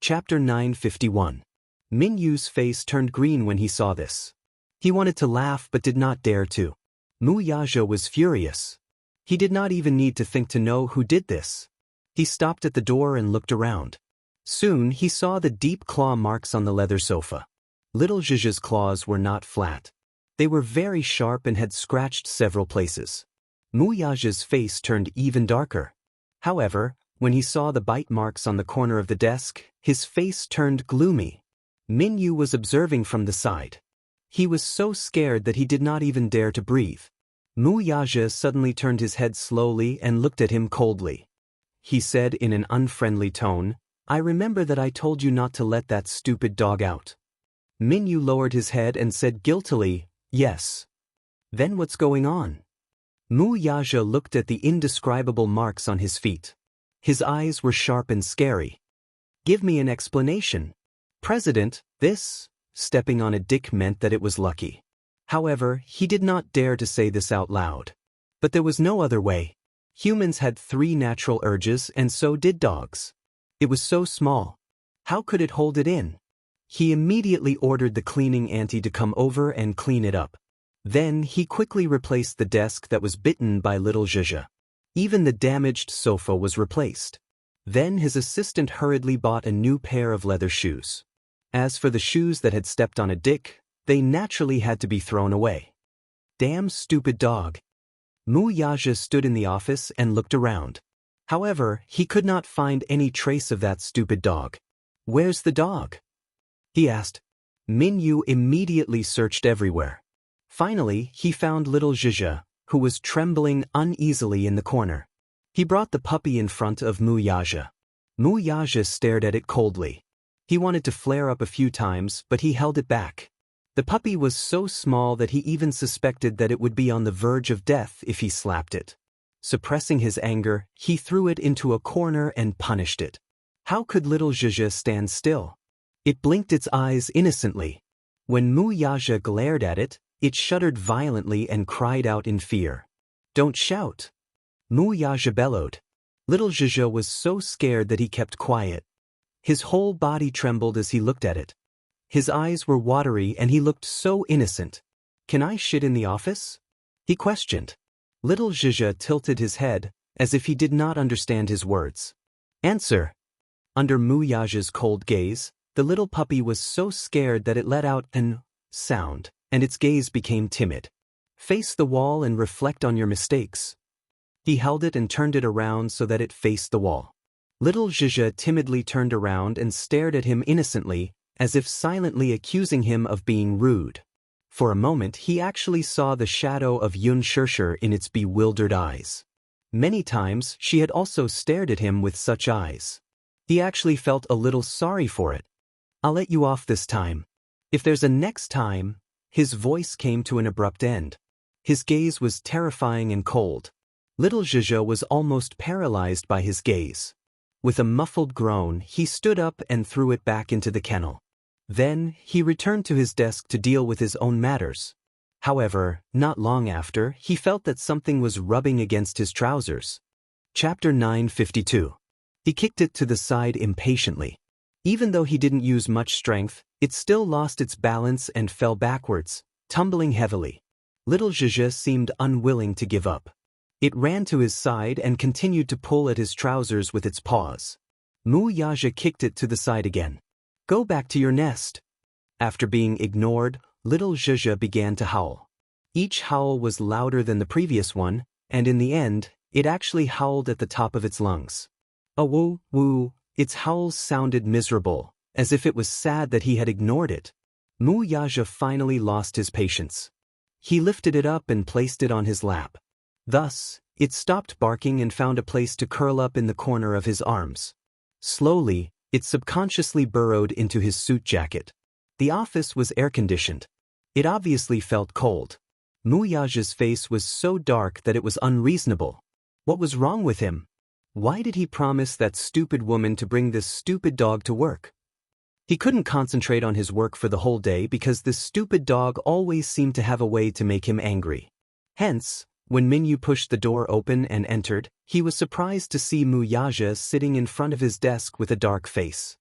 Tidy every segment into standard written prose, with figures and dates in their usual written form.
Chapter 951. Min Yu's face turned green when he saw this. He wanted to laugh but did not dare to. Mu Yaja was furious. He did not even need to think to know who did this. He stopped at the door and looked around. Soon he saw the deep claw marks on the leather sofa. Little Zhizha's claws were not flat. They were very sharp and had scratched several places. Mu Yaja's face turned even darker. However, when he saw the bite marks on the corner of the desk, his face turned gloomy. Min Yu was observing from the side. He was so scared that he did not even dare to breathe. Mu Yaja suddenly turned his head slowly and looked at him coldly. He said in an unfriendly tone, "I remember that I told you not to let that stupid dog out." Min Yu lowered his head and said guiltily, "Yes." "Then what's going on?" Mu Yaja looked at the indescribable marks on his feet. His eyes were sharp and scary. "Give me an explanation." "President, this," stepping on a dick meant that it was lucky. However, he did not dare to say this out loud. But there was no other way. Humans had 3 natural urges and so did dogs. It was so small. How could it hold it in? He immediately ordered the cleaning auntie to come over and clean it up. Then he quickly replaced the desk that was bitten by little Zhizha. Even the damaged sofa was replaced. Then his assistant hurriedly bought a new pair of leather shoes. As for the shoes that had stepped on a dick, they naturally had to be thrown away. Damn stupid dog. Mu Yaja stood in the office and looked around. However, he could not find any trace of that stupid dog. "Where's the dog?" he asked. Min Yu immediately searched everywhere. Finally, he found little Zhizha, who was trembling uneasily in the corner. He brought the puppy in front of Mu Yaja. Mu Yaja stared at it coldly. He wanted to flare up a few times, but he held it back. The puppy was so small that he even suspected that it would be on the verge of death if he slapped it. Suppressing his anger, he threw it into a corner and punished it. How could little Zhizha stand still? It blinked its eyes innocently. When Mu Yaja glared at it, it shuddered violently and cried out in fear. "Don't shout!" Mu Yaja bellowed. Little Zhizha was so scared that he kept quiet. His whole body trembled as he looked at it. His eyes were watery and he looked so innocent. "Can I shit in the office?" he questioned. Little Zhizha tilted his head, as if he did not understand his words. "Answer." Under Mu Yaja's cold gaze, the little puppy was so scared that it let out an sound, and its gaze became timid. "Face the wall and reflect on your mistakes." He held it and turned it around so that it faced the wall. Little Zhizha timidly turned around and stared at him innocently, as if silently accusing him of being rude. For a moment he actually saw the shadow of Yun Shirshir in its bewildered eyes. Many times she had also stared at him with such eyes. He actually felt a little sorry for it. "I'll let you off this time. If there's a next time," his voice came to an abrupt end. His gaze was terrifying and cold. Little Zhizha was almost paralyzed by his gaze. With a muffled groan, he stood up and threw it back into the kennel. Then, he returned to his desk to deal with his own matters. However, not long after, he felt that something was rubbing against his trousers. Chapter 952. He kicked it to the side impatiently. Even though he didn't use much strength, it still lost its balance and fell backwards, tumbling heavily. Little Zhizha seemed unwilling to give up. It ran to his side and continued to pull at his trousers with its paws. Mu Yaja kicked it to the side again. "Go back to your nest." After being ignored, little Zhizha began to howl. Each howl was louder than the previous one, and in the end, it actually howled at the top of its lungs. "Oh woo, woo." Its howls sounded miserable, as if it was sad that he had ignored it. Mu Yaja finally lost his patience. He lifted it up and placed it on his lap. Thus, it stopped barking and found a place to curl up in the corner of his arms. Slowly, it subconsciously burrowed into his suit jacket. The office was air-conditioned. It obviously felt cold. Mu Yaja's face was so dark that it was unreasonable. What was wrong with him? Why did he promise that stupid woman to bring this stupid dog to work? He couldn't concentrate on his work for the whole day because this stupid dog always seemed to have a way to make him angry. Hence, when Min Yu pushed the door open and entered, he was surprised to see Mu Yaja sitting in front of his desk with a dark face.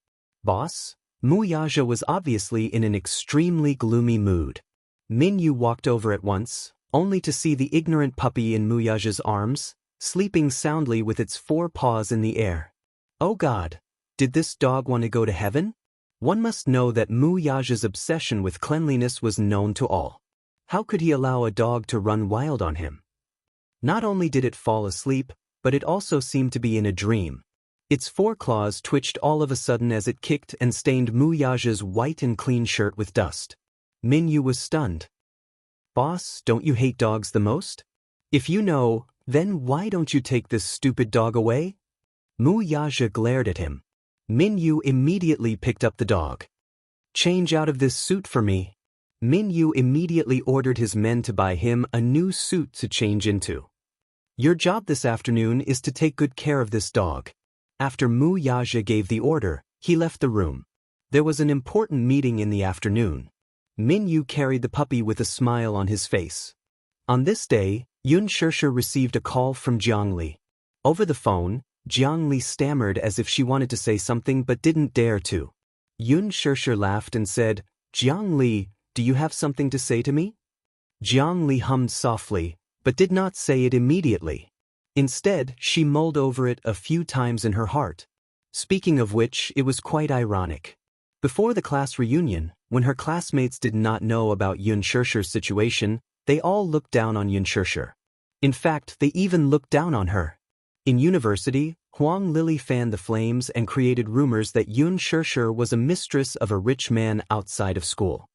Boss? Mu Yaja was obviously in an extremely gloomy mood. Min Yu walked over at once, only to see the ignorant puppy in Mu Yaja's arms, sleeping soundly with its 4 paws in the air. Oh God! Did this dog want to go to heaven? One must know that Mu Yaja's obsession with cleanliness was known to all. How could he allow a dog to run wild on him? Not only did it fall asleep, but it also seemed to be in a dream. Its 4 claws twitched all of a sudden as it kicked and stained Mu Yaja's white and clean shirt with dust. Min Yu was stunned. Boss, don't you hate dogs the most? If you know, then why don't you take this stupid dog away? Mu Yaja glared at him. Min Yu immediately picked up the dog. Change out of this suit for me. Min Yu immediately ordered his men to buy him a new suit to change into. Your job this afternoon is to take good care of this dog. After Mu Yaja gave the order, he left the room. There was an important meeting in the afternoon. Min Yu carried the puppy with a smile on his face. On this day, Yun Shishir received a call from Jiang Li. Over the phone, Jiang Li stammered as if she wanted to say something but didn't dare to. Yun Shishir laughed and said, Jiang Li, do you have something to say to me? Jiang Li hummed softly, but did not say it immediately. Instead, she mulled over it a few times in her heart. Speaking of which, it was quite ironic. Before the class reunion, when her classmates did not know about Yun Shishir's situation, they all looked down on Yun Shishir. In fact, they even looked down on her. In university, Wang Lin fanned the flames and created rumors that Yun Shishir was a mistress of a rich man outside of school.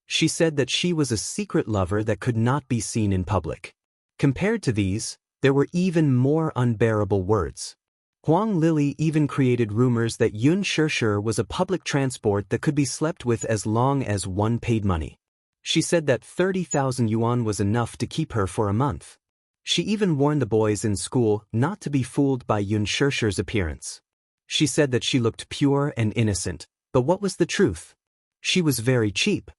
She said that she was a secret lover that could not be seen in public. Compared to these, there were even more unbearable words. Wang Lin even created rumors that Yun Shishir was a public transport that could be slept with as long as one paid money. She said that 30,000 yuan was enough to keep her for a month. She even warned the boys in school not to be fooled by Yun Shishir's appearance. She said that she looked pure and innocent, but what was the truth? She was very cheap.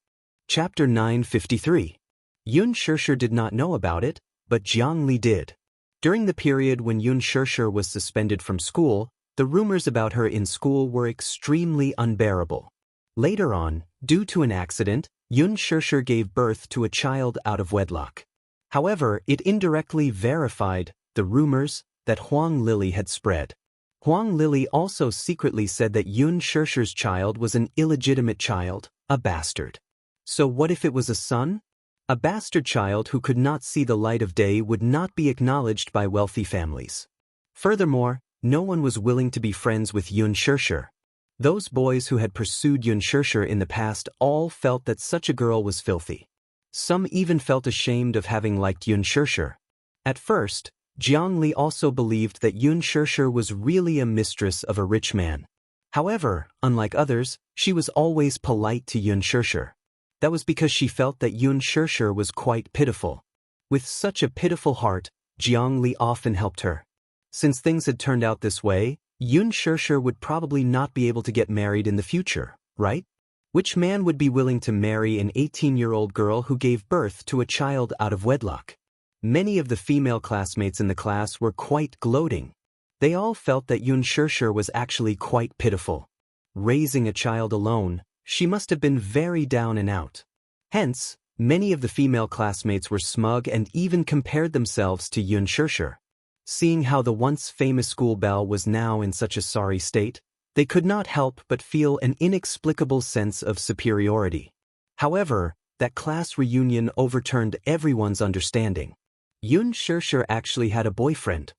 Chapter 953. Yun Shishir did not know about it, but Jiang Li did. During the period when Yun Shishir was suspended from school, the rumors about her in school were extremely unbearable. Later on, due to an accident, Yun Shishir gave birth to a child out of wedlock. However, it indirectly verified the rumors that Wang Lin had spread. Wang Lin also secretly said that Yun Shishir's child was an illegitimate child, a bastard. So what if it was a son? A bastard child who could not see the light of day would not be acknowledged by wealthy families. Furthermore, no one was willing to be friends with Yun Shishir. Those boys who had pursued Yun Shishir in the past all felt that such a girl was filthy. Some even felt ashamed of having liked Yun Shishir. At first, Jiang Li also believed that Yun Shishir was really a mistress of a rich man. However, unlike others, she was always polite to Yun Shishir. That was because she felt that Yun Shishir was quite pitiful. With such a pitiful heart, Jiang Li often helped her. Since things had turned out this way, Yun Shishir would probably not be able to get married in the future, right? Which man would be willing to marry an 18-year-old girl who gave birth to a child out of wedlock? Many of the female classmates in the class were quite gloating. They all felt that Yun Shishir was actually quite pitiful. Raising a child alone, she must have been very down and out. Hence, many of the female classmates were smug and even compared themselves to Yun Shishir. Seeing how the once famous school belle was now in such a sorry state, they could not help but feel an inexplicable sense of superiority. However, that class reunion overturned everyone's understanding. Yun Shishir actually had a boyfriend.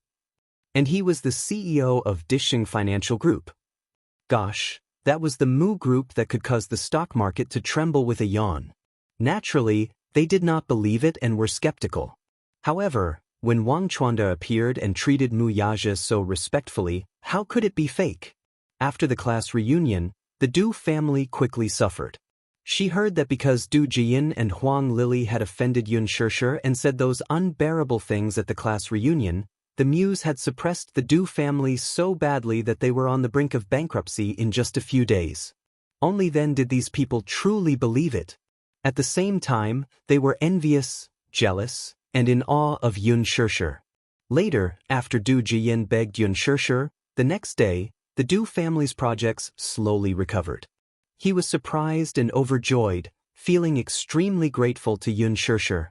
And he was the CEO of Dishing Financial Group. Gosh, that was the Mu Group that could cause the stock market to tremble with a yawn. Naturally, they did not believe it and were skeptical. However, when Wang Chuanda appeared and treated Mu Yaja so respectfully, how could it be fake? After the class reunion, the Du family quickly suffered. She heard that because Du Jiyin and Huang Lili had offended Yun Shishir and said those unbearable things at the class reunion, the Muse had suppressed the Du family so badly that they were on the brink of bankruptcy in just a few days. Only then did these people truly believe it. At the same time, they were envious, jealous, and in awe of Yun Shishir. Later, after Du Jiyin begged Yun Shishir, the next day, The Du family's projects slowly recovered. He was surprised and overjoyed, feeling extremely grateful to Xianxia.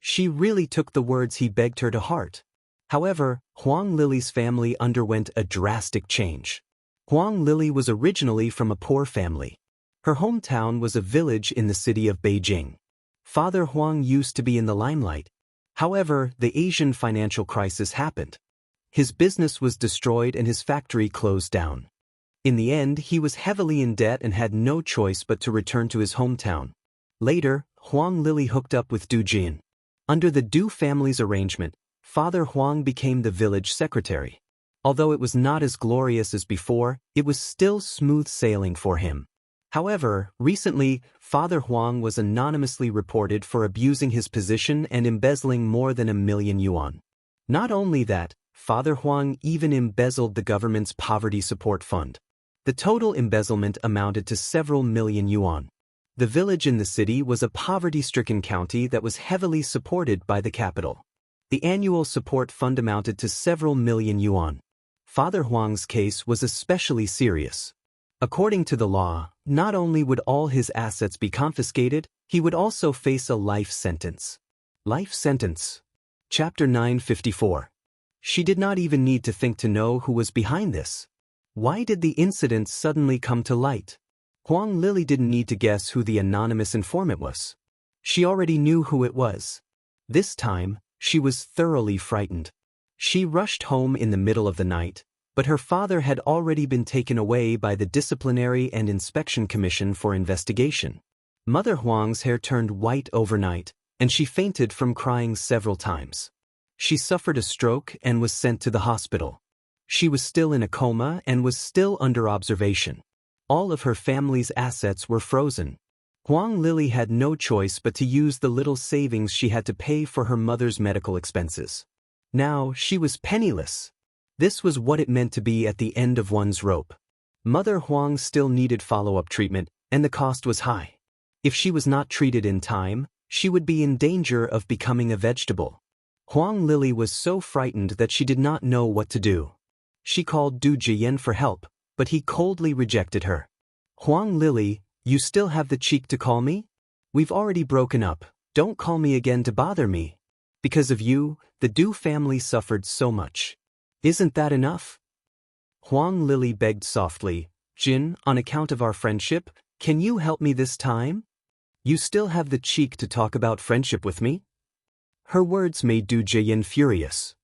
She really took the words he begged her to heart. However, Huang Lily's family underwent a drastic change. Huang Lily was originally from a poor family. Her hometown was a village in the city of Beijing. Father Huang used to be in the limelight. However, the Asian financial crisis happened. His business was destroyed and his factory closed down. In the end, he was heavily in debt and had no choice but to return to his hometown. Later, Huang Lily hooked up with Du Jin. Under the Du family's arrangement, Father Huang became the village secretary. Although it was not as glorious as before, it was still smooth sailing for him. However, recently, Father Huang was anonymously reported for abusing his position and embezzling more than 1 million yuan. Not only that, Father Huang even embezzled the government's poverty support fund. The total embezzlement amounted to several million yuan. The village in the city was a poverty-stricken county that was heavily supported by the capital. The annual support fund amounted to several million yuan. Father Huang's case was especially serious. According to the law, not only would all his assets be confiscated, he would also face a life sentence. Life sentence. Chapter 954. She did not even need to think to know who was behind this. Why did the incident suddenly come to light? Huang Lily didn't need to guess who the anonymous informant was. She already knew who it was. This time, she was thoroughly frightened. She rushed home in the middle of the night, but her father had already been taken away by the Disciplinary and Inspection Commission for investigation. Mother Huang's hair turned white overnight, and she fainted from crying several times. She suffered a stroke and was sent to the hospital. She was still in a coma and was still under observation. All of her family's assets were frozen. Huang Lily had no choice but to use the little savings she had to pay for her mother's medical expenses. Now she was penniless. This was what it meant to be at the end of one's rope. Mother Huang still needed follow-up treatment, and the cost was high. If she was not treated in time, she would be in danger of becoming a vegetable. Huang Lily was so frightened that she did not know what to do. She called Du Jian for help, but he coldly rejected her. Huang Lily, you still have the cheek to call me? We've already broken up. Don't call me again to bother me. Because of you, the Du family suffered so much. Isn't that enough? Huang Lily begged softly, Jin, on account of our friendship, can you help me this time? You still have the cheek to talk about friendship with me? Her words made Du Jian furious.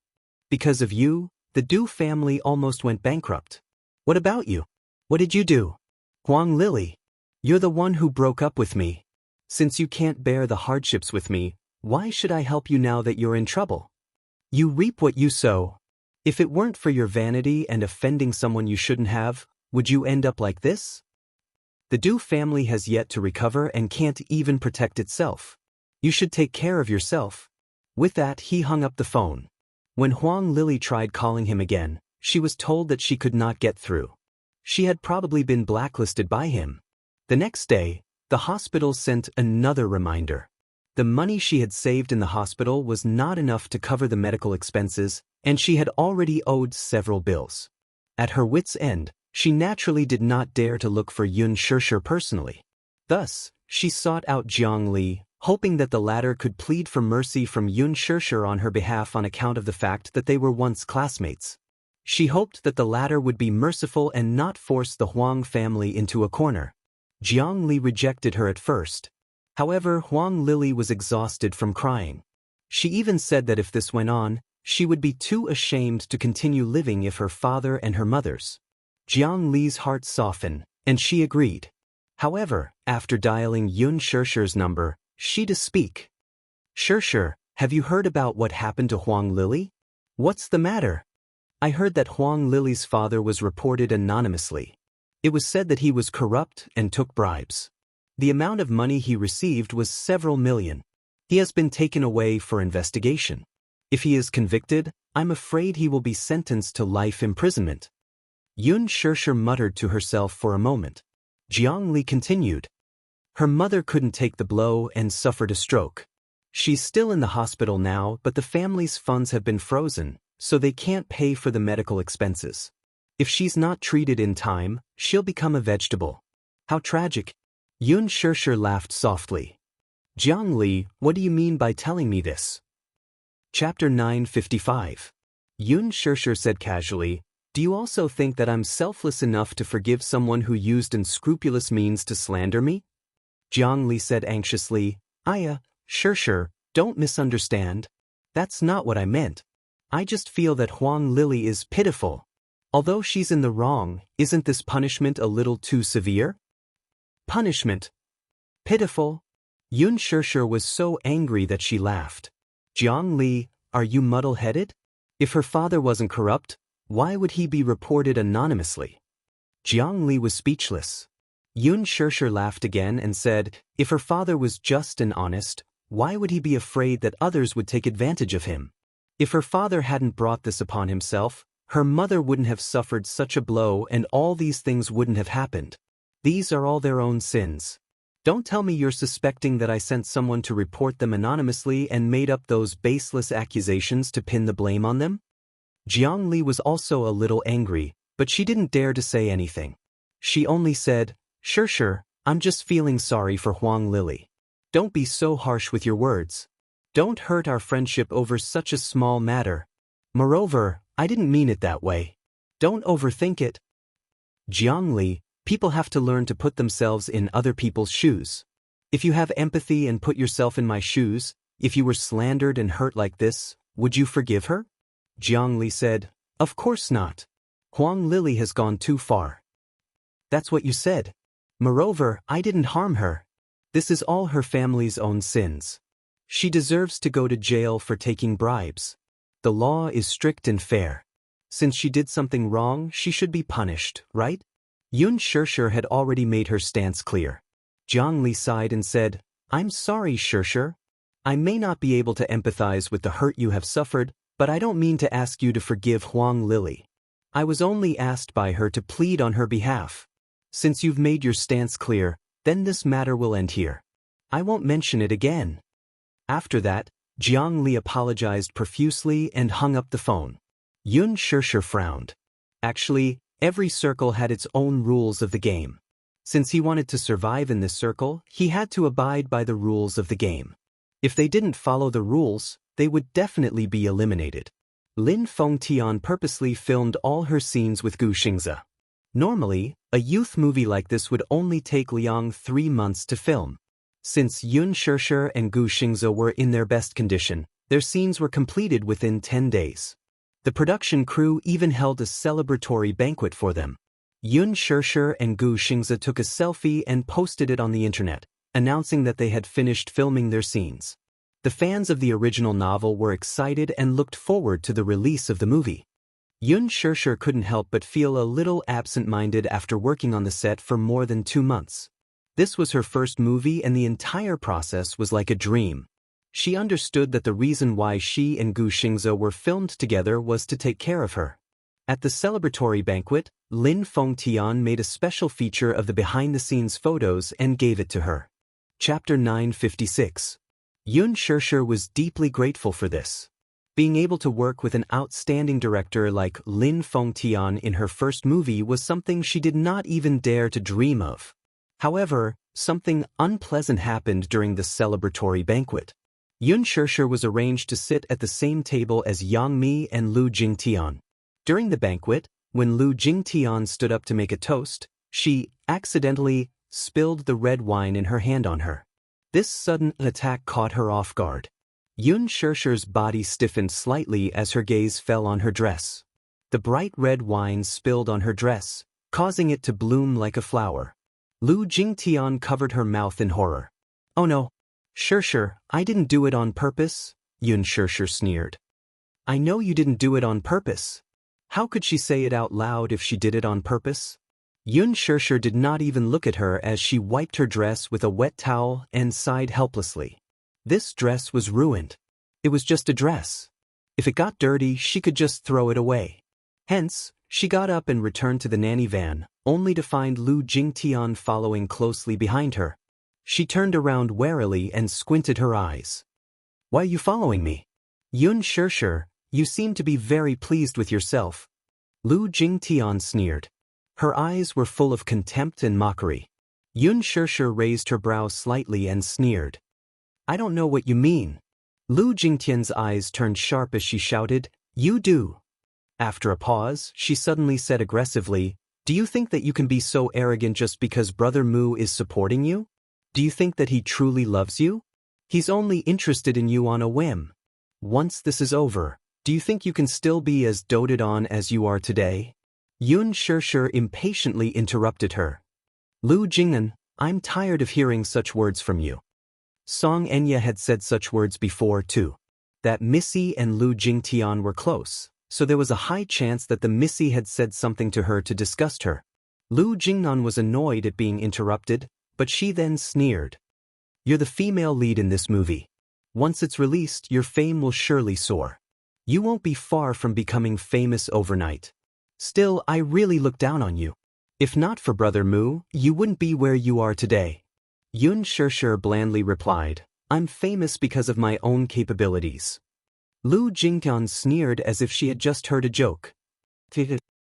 Because of you, the Du family almost went bankrupt. What about you? What did you do? Huang Lily, you're the one who broke up with me. Since you can't bear the hardships with me, why should I help you now that you're in trouble? You reap what you sow. If it weren't for your vanity and offending someone you shouldn't have, would you end up like this? The Du family has yet to recover and can't even protect itself. You should take care of yourself. With that, he hung up the phone. When Huang Lily tried calling him again, she was told that she could not get through. She had probably been blacklisted by him. The next day, the hospital sent another reminder. The money she had saved in the hospital was not enough to cover the medical expenses, and she had already owed several bills. At her wits' end, she naturally did not dare to look for Xianxia personally. Thus, she sought out Jiang Li, hoping that the latter could plead for mercy from Xianxia on her behalf on account of the fact that they were once classmates. She hoped that the latter would be merciful and not force the Huang family into a corner. Jiang Li rejected her at first. However, Huang Lily was exhausted from crying. She even said that if this went on, she would be too ashamed to continue living if her father and her mother's. Jiang Li's heart softened, and she agreed. However, after dialing Xianxia's number, she to speak. Xianxia, have you heard about what happened to Huang Lily? What's the matter? I heard that Huang Lily's father was reported anonymously. It was said that he was corrupt and took bribes. The amount of money he received was several million. He has been taken away for investigation. If he is convicted, I'm afraid he will be sentenced to life imprisonment. Xianxia muttered to herself for a moment. Jiang Li continued. Her mother couldn't take the blow and suffered a stroke. She's still in the hospital now, but the family's funds have been frozen, so they can't pay for the medical expenses. If she's not treated in time, she'll become a vegetable. How tragic. Yun Shirshir laughed softly. Jiang Li, what do you mean by telling me this? Chapter 955. Yun Shirshir said casually, do you also think that I'm selfless enough to forgive someone who used unscrupulous means to slander me? Jiang Li said anxiously, Shirshir, don't misunderstand. That's not what I meant. I just feel that Huang Lili is pitiful. Although she's in the wrong, isn't this punishment a little too severe? Punishment? Pitiful? Yun Shirshir was so angry that she laughed. Jiang Li, are you muddle-headed? If her father wasn't corrupt, why would he be reported anonymously? Jiang Li was speechless. Yun Shirshir laughed again and said, if her father was just and honest, why would he be afraid that others would take advantage of him? If her father hadn't brought this upon himself, her mother wouldn't have suffered such a blow and all these things wouldn't have happened. These are all their own sins. Don't tell me you're suspecting that I sent someone to report them anonymously and made up those baseless accusations to pin the blame on them? Jiang Li was also a little angry, but she didn't dare to say anything. She only said, Shirshir, I'm just feeling sorry for Huang Lili. Don't be so harsh with your words. Don't hurt our friendship over such a small matter. Moreover, I didn't mean it that way. Don't overthink it. Jiang Li, people have to learn to put themselves in other people's shoes. If you have empathy and put yourself in my shoes, if you were slandered and hurt like this, would you forgive her? Jiang Li said, of course not. Huang Lili has gone too far. That's what you said. Moreover, I didn't harm her. This is all her family's own sins. She deserves to go to jail for taking bribes. The law is strict and fair. Since she did something wrong, she should be punished, right? Yun Shirshir had already made her stance clear. Jiang Li sighed and said, I'm sorry, Shirshir. I may not be able to empathize with the hurt you have suffered, but I don't mean to ask you to forgive Huang Lili. I was only asked by her to plead on her behalf. Since you've made your stance clear, then this matter will end here. I won't mention it again. After that, Jiang Li apologized profusely and hung up the phone. Yun Shirshir frowned. Actually, every circle had its own rules of the game. Since he wanted to survive in this circle, he had to abide by the rules of the game. If they didn't follow the rules, they would definitely be eliminated. Lin Fengtian purposely filmed all her scenes with Gu Xingzi. Normally, a youth movie like this would only take Liang 3 months to film. Since Yun Shirshir and Gu Xingzi were in their best condition, their scenes were completed within 10 days. The production crew even held a celebratory banquet for them. Yun Shirshir and Gu Xingzi took a selfie and posted it on the internet, announcing that they had finished filming their scenes. The fans of the original novel were excited and looked forward to the release of the movie. Yun Shirshir couldn't help but feel a little absent-minded after working on the set for more than 2 months. This was her first movie and the entire process was like a dream. She understood that the reason why she and Gu Xingzi were filmed together was to take care of her. At the celebratory banquet, Lin Fengtian made a special feature of the behind-the-scenes photos and gave it to her. Chapter 956. Yun Shirshir was deeply grateful for this. Being able to work with an outstanding director like Lin Fengtian in her first movie was something she did not even dare to dream of. However, something unpleasant happened during the celebratory banquet. Yun Shirshir was arranged to sit at the same table as Yang Mi and Lu Jingtian. During the banquet, when Lu Jingtian stood up to make a toast, she accidentally spilled the red wine in her hand on her. This sudden attack caught her off guard. Yun Shirshir's body stiffened slightly as her gaze fell on her dress. The bright red wine spilled on her dress, causing it to bloom like a flower. Lu Jingtian covered her mouth in horror. Oh no. Shirshir, I didn't do it on purpose, Yun Shirshir sneered. I know you didn't do it on purpose. How could she say it out loud if she did it on purpose? Yun Shirshir did not even look at her as she wiped her dress with a wet towel and sighed helplessly. This dress was ruined. It was just a dress. If it got dirty, she could just throw it away. Hence, she got up and returned to the nanny van, only to find Lu Jingtian following closely behind her. She turned around warily and squinted her eyes. Why are you following me? Yun Shirshir, you seem to be very pleased with yourself. Lu Jingtian sneered. Her eyes were full of contempt and mockery. Yun Shirshir raised her brows slightly and sneered. I don't know what you mean. Lu Jingtian's eyes turned sharp as she shouted, You do. After a pause, she suddenly said aggressively, Do you think that you can be so arrogant just because Brother Mu is supporting you? Do you think that he truly loves you? He's only interested in you on a whim. Once this is over, do you think you can still be as doted on as you are today? Yun Shirshir impatiently interrupted her. Lu Jingnan, I'm tired of hearing such words from you. Song Enya had said such words before too. That Missy and Lu Jingtian were close, so there was a high chance that the Missy had said something to her to disgust her. Lu Jingnan was annoyed at being interrupted, but she then sneered. You're the female lead in this movie. Once it's released, your fame will surely soar. You won't be far from becoming famous overnight. Still, I really look down on you. If not for Brother Mu, you wouldn't be where you are today. Yun Shirshir blandly replied, I'm famous because of my own capabilities. Lu Jingtian sneered as if she had just heard a joke.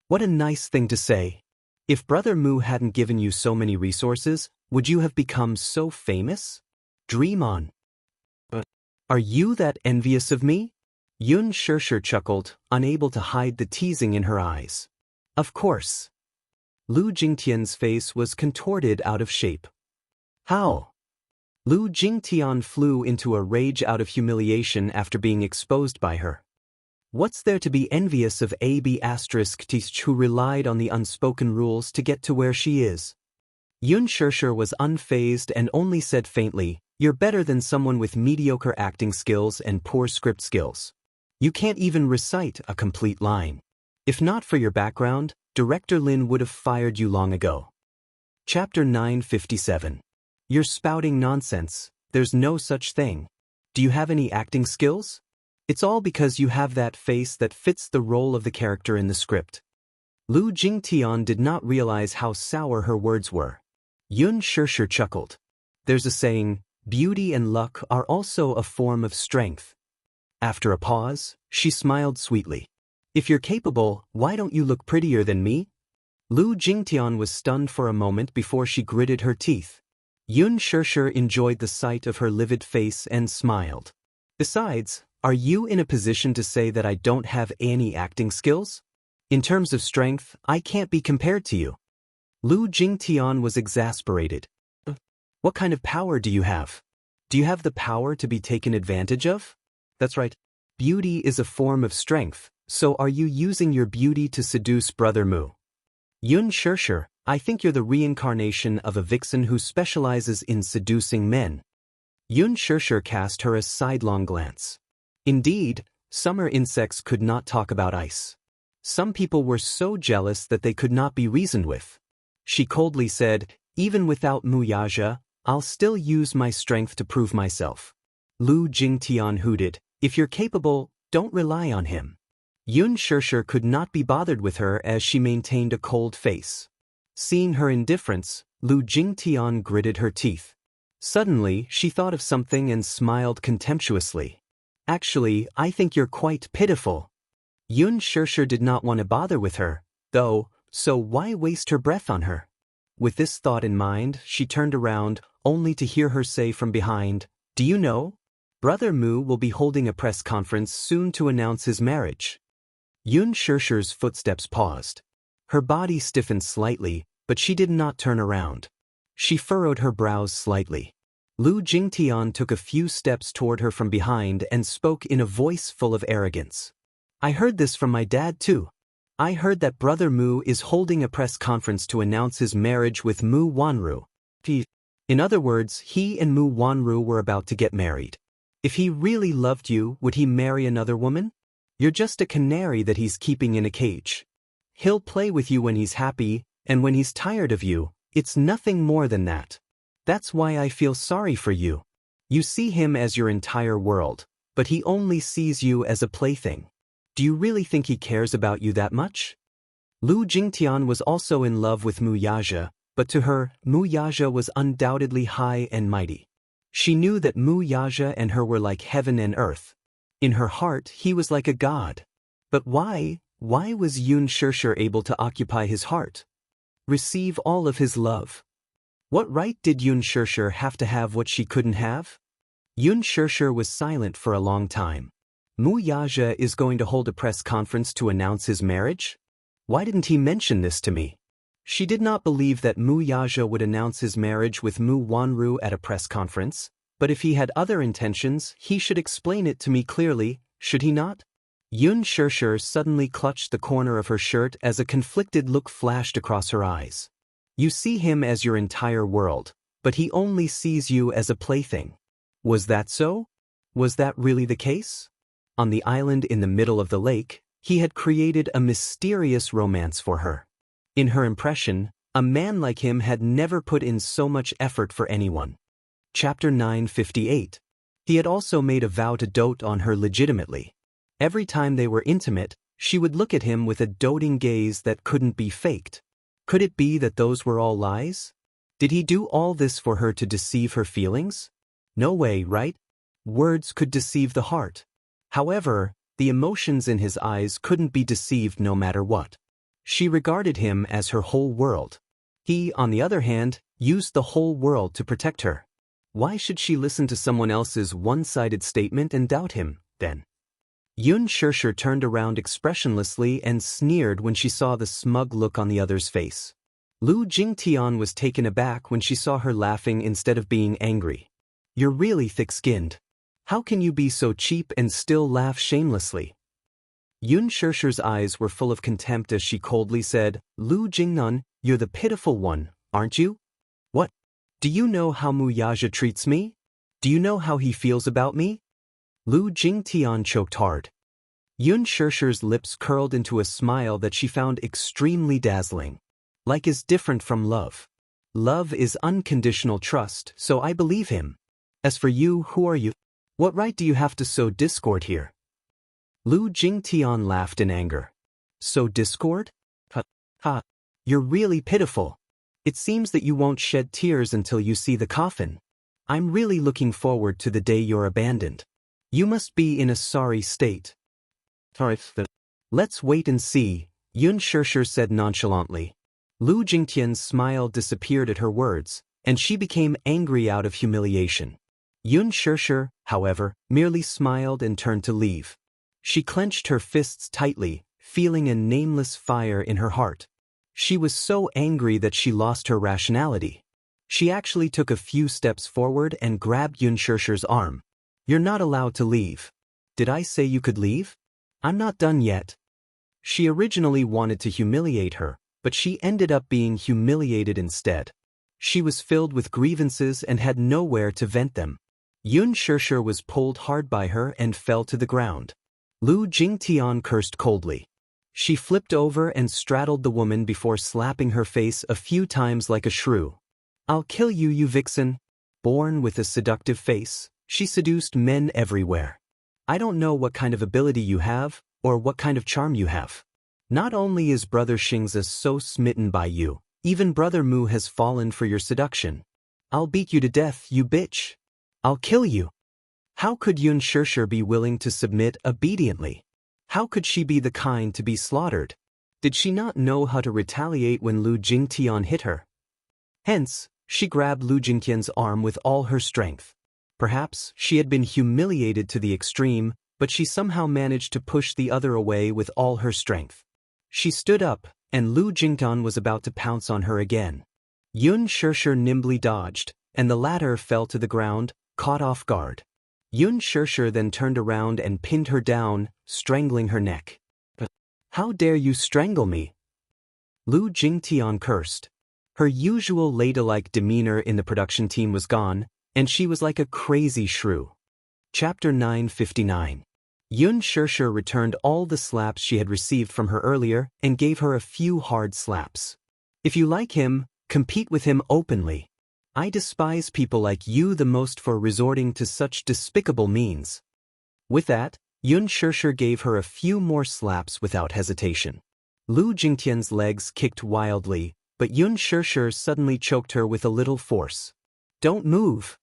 What a nice thing to say. If Brother Mu hadn't given you so many resources, would you have become so famous? Dream on. But are you that envious of me? Yun Shirshir chuckled, unable to hide the teasing in her eyes. Of course. Lu Jingtian's face was contorted out of shape. How? Lu Jingtian flew into a rage out of humiliation after being exposed by her. What's there to be envious of AB** who relied on the unspoken rules to get to where she is? Yun Shirshir was unfazed and only said faintly, You're better than someone with mediocre acting skills and poor script skills. You can't even recite a complete line. If not for your background, Director Lin would have fired you long ago. Chapter 957. You're spouting nonsense. There's no such thing. Do you have any acting skills? It's all because you have that face that fits the role of the character in the script. Lu Jingtian did not realize how sour her words were. Yun Shirshir chuckled. There's a saying, beauty and luck are also a form of strength. After a pause, she smiled sweetly. If you're capable, why don't you look prettier than me? Lu Jingtian was stunned for a moment before she gritted her teeth. Yun Shirshir enjoyed the sight of her livid face and smiled. Besides, are you in a position to say that I don't have any acting skills? In terms of strength, I can't be compared to you. Lu Jingtian was exasperated. What kind of power do you have? Do you have the power to be taken advantage of? That's right. Beauty is a form of strength, so are you using your beauty to seduce Brother Mu? Yun Shirshir, I think you're the reincarnation of a vixen who specializes in seducing men. Yun Shirshir cast her a sidelong glance. Indeed, summer insects could not talk about ice. Some people were so jealous that they could not be reasoned with. She coldly said, Even without Muyaja, I'll still use my strength to prove myself. Lu Jingtian hooted, If you're capable, don't rely on him. Yun Shirshir could not be bothered with her as she maintained a cold face. Seeing her indifference, Lu Jingtian gritted her teeth. Suddenly, she thought of something and smiled contemptuously. Actually, I think you're quite pitiful. Yun Shirshir did not want to bother with her, though, so why waste her breath on her? With this thought in mind, she turned around, only to hear her say from behind, Do you know? Brother Mu will be holding a press conference soon to announce his marriage. Yun Shirshir's footsteps paused. Her body stiffened slightly, but she did not turn around. She furrowed her brows slightly. Lu Jingtian took a few steps toward her from behind and spoke in a voice full of arrogance. I heard this from my dad too. I heard that Brother Mu is holding a press conference to announce his marriage with Mu Wanru. In other words, he and Mu Wanru were about to get married. If he really loved you, would he marry another woman? You're just a canary that he's keeping in a cage. He'll play with you when he's happy, and when he's tired of you, it's nothing more than that. That's why I feel sorry for you. You see him as your entire world, but he only sees you as a plaything. Do you really think he cares about you that much? Lu Jingtian was also in love with Muyaja, but to her, Muyaja was undoubtedly high and mighty. She knew that Muyaja and her were like heaven and earth. In her heart, he was like a god. But why Why was Yun Shishir able to occupy his heart? Receive all of his love. What right did Yun Shishir have to have what she couldn't have? Yun Shishir was silent for a long time. Mu Yaja is going to hold a press conference to announce his marriage? Why didn't he mention this to me? She did not believe that Mu Yaja would announce his marriage with Mu Wanru at a press conference, but if he had other intentions, he should explain it to me clearly, should he not? Yun Shishir suddenly clutched the corner of her shirt as a conflicted look flashed across her eyes. You see him as your entire world, but he only sees you as a plaything. Was that so? Was that really the case? On the island in the middle of the lake, he had created a mysterious romance for her. In her impression, a man like him had never put in so much effort for anyone. Chapter 958. He had also made a vow to dote on her legitimately. Every time they were intimate, she would look at him with a doting gaze that couldn't be faked. Could it be that those were all lies? Did he do all this for her to deceive her feelings? No way, right? Words could deceive the heart. However, the emotions in his eyes couldn't be deceived no matter what. She regarded him as her whole world. He, on the other hand, used the whole world to protect her. Why should she listen to someone else's one-sided statement and doubt him, then? Yun Shishir turned around expressionlessly and sneered when she saw the smug look on the other's face. Lu Jingtian was taken aback when she saw her laughing instead of being angry. You're really thick-skinned. How can you be so cheap and still laugh shamelessly? Yun Shishir's eyes were full of contempt as she coldly said, Lu Jingnan, you're the pitiful one, aren't you? What? Do you know how Mu Yaja treats me? Do you know how he feels about me? Lu Jingtian choked hard. Yun Shishir's lips curled into a smile that she found extremely dazzling. Like is different from love. Love is unconditional trust, so I believe him. As for you, who are you? What right do you have to sow discord here? Lu Jingtian laughed in anger. Sow discord? Ha. You're really pitiful. It seems that you won't shed tears until you see the coffin. I'm really looking forward to the day you're abandoned. You must be in a sorry state. Let's wait and see, Yun Shishir said nonchalantly. Lu Jingtian's smile disappeared at her words, and she became angry out of humiliation. Yun Shishir, however, merely smiled and turned to leave. She clenched her fists tightly, feeling a nameless fire in her heart. She was so angry that she lost her rationality. She actually took a few steps forward and grabbed Yun Shishir's arm. You're not allowed to leave. Did I say you could leave? I'm not done yet. She originally wanted to humiliate her, but she ended up being humiliated instead. She was filled with grievances and had nowhere to vent them. Yun Shishir was pulled hard by her and fell to the ground. Lu Jingtian cursed coldly. She flipped over and straddled the woman before slapping her face a few times like a shrew. I'll kill you, you vixen. Born with a seductive face, she seduced men everywhere. I don't know what kind of ability you have, or what kind of charm you have. Not only is Brother Xingzi so smitten by you, even Brother Mu has fallen for your seduction. I'll beat you to death, you bitch. I'll kill you. How could Yun Shishir be willing to submit obediently? How could she be the kind to be slaughtered? Did she not know how to retaliate when Lu Jingtian hit her? Hence, she grabbed Lu Jingtian's arm with all her strength. Perhaps she had been humiliated to the extreme, but she somehow managed to push the other away with all her strength. She stood up, and Lu Jingtian was about to pounce on her again. Yun Shishir nimbly dodged, and the latter fell to the ground, caught off guard. Yun Shishir then turned around and pinned her down, strangling her neck. How dare you strangle me? Lu Jingtian cursed. Her usual ladylike demeanor in the production team was gone, and she was like a crazy shrew. Chapter 959. Yun Shishir returned all the slaps she had received from her earlier and gave her a few hard slaps. If you like him, compete with him openly. I despise people like you the most for resorting to such despicable means. With that, Yun Shishir gave her a few more slaps without hesitation. Lu Jingtian's legs kicked wildly, but Yun Shishir suddenly choked her with a little force. Don't move.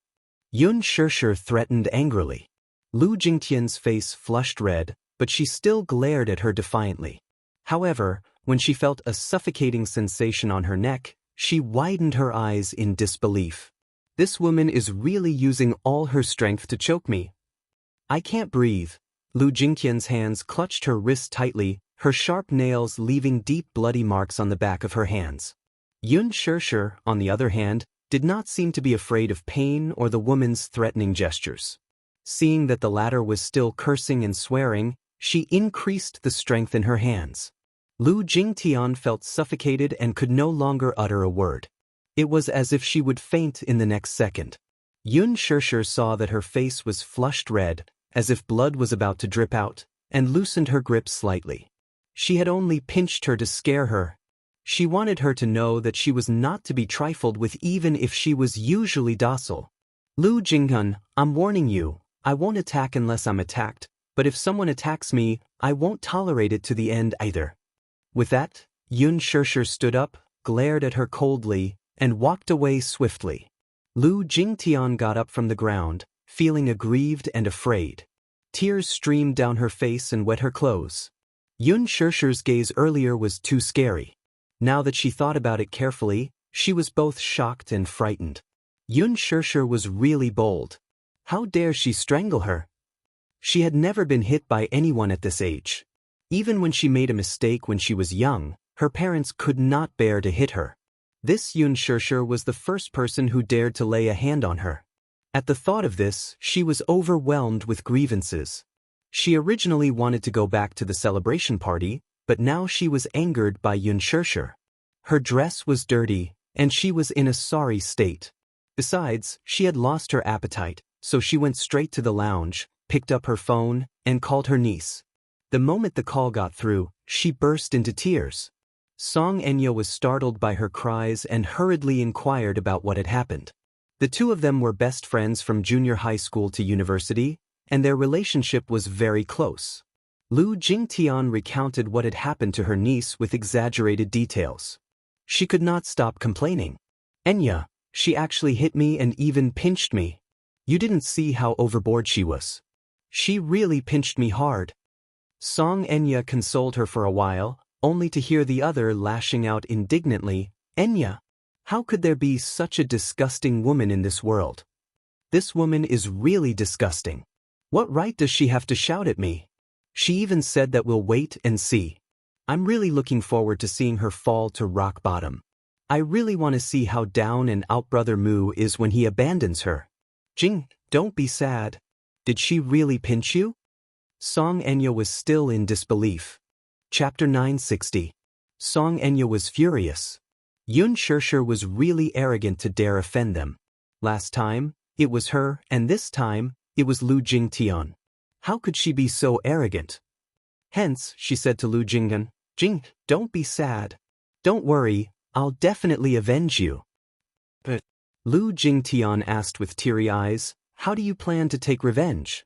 Yun Shishir threatened angrily. Lu Jingtian's face flushed red, but she still glared at her defiantly. However, when she felt a suffocating sensation on her neck, she widened her eyes in disbelief. This woman is really using all her strength to choke me. I can't breathe. Lu Jingtian's hands clutched her wrist tightly, her sharp nails leaving deep bloody marks on the back of her hands. Yun Shirshir, on the other hand, did not seem to be afraid of pain or the woman's threatening gestures. Seeing that the latter was still cursing and swearing, she increased the strength in her hands. Lu Jingtian felt suffocated and could no longer utter a word. It was as if she would faint in the next second. Yun Shirshir saw that her face was flushed red, as if blood was about to drip out, and loosened her grip slightly. She had only pinched her to scare her. She wanted her to know that she was not to be trifled with even if she was usually docile. Lu Jinghan, I'm warning you, I won't attack unless I'm attacked, but if someone attacks me, I won't tolerate it to the end either. With that, Yun Shirshir stood up, glared at her coldly, and walked away swiftly. Lu Jingtian got up from the ground, feeling aggrieved and afraid. Tears streamed down her face and wet her clothes. Yun Shirshir's gaze earlier was too scary. Now that she thought about it carefully, she was both shocked and frightened. Yun Shirshir was really bold. How dare she strangle her? She had never been hit by anyone at this age. Even when she made a mistake when she was young, her parents could not bear to hit her. This Yun Shirshir was the first person who dared to lay a hand on her. At the thought of this, she was overwhelmed with grievances. She originally wanted to go back to the celebration party, but now she was angered by Yun Shirshir. Her dress was dirty, and she was in a sorry state. Besides, she had lost her appetite, so she went straight to the lounge, picked up her phone, and called her niece. The moment the call got through, she burst into tears. Song Enya was startled by her cries and hurriedly inquired about what had happened. The two of them were best friends from junior high school to university, and their relationship was very close. Lu Jingtian recounted what had happened to her niece with exaggerated details. She could not stop complaining. Enya, she actually hit me and even pinched me. You didn't see how overboard she was. She really pinched me hard. Song Enya consoled her for a while, only to hear the other lashing out indignantly, Enya, how could there be such a disgusting woman in this world? This woman is really disgusting. What right does she have to shout at me? She even said that we'll wait and see. I'm really looking forward to seeing her fall to rock bottom. I really want to see how down and out Brother Mu is when he abandons her. Jing, don't be sad. Did she really pinch you? Song Enya was still in disbelief. Chapter 960. Song Enya was furious. Yun Shirshir was really arrogant to dare offend them. Last time, it was her, and this time, it was Lu Jingtian. How could she be so arrogant? Hence, she said to Lu Jinggan, Jing, don't be sad. Don't worry, I'll definitely avenge you. But Lu Jingtian asked with teary eyes, how do you plan to take revenge?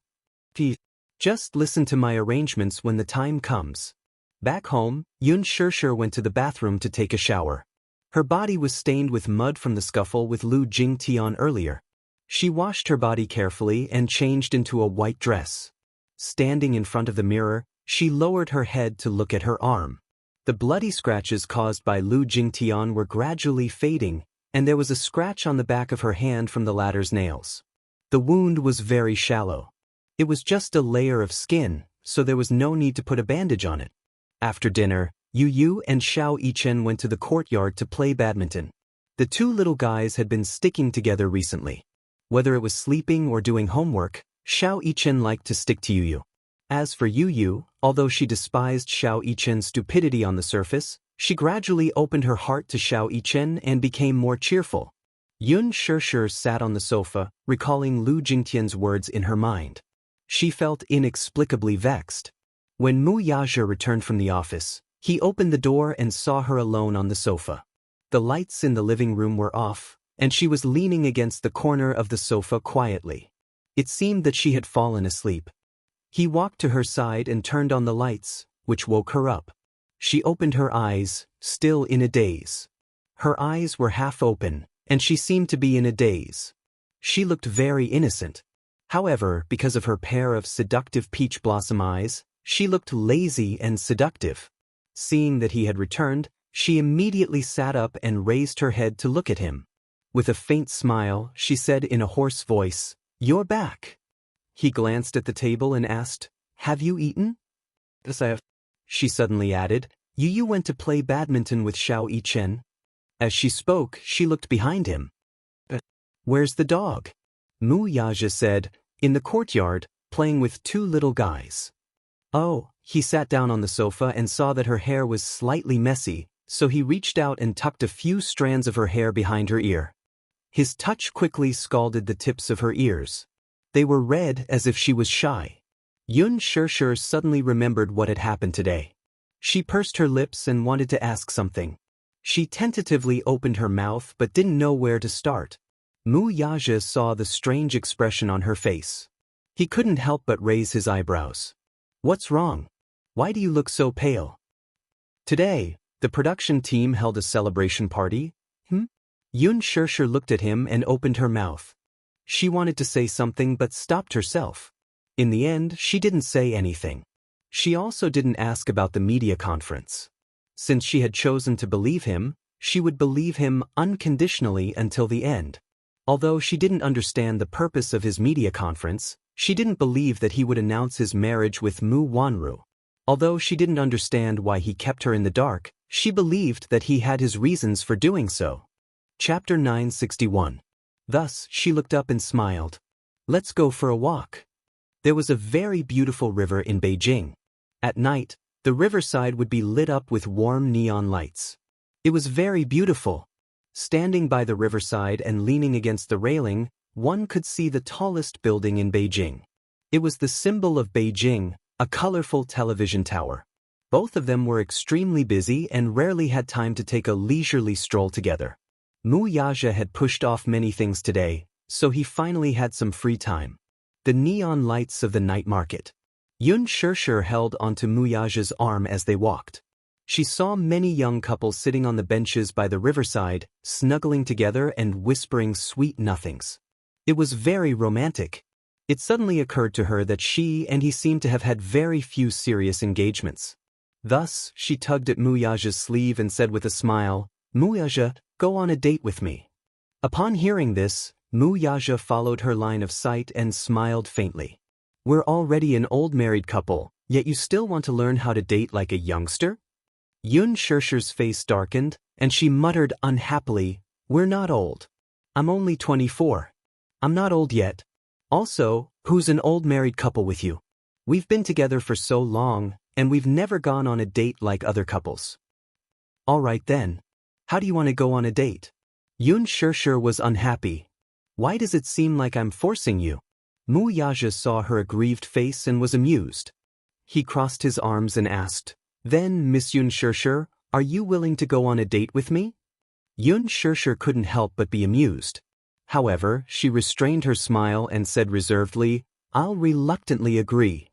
Just listen to my arrangements when the time comes. Back home, Yun Shirshir went to the bathroom to take a shower. Her body was stained with mud from the scuffle with Lu Jingtian earlier. She washed her body carefully and changed into a white dress. Standing in front of the mirror, she lowered her head to look at her arm. The bloody scratches caused by Lu Jingtian were gradually fading, and there was a scratch on the back of her hand from the latter's nails. The wound was very shallow. It was just a layer of skin, so there was no need to put a bandage on it. After dinner, Yu and Xiao Yichen went to the courtyard to play badminton. The two little guys had been sticking together recently. Whether it was sleeping or doing homework, Xiao Yichen liked to stick to Yu. As for Yu, although she despised Xiao Yichen's stupidity on the surface, she gradually opened her heart to Xiao Yichen and became more cheerful. Yun Shirshir sat on the sofa, recalling Lu Jingtian's words in her mind. She felt inexplicably vexed. When Mu Yazhe returned from the office, he opened the door and saw her alone on the sofa. The lights in the living room were off, and she was leaning against the corner of the sofa quietly. It seemed that she had fallen asleep. He walked to her side and turned on the lights, which woke her up. She opened her eyes, still in a daze. Her eyes were half open, and she seemed to be in a daze. She looked very innocent. However, because of her pair of seductive peach blossom eyes, she looked lazy and seductive. Seeing that he had returned, she immediately sat up and raised her head to look at him. With a faint smile, she said in a hoarse voice, "You're back." He glanced at the table and asked, "Have you eaten?" "Yes, I have." She suddenly added, "You went to play badminton with Xiao Yichen?" As she spoke, she looked behind him. "Where's the dog?" Mu Yaja said, "In the courtyard, playing with two little guys." Oh, he sat down on the sofa and saw that her hair was slightly messy, so he reached out and tucked a few strands of her hair behind her ear. His touch quickly scalded the tips of her ears. They were red as if she was shy. Yun Shirshir suddenly remembered what had happened today. She pursed her lips and wanted to ask something. She tentatively opened her mouth but didn't know where to start. Mu Yaja saw the strange expression on her face. He couldn't help but raise his eyebrows. "What's wrong? Why do you look so pale?" Today, the production team held a celebration party. Yun Shirshir looked at him and opened her mouth. She wanted to say something but stopped herself. In the end, she didn't say anything. She also didn't ask about the media conference. Since she had chosen to believe him, she would believe him unconditionally until the end. Although she didn't understand the purpose of his media conference, she didn't believe that he would announce his marriage with Mu Wanru. Although she didn't understand why he kept her in the dark, she believed that he had his reasons for doing so. Chapter 961. Thus, she looked up and smiled. "Let's go for a walk." There was a very beautiful river in Beijing. At night, the riverside would be lit up with warm neon lights. It was very beautiful. Standing by the riverside and leaning against the railing, one could see the tallest building in Beijing. It was the symbol of Beijing, a colorful television tower. Both of them were extremely busy and rarely had time to take a leisurely stroll together. Mu Yaja had pushed off many things today, so he finally had some free time. The neon lights of the night market. Yun Shirshir held onto Mu Yaja's arm as they walked. She saw many young couples sitting on the benches by the riverside, snuggling together and whispering sweet nothings. It was very romantic. It suddenly occurred to her that she and he seemed to have had very few serious engagements. Thus, she tugged at Mu Yaja's sleeve and said with a smile, "Mu Yaja, go on a date with me." Upon hearing this, Mu Yaja followed her line of sight and smiled faintly. "We're already an old married couple, yet you still want to learn how to date like a youngster?" Yun Shirshir's face darkened, and she muttered unhappily, "We're not old. I'm only 24. I'm not old yet. Also, who's an old married couple with you? We've been together for so long, and we've never gone on a date like other couples." "All right then. How do you want to go on a date?" Yun Shirshir was unhappy. "Why does it seem like I'm forcing you?" Mu Yaja saw her aggrieved face and was amused. He crossed his arms and asked, "Then, Miss Yun Shirshir, are you willing to go on a date with me?" Yun Shirshir couldn't help but be amused. However, she restrained her smile and said reservedly, "I'll reluctantly agree."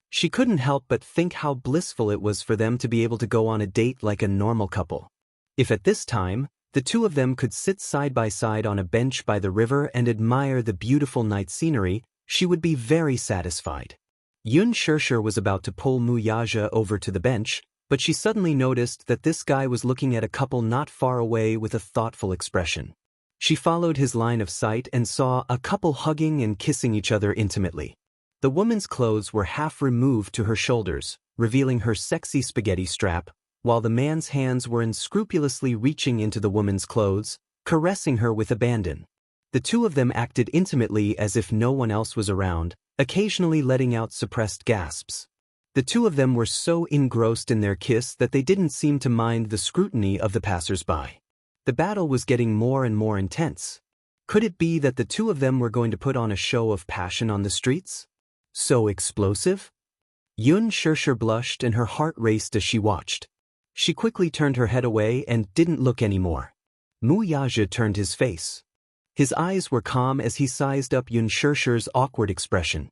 She couldn't help but think how blissful it was for them to be able to go on a date like a normal couple. If at this time, the two of them could sit side by side on a bench by the river and admire the beautiful night scenery, she would be very satisfied. Yun Shirshir was about to pull Mu Yaja over to the bench, but she suddenly noticed that this guy was looking at a couple not far away with a thoughtful expression. She followed his line of sight and saw a couple hugging and kissing each other intimately. The woman's clothes were half removed to her shoulders, revealing her sexy spaghetti strap, while the man's hands were unscrupulously reaching into the woman's clothes, caressing her with abandon. The two of them acted intimately as if no one else was around, occasionally letting out suppressed gasps. The two of them were so engrossed in their kiss that they didn't seem to mind the scrutiny of the passers-by. The battle was getting more and more intense. Could it be that the two of them were going to put on a show of passion on the streets? So explosive? Yun Shirshir blushed and her heart raced as she watched. She quickly turned her head away and didn't look anymore. Mu Yaja turned his face. His eyes were calm as he sized up Yun Shirshir's awkward expression.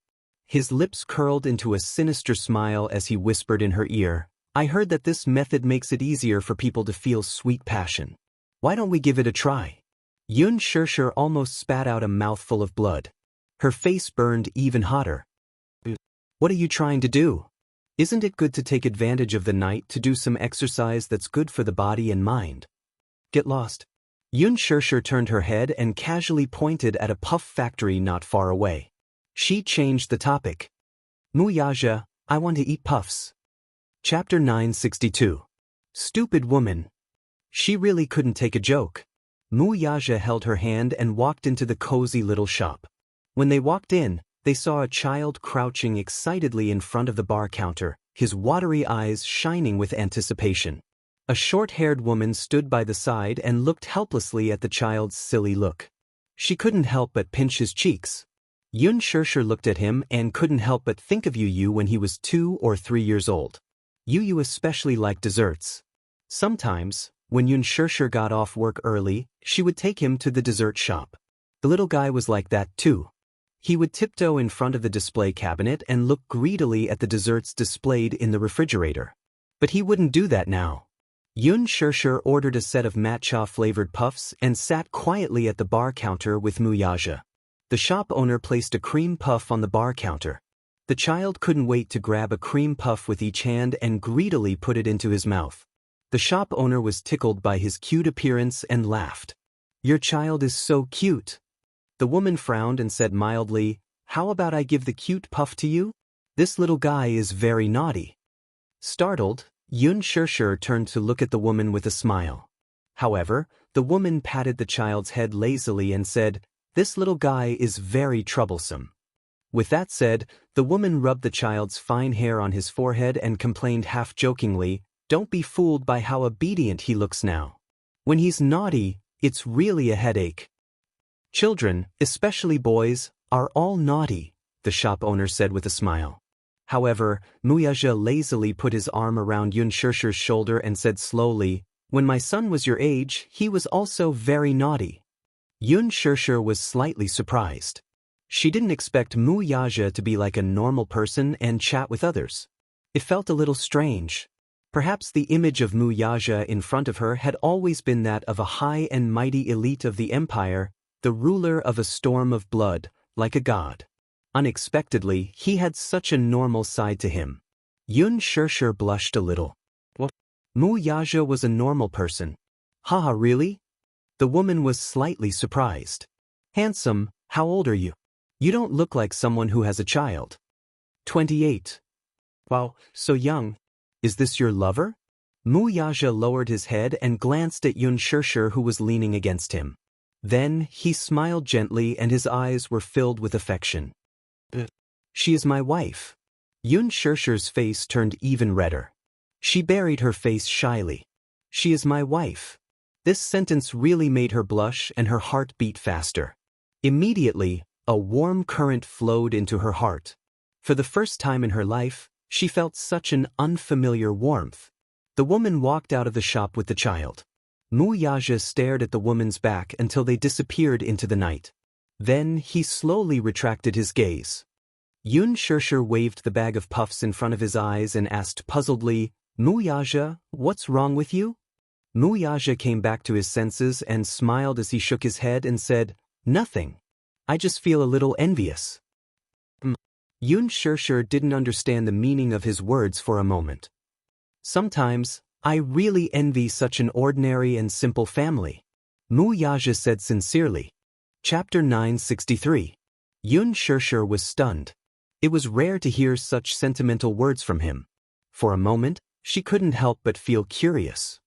His lips curled into a sinister smile as he whispered in her ear, "I heard that this method makes it easier for people to feel sweet passion. Why don't we give it a try?" Yun Shirshir almost spat out a mouthful of blood. Her face burned even hotter. "What are you trying to do? Isn't it good to take advantage of the night to do some exercise that's good for the body and mind? Get lost. Xianxia turned her head and casually pointed at a puff factory not far away. She changed the topic. Wuxia, I want to eat puffs. Chapter 962. Stupid woman. She really couldn't take a joke. Wuxia held her hand and walked into the cozy little shop. When they walked in, they saw a child crouching excitedly in front of the bar counter, his watery eyes shining with anticipation. A short-haired woman stood by the side and looked helplessly at the child's silly look. She couldn't help but pinch his cheeks. Xianxia looked at him and couldn't help but think of Yu when he was 2 or 3 years old. Yu especially liked desserts. Sometimes, when Xianxia got off work early, she would take him to the dessert shop. The little guy was like that too. He would tiptoe in front of the display cabinet and look greedily at the desserts displayed in the refrigerator. But he wouldn't do that now. Xianxia ordered a set of matcha-flavored puffs and sat quietly at the bar counter with Wuxia. The shop owner placed a cream puff on the bar counter. The child couldn't wait to grab a cream puff with each hand and greedily put it into his mouth. The shop owner was tickled by his cute appearance and laughed. Your child is so cute. The woman frowned and said mildly, How about I give the cute puff to you? This little guy is very naughty. Startled, Xianxia turned to look at the woman with a smile. However, the woman patted the child's head lazily and said, This little guy is very troublesome. With that said, the woman rubbed the child's fine hair on his forehead and complained half-jokingly, Don't be fooled by how obedient he looks now. When he's naughty, it's really a headache. Children, especially boys, are all naughty, the shop owner said with a smile. However, Wuxia lazily put his arm around Xianxia's shoulder and said slowly, When my son was your age, he was also very naughty. Xianxia was slightly surprised. She didn't expect Wuxia to be like a normal person and chat with others. It felt a little strange. Perhaps the image of Wuxia in front of her had always been that of a high and mighty elite of the empire, the ruler of a storm of blood, like a god. Unexpectedly, he had such a normal side to him. Xianxia blushed a little. What? Wuxia was a normal person. Haha, really? The woman was slightly surprised. Handsome, how old are you? You don't look like someone who has a child. 28. Wow, so young. Is this your lover? Wuxia lowered his head and glanced at Xianxia who was leaning against him. Then, he smiled gently and his eyes were filled with affection. She is my wife. Xiaxia's face turned even redder. She buried her face shyly. She is my wife. This sentence really made her blush and her heart beat faster. Immediately, a warm current flowed into her heart. For the first time in her life, she felt such an unfamiliar warmth. The woman walked out of the shop with the child. Wuxia stared at the woman's back until they disappeared into the night. Then he slowly retracted his gaze. Xianxia waved the bag of puffs in front of his eyes and asked puzzledly, Wuxia, what's wrong with you? Wuxia came back to his senses and smiled as he shook his head and said, Nothing. I just feel a little envious. Xianxia didn't understand the meaning of his words for a moment. Sometimes, I really envy such an ordinary and simple family, Wuxia said sincerely. Chapter 963. Xianxia was stunned. It was rare to hear such sentimental words from him. For a moment, she couldn't help but feel curious.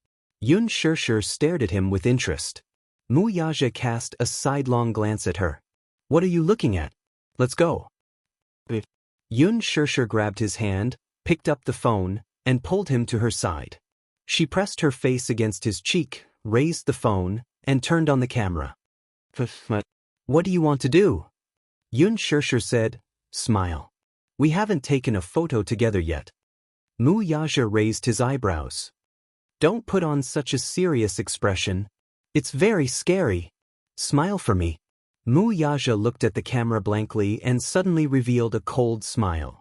Xianxia stared at him with interest. Wuxia cast a sidelong glance at her. What are you looking at? Let's go. Xianxia grabbed his hand, picked up the phone, and pulled him to her side. She pressed her face against his cheek, raised the phone, and turned on the camera. What do you want to do? Xianxia said, Smile. We haven't taken a photo together yet. Wuxia raised his eyebrows. Don't put on such a serious expression. It's very scary. Smile for me. Wuxia looked at the camera blankly and suddenly revealed a cold smile.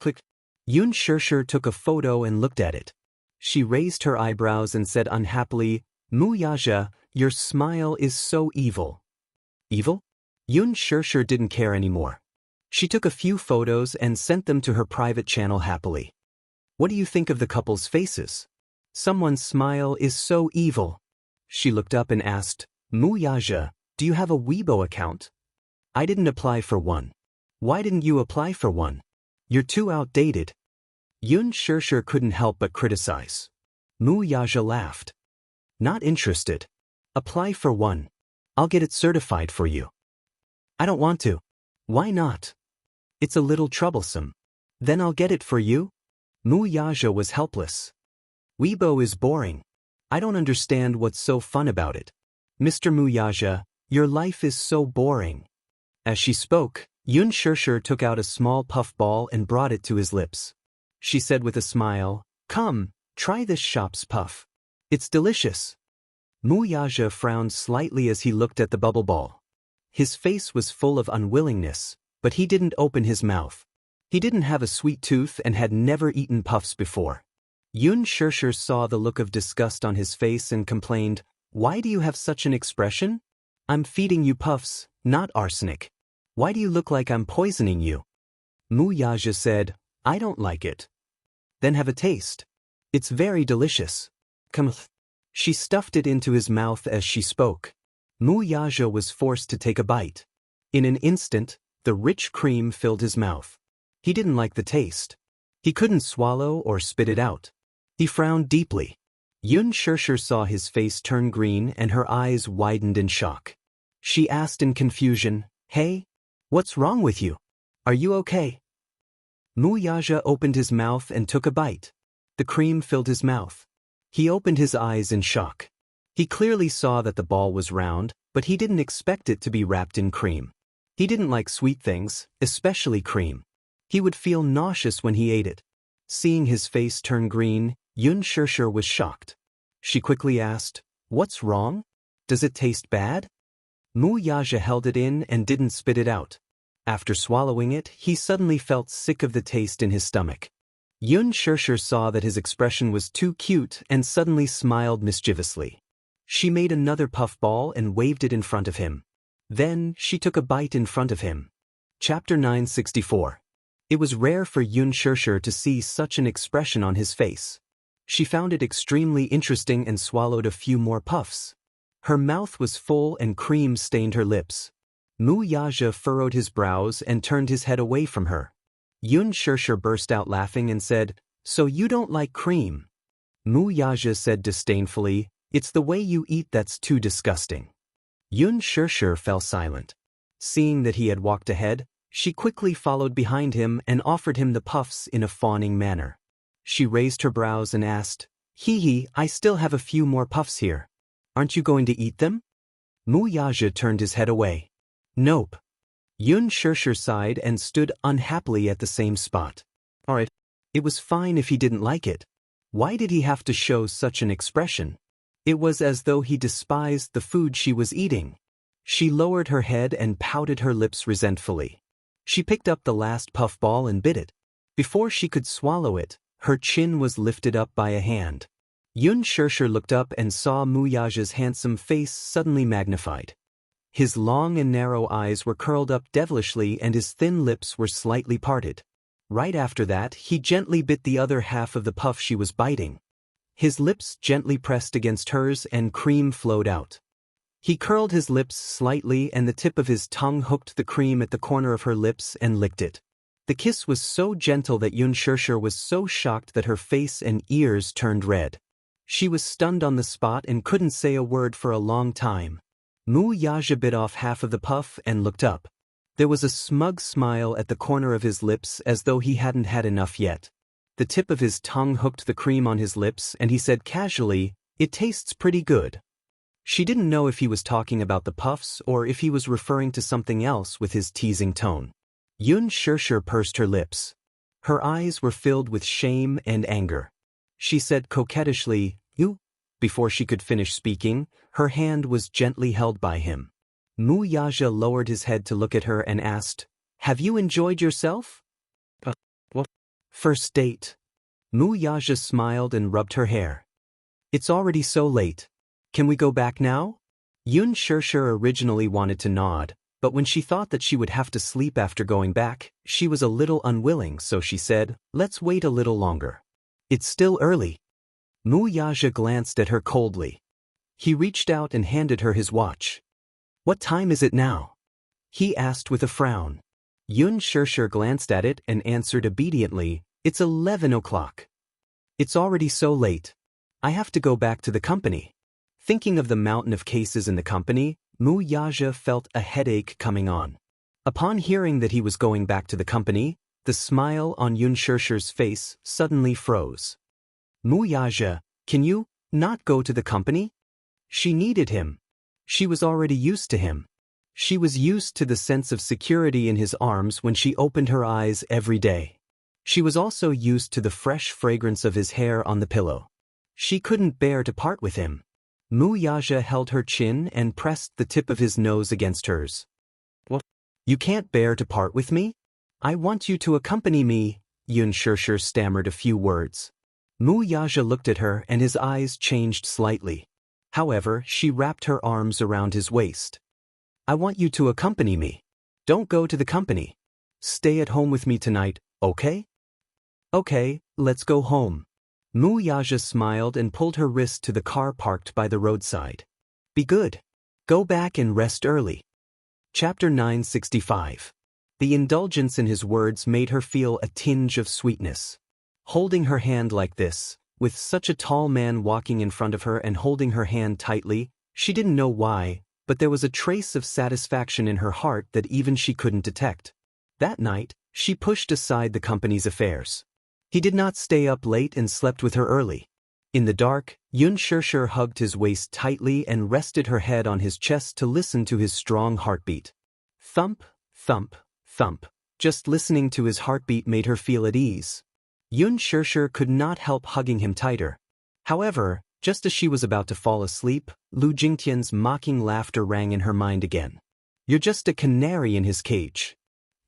Click. Xianxia took a photo and looked at it. She raised her eyebrows and said unhappily, Wuxia, your smile is so evil. Evil? Xianxia didn't care anymore. She took a few photos and sent them to her private channel happily. What do you think of the couple's faces? Someone's smile is so evil. She looked up and asked, Wuxia, do you have a Weibo account? I didn't apply for one. Why didn't you apply for one? You're too outdated. Xianxia couldn't help but criticize. Wuxia laughed. Not interested. Apply for one. I'll get it certified for you. I don't want to. Why not? It's a little troublesome. Then I'll get it for you? Wuxia was helpless. Weibo is boring. I don't understand what's so fun about it. Mr. Wuxia, your life is so boring. As she spoke, Xianxia took out a small puff ball and brought it to his lips. She said with a smile, Come, try this shop's puff. It's delicious. Wuxia frowned slightly as he looked at the bubble ball. His face was full of unwillingness, but he didn't open his mouth. He didn't have a sweet tooth and had never eaten puffs before. Xianxia saw the look of disgust on his face and complained, Why do you have such an expression? I'm feeding you puffs, not arsenic. Why do you look like I'm poisoning you? Wuxia said, I don't like it. Then have a taste. It's very delicious. Come. She stuffed it into his mouth as she spoke. Wuxia was forced to take a bite. In an instant, the rich cream filled his mouth. He didn't like the taste. He couldn't swallow or spit it out. He frowned deeply. Xianxia saw his face turn green and her eyes widened in shock. She asked in confusion, Hey, what's wrong with you? Are you okay? Wuxia opened his mouth and took a bite. The cream filled his mouth. He opened his eyes in shock. He clearly saw that the ball was round, but he didn't expect it to be wrapped in cream. He didn't like sweet things, especially cream. He would feel nauseous when he ate it. Seeing his face turn green, Xianxia was shocked. She quickly asked, What's wrong? Does it taste bad? Wuxia held it in and didn't spit it out. After swallowing it, he suddenly felt sick of the taste in his stomach. Xianxia saw that his expression was too cute and suddenly smiled mischievously. She made another puff ball and waved it in front of him. Then, she took a bite in front of him. Chapter 964. It was rare for Xianxia to see such an expression on his face. She found it extremely interesting and swallowed a few more puffs. Her mouth was full and cream stained her lips. Wuxia furrowed his brows and turned his head away from her. Xianxia burst out laughing and said, So you don't like cream? Wuxia said disdainfully, It's the way you eat that's too disgusting. Xianxia fell silent. Seeing that he had walked ahead, she quickly followed behind him and offered him the puffs in a fawning manner. She raised her brows and asked, Hee, I still have a few more puffs here. Aren't you going to eat them? Wuxia turned his head away. Nope. Xianxia sighed and stood unhappily at the same spot. Alright. It was fine if he didn't like it. Why did he have to show such an expression? It was as though he despised the food she was eating. She lowered her head and pouted her lips resentfully. She picked up the last puffball and bit it. Before she could swallow it, her chin was lifted up by a hand. Xianxia looked up and saw Wuxia's handsome face suddenly magnified. His long and narrow eyes were curled up devilishly and his thin lips were slightly parted. Right after that, he gently bit the other half of the puff she was biting. His lips gently pressed against hers and cream flowed out. He curled his lips slightly and the tip of his tongue hooked the cream at the corner of her lips and licked it. The kiss was so gentle that Xianxia was so shocked that her face and ears turned red. She was stunned on the spot and couldn't say a word for a long time. Wuxia bit off half of the puff and looked up. There was a smug smile at the corner of his lips as though he hadn't had enough yet. The tip of his tongue hooked the cream on his lips and he said casually, It tastes pretty good. She didn't know if he was talking about the puffs or if he was referring to something else with his teasing tone. Xianxia pursed her lips. Her eyes were filled with shame and anger. She said coquettishly, You? Before she could finish speaking, her hand was gently held by him. Wuxia lowered his head to look at her and asked, Have you enjoyed yourself? What? First date. Wuxia smiled and rubbed her hair. It's already so late. Can we go back now? Xianxia originally wanted to nod, but when she thought that she would have to sleep after going back, she was a little unwilling, so she said, Let's wait a little longer. It's still early. Mu Yaja glanced at her coldly. He reached out and handed her his watch. What time is it now? He asked with a frown. Yun Shirshir glanced at it and answered obediently, It's 11 o'clock. It's already so late. I have to go back to the company. Thinking of the mountain of cases in the company, Mu Yaja felt a headache coming on. Upon hearing that he was going back to the company, the smile on Yun Shirshir's face suddenly froze. Mu Yaja, can you not go to the company? She needed him. She was already used to him. She was used to the sense of security in his arms when she opened her eyes every day. She was also used to the fresh fragrance of his hair on the pillow. She couldn't bear to part with him. Mu Yaja held her chin and pressed the tip of his nose against hers. What? You can't bear to part with me? I want you to accompany me, Yun Shirshir stammered a few words. Mu Yaja looked at her and his eyes changed slightly. However, she wrapped her arms around his waist. I want you to accompany me. Don't go to the company. Stay at home with me tonight, okay? Okay, let's go home. Mu Yaja smiled and pulled her wrist to the car parked by the roadside. Be good. Go back and rest early. Chapter 965. The indulgence in his words made her feel a tinge of sweetness. Holding her hand like this, with such a tall man walking in front of her and holding her hand tightly, she didn't know why, but there was a trace of satisfaction in her heart that even she couldn't detect. That night, she pushed aside the company's affairs. He did not stay up late and slept with her early. In the dark, Yun Shirshir hugged his waist tightly and rested her head on his chest to listen to his strong heartbeat. Thump, thump, thump. Just listening to his heartbeat made her feel at ease. Yun Shirshir could not help hugging him tighter. However, just as she was about to fall asleep, Lu Jingtian's mocking laughter rang in her mind again. You're just a canary in his cage.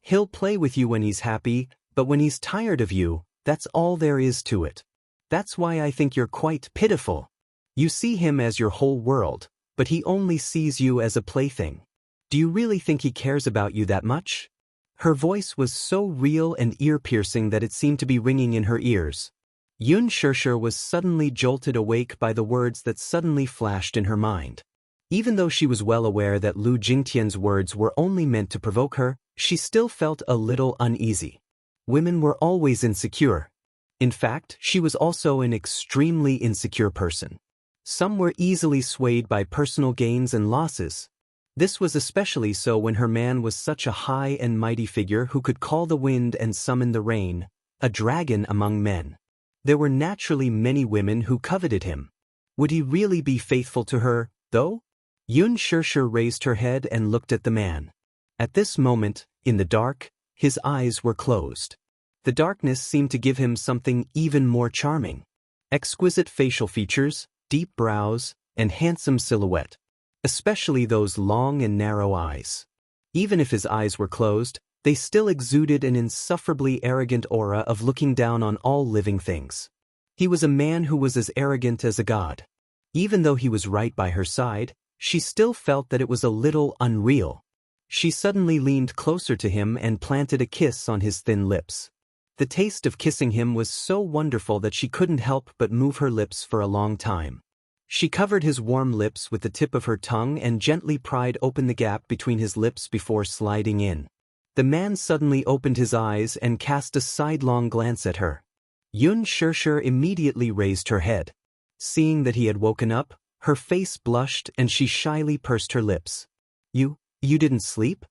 He'll play with you when he's happy, but when he's tired of you, that's all there is to it. That's why I think you're quite pitiful. You see him as your whole world, but he only sees you as a plaything. Do you really think he cares about you that much? Her voice was so real and ear-piercing that it seemed to be ringing in her ears. Yun Shirshir was suddenly jolted awake by the words that suddenly flashed in her mind. Even though she was well aware that Lu Jingtian's words were only meant to provoke her, she still felt a little uneasy. Women were always insecure. In fact, she was also an extremely insecure person. Some were easily swayed by personal gains and losses. This was especially so when her man was such a high and mighty figure who could call the wind and summon the rain, a dragon among men. There were naturally many women who coveted him. Would he really be faithful to her, though? Yun Shirshir raised her head and looked at the man. At this moment, in the dark, his eyes were closed. The darkness seemed to give him something even more charming. Exquisite facial features, deep brows, and handsome silhouette. Especially those long and narrow eyes. Even if his eyes were closed, they still exuded an insufferably arrogant aura of looking down on all living things. He was a man who was as arrogant as a god. Even though he was right by her side, she still felt that it was a little unreal. She suddenly leaned closer to him and planted a kiss on his thin lips. The taste of kissing him was so wonderful that she couldn't help but move her lips for a long time. She covered his warm lips with the tip of her tongue and gently pried open the gap between his lips before sliding in. The man suddenly opened his eyes and cast a sidelong glance at her. Yun Shirshir immediately raised her head. Seeing that he had woken up, her face blushed and she shyly pursed her lips. You didn't sleep?"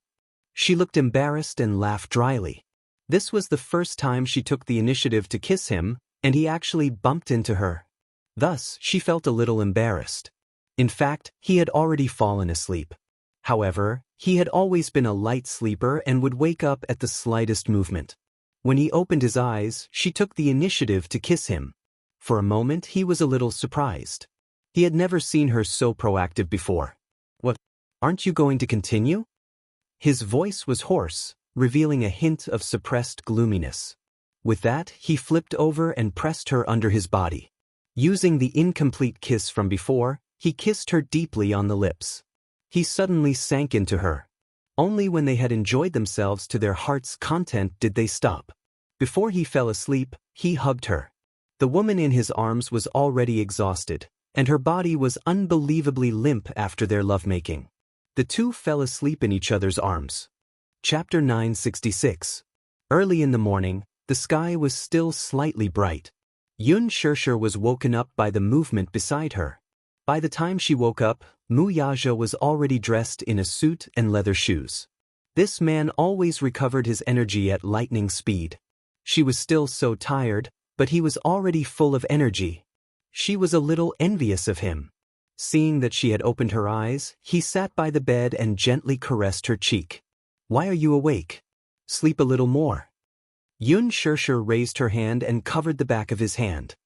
She looked embarrassed and laughed dryly. This was the first time she took the initiative to kiss him, and he actually bumped into her. Thus, she felt a little embarrassed. In fact, he had already fallen asleep. However, he had always been a light sleeper and would wake up at the slightest movement. When he opened his eyes, she took the initiative to kiss him. For a moment, he was a little surprised. He had never seen her so proactive before. "What? Aren't you going to continue?" His voice was hoarse, revealing a hint of suppressed gloominess. With that, he flipped over and pressed her under his body. Using the incomplete kiss from before, he kissed her deeply on the lips. He suddenly sank into her. Only when they had enjoyed themselves to their heart's content did they stop. Before he fell asleep, he hugged her. The woman in his arms was already exhausted, and her body was unbelievably limp after their lovemaking. The two fell asleep in each other's arms. Chapter 966. Early in the morning, the sky was still slightly bright. Xianxia was woken up by the movement beside her. By the time she woke up, Wuxia was already dressed in a suit and leather shoes. This man always recovered his energy at lightning speed. She was still so tired, but he was already full of energy. She was a little envious of him. Seeing that she had opened her eyes, he sat by the bed and gently caressed her cheek. "Why are you awake? Sleep a little more." Xianxia raised her hand and covered the back of his hand.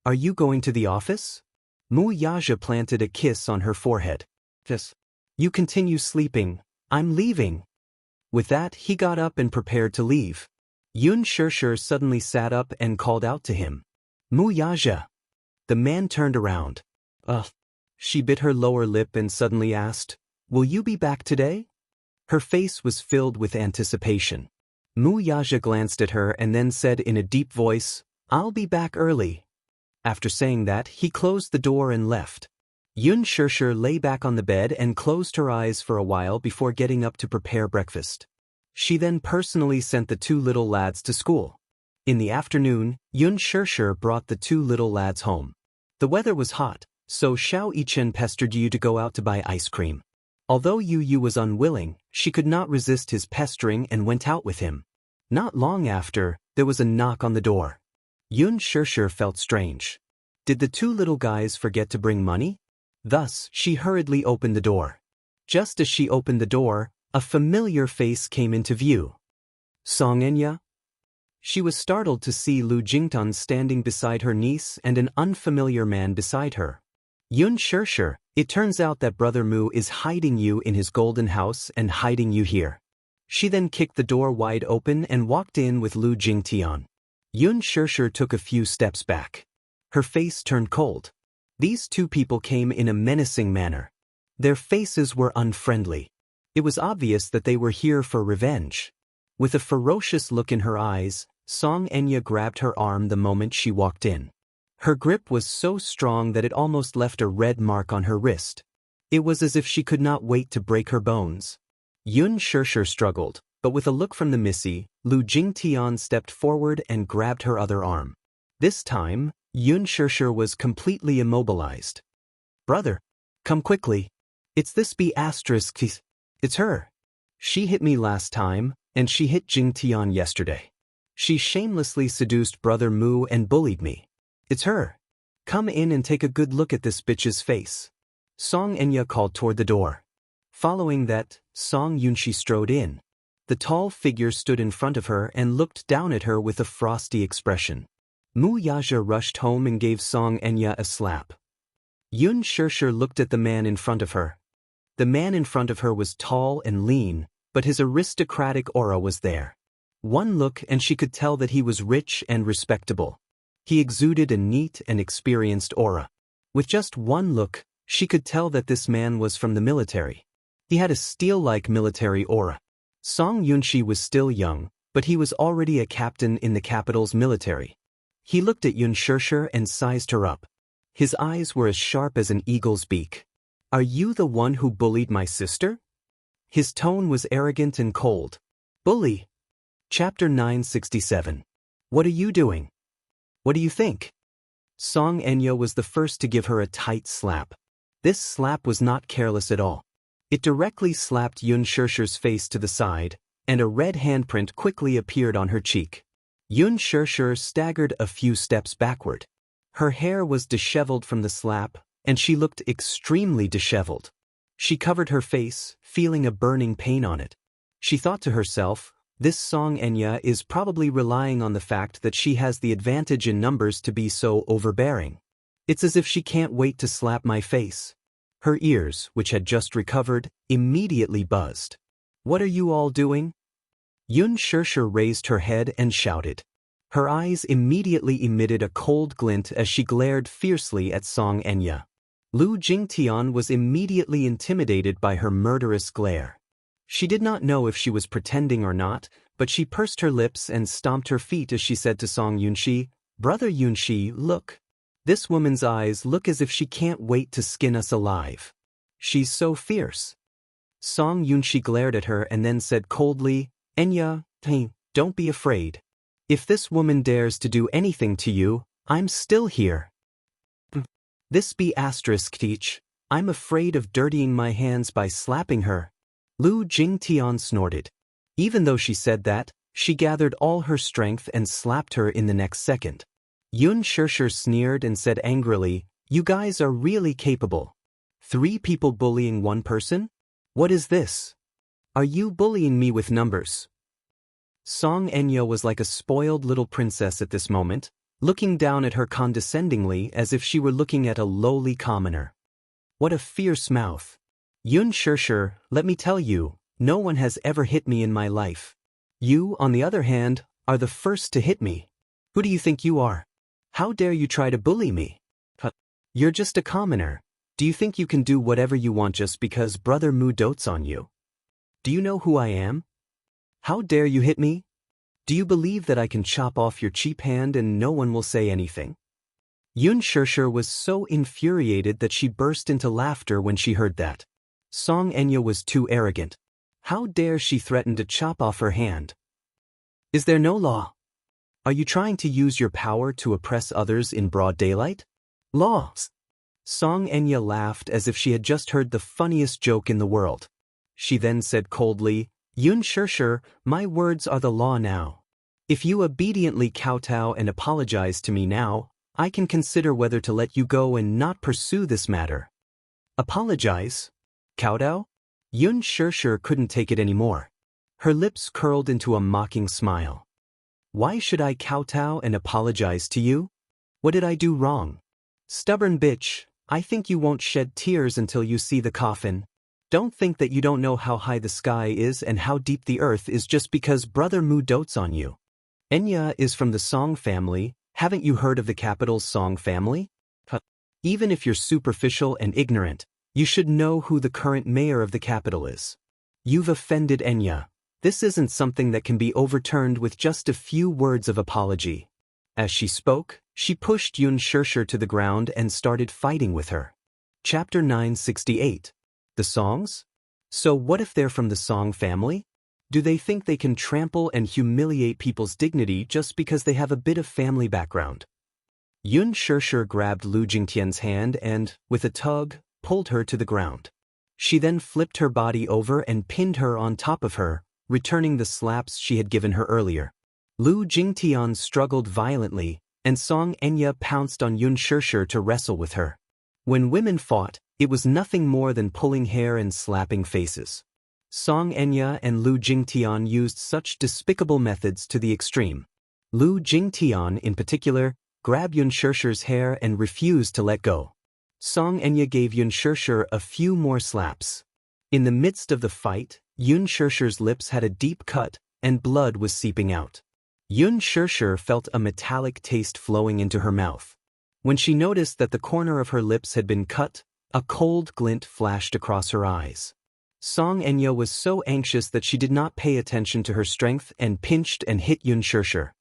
"Are you going to the office?" Wuxia planted a kiss on her forehead. "Yes. You continue sleeping. I'm leaving." With that, he got up and prepared to leave. Xianxia suddenly sat up and called out to him. "Wuxia." The man turned around. "Ugh." She bit her lower lip and suddenly asked, "Will you be back today?" Her face was filled with anticipation. Wuxia glanced at her and then said in a deep voice, "I'll be back early." After saying that, he closed the door and left. Xianxia lay back on the bed and closed her eyes for a while before getting up to prepare breakfast. She then personally sent the two little lads to school. In the afternoon, Xianxia brought the two little lads home. The weather was hot, so Xiao Yichen pestered Yu to go out to buy ice cream. Although Yu was unwilling, she could not resist his pestering and went out with him. Not long after, there was a knock on the door. Xianxia felt strange. Did the two little guys forget to bring money? Thus, she hurriedly opened the door. Just as she opened the door, a familiar face came into view. Xianxia? She was startled to see Lu Jingtan standing beside her niece and an unfamiliar man beside her. "Xianxia, it turns out that Brother Mu is hiding you in his golden house and hiding you here." She then kicked the door wide open and walked in with Lu Jingtian. Xianxia took a few steps back. Her face turned cold. These two people came in a menacing manner. Their faces were unfriendly. It was obvious that they were here for revenge. With a ferocious look in her eyes, Xianxia grabbed her arm the moment she walked in. Her grip was so strong that it almost left a red mark on her wrist. It was as if she could not wait to break her bones. Xianxia struggled, but with a look from the Missy, Lu Jingtian stepped forward and grabbed her other arm. This time, Xianxia was completely immobilized. "Brother, come quickly. It's this B***. It's her. She hit me last time, and she hit Jingtian yesterday. She shamelessly seduced Brother Mu and bullied me. It's her. Come in and take a good look at this bitch's face." Xianxia called toward the door. Following that, Xianxia strode in. The tall figure stood in front of her and looked down at her with a frosty expression. Wuxia rushed home and gave Xianxia a slap. Xianxia looked at the man in front of her. The man in front of her was tall and lean, but his aristocratic aura was there. One look and she could tell that he was rich and respectable. He exuded a neat and experienced aura. With just one look, she could tell that this man was from the military. He had a steel-like military aura. Xianxia was still young, but he was already a captain in the capital's military. He looked at Xianxia and sized her up. His eyes were as sharp as an eagle's beak. "Are you the one who bullied my sister?" His tone was arrogant and cold. "Bully?" Chapter 967. What are you doing? What do you think? Xianxia was the first to give her a tight slap. This slap was not careless at all. It directly slapped Xianxia's face to the side, and a red handprint quickly appeared on her cheek. Xianxia staggered a few steps backward. Her hair was disheveled from the slap, and she looked extremely disheveled. She covered her face, feeling a burning pain on it. She thought to herself, this Xianxia is probably relying on the fact that she has the advantage in numbers to be so overbearing. It's as if she can't wait to slap my face. Her ears, which had just recovered, immediately buzzed. What are you all doing? Xianxia raised her head and shouted. Her eyes immediately emitted a cold glint as she glared fiercely at Xianxia. Lu Jingtian was immediately intimidated by her murderous glare. She did not know if she was pretending or not, but she pursed her lips and stomped her feet as she said to Xianxia, Brother Yunxi, look. This woman's eyes look as if she can't wait to skin us alive. She's so fierce. Song Yunxi glared at her and then said coldly, Enya, don't be afraid. If this woman dares to do anything to you, I'm still here. This be asterisk teach. I'm afraid of dirtying my hands by slapping her. Lu Jingtian snorted. Even though she said that, she gathered all her strength and slapped her in the next second. Yun Shirshir sneered and said angrily, You guys are really capable. 3 people bullying 1 person? What is this? Are you bullying me with numbers? Song Enya was like a spoiled little princess at this moment, looking down at her condescendingly as if she were looking at a lowly commoner. What a fierce mouth. Yun Shirshir, let me tell you, no one has ever hit me in my life. You, on the other hand, are the first to hit me. Who do you think you are? How dare you try to bully me? You're just a commoner. Do you think you can do whatever you want just because Brother Mu dotes on you? Do you know who I am? How dare you hit me? Do you believe that I can chop off your cheap hand and no one will say anything? Yun Shirshir was so infuriated that she burst into laughter when she heard that. Song Enya was too arrogant. How dare she threaten to chop off her hand? Is there no law? Are you trying to use your power to oppress others in broad daylight? Laws. Song Enya laughed as if she had just heard the funniest joke in the world. She then said coldly, Yun Shirshir, my words are the law now. If you obediently kowtow and apologize to me now, I can consider whether to let you go and not pursue this matter. Apologize? Kowtow? Yun Shirshir couldn't take it anymore. Her lips curled into a mocking smile. Why should I kowtow and apologize to you? What did I do wrong? Stubborn bitch, I think you won't shed tears until you see the coffin. Don't think that you don't know how high the sky is and how deep the earth is just because Brother Mu dotes on you. Enya is from the Song family. Haven't you heard of the capital's Song family? Even if you're superficial and ignorant, you should know who the current mayor of the capital is. You've offended Enya. This isn't something that can be overturned with just a few words of apology. As she spoke, she pushed Yun Shirshir to the ground and started fighting with her. Chapter 968. The Songs? So what if they're from the Song family? Do they think they can trample and humiliate people's dignity just because they have a bit of family background? Yun Shirshir grabbed Lu Jingtian's hand and, with a tug, pulled her to the ground. She then flipped her body over and pinned her on top of her, returning the slaps she had given her earlier. Lu Jingtian struggled violently, and Song Enya pounced on Yun Shirshir to wrestle with her. When women fought, it was nothing more than pulling hair and slapping faces. Song Enya and Lu Jingtian used such despicable methods to the extreme. Lu Jingtian, in particular, grabbed Yun Shirshir's hair and refused to let go. Song Enya gave Yun Shirshir a few more slaps. In the midst of the fight, Yun Shirshir's lips had a deep cut, and blood was seeping out. Yun Shirshir felt a metallic taste flowing into her mouth. When she noticed that the corner of her lips had been cut, a cold glint flashed across her eyes. Song Enya was so anxious that she did not pay attention to her strength and pinched and hit Yun Shirshir.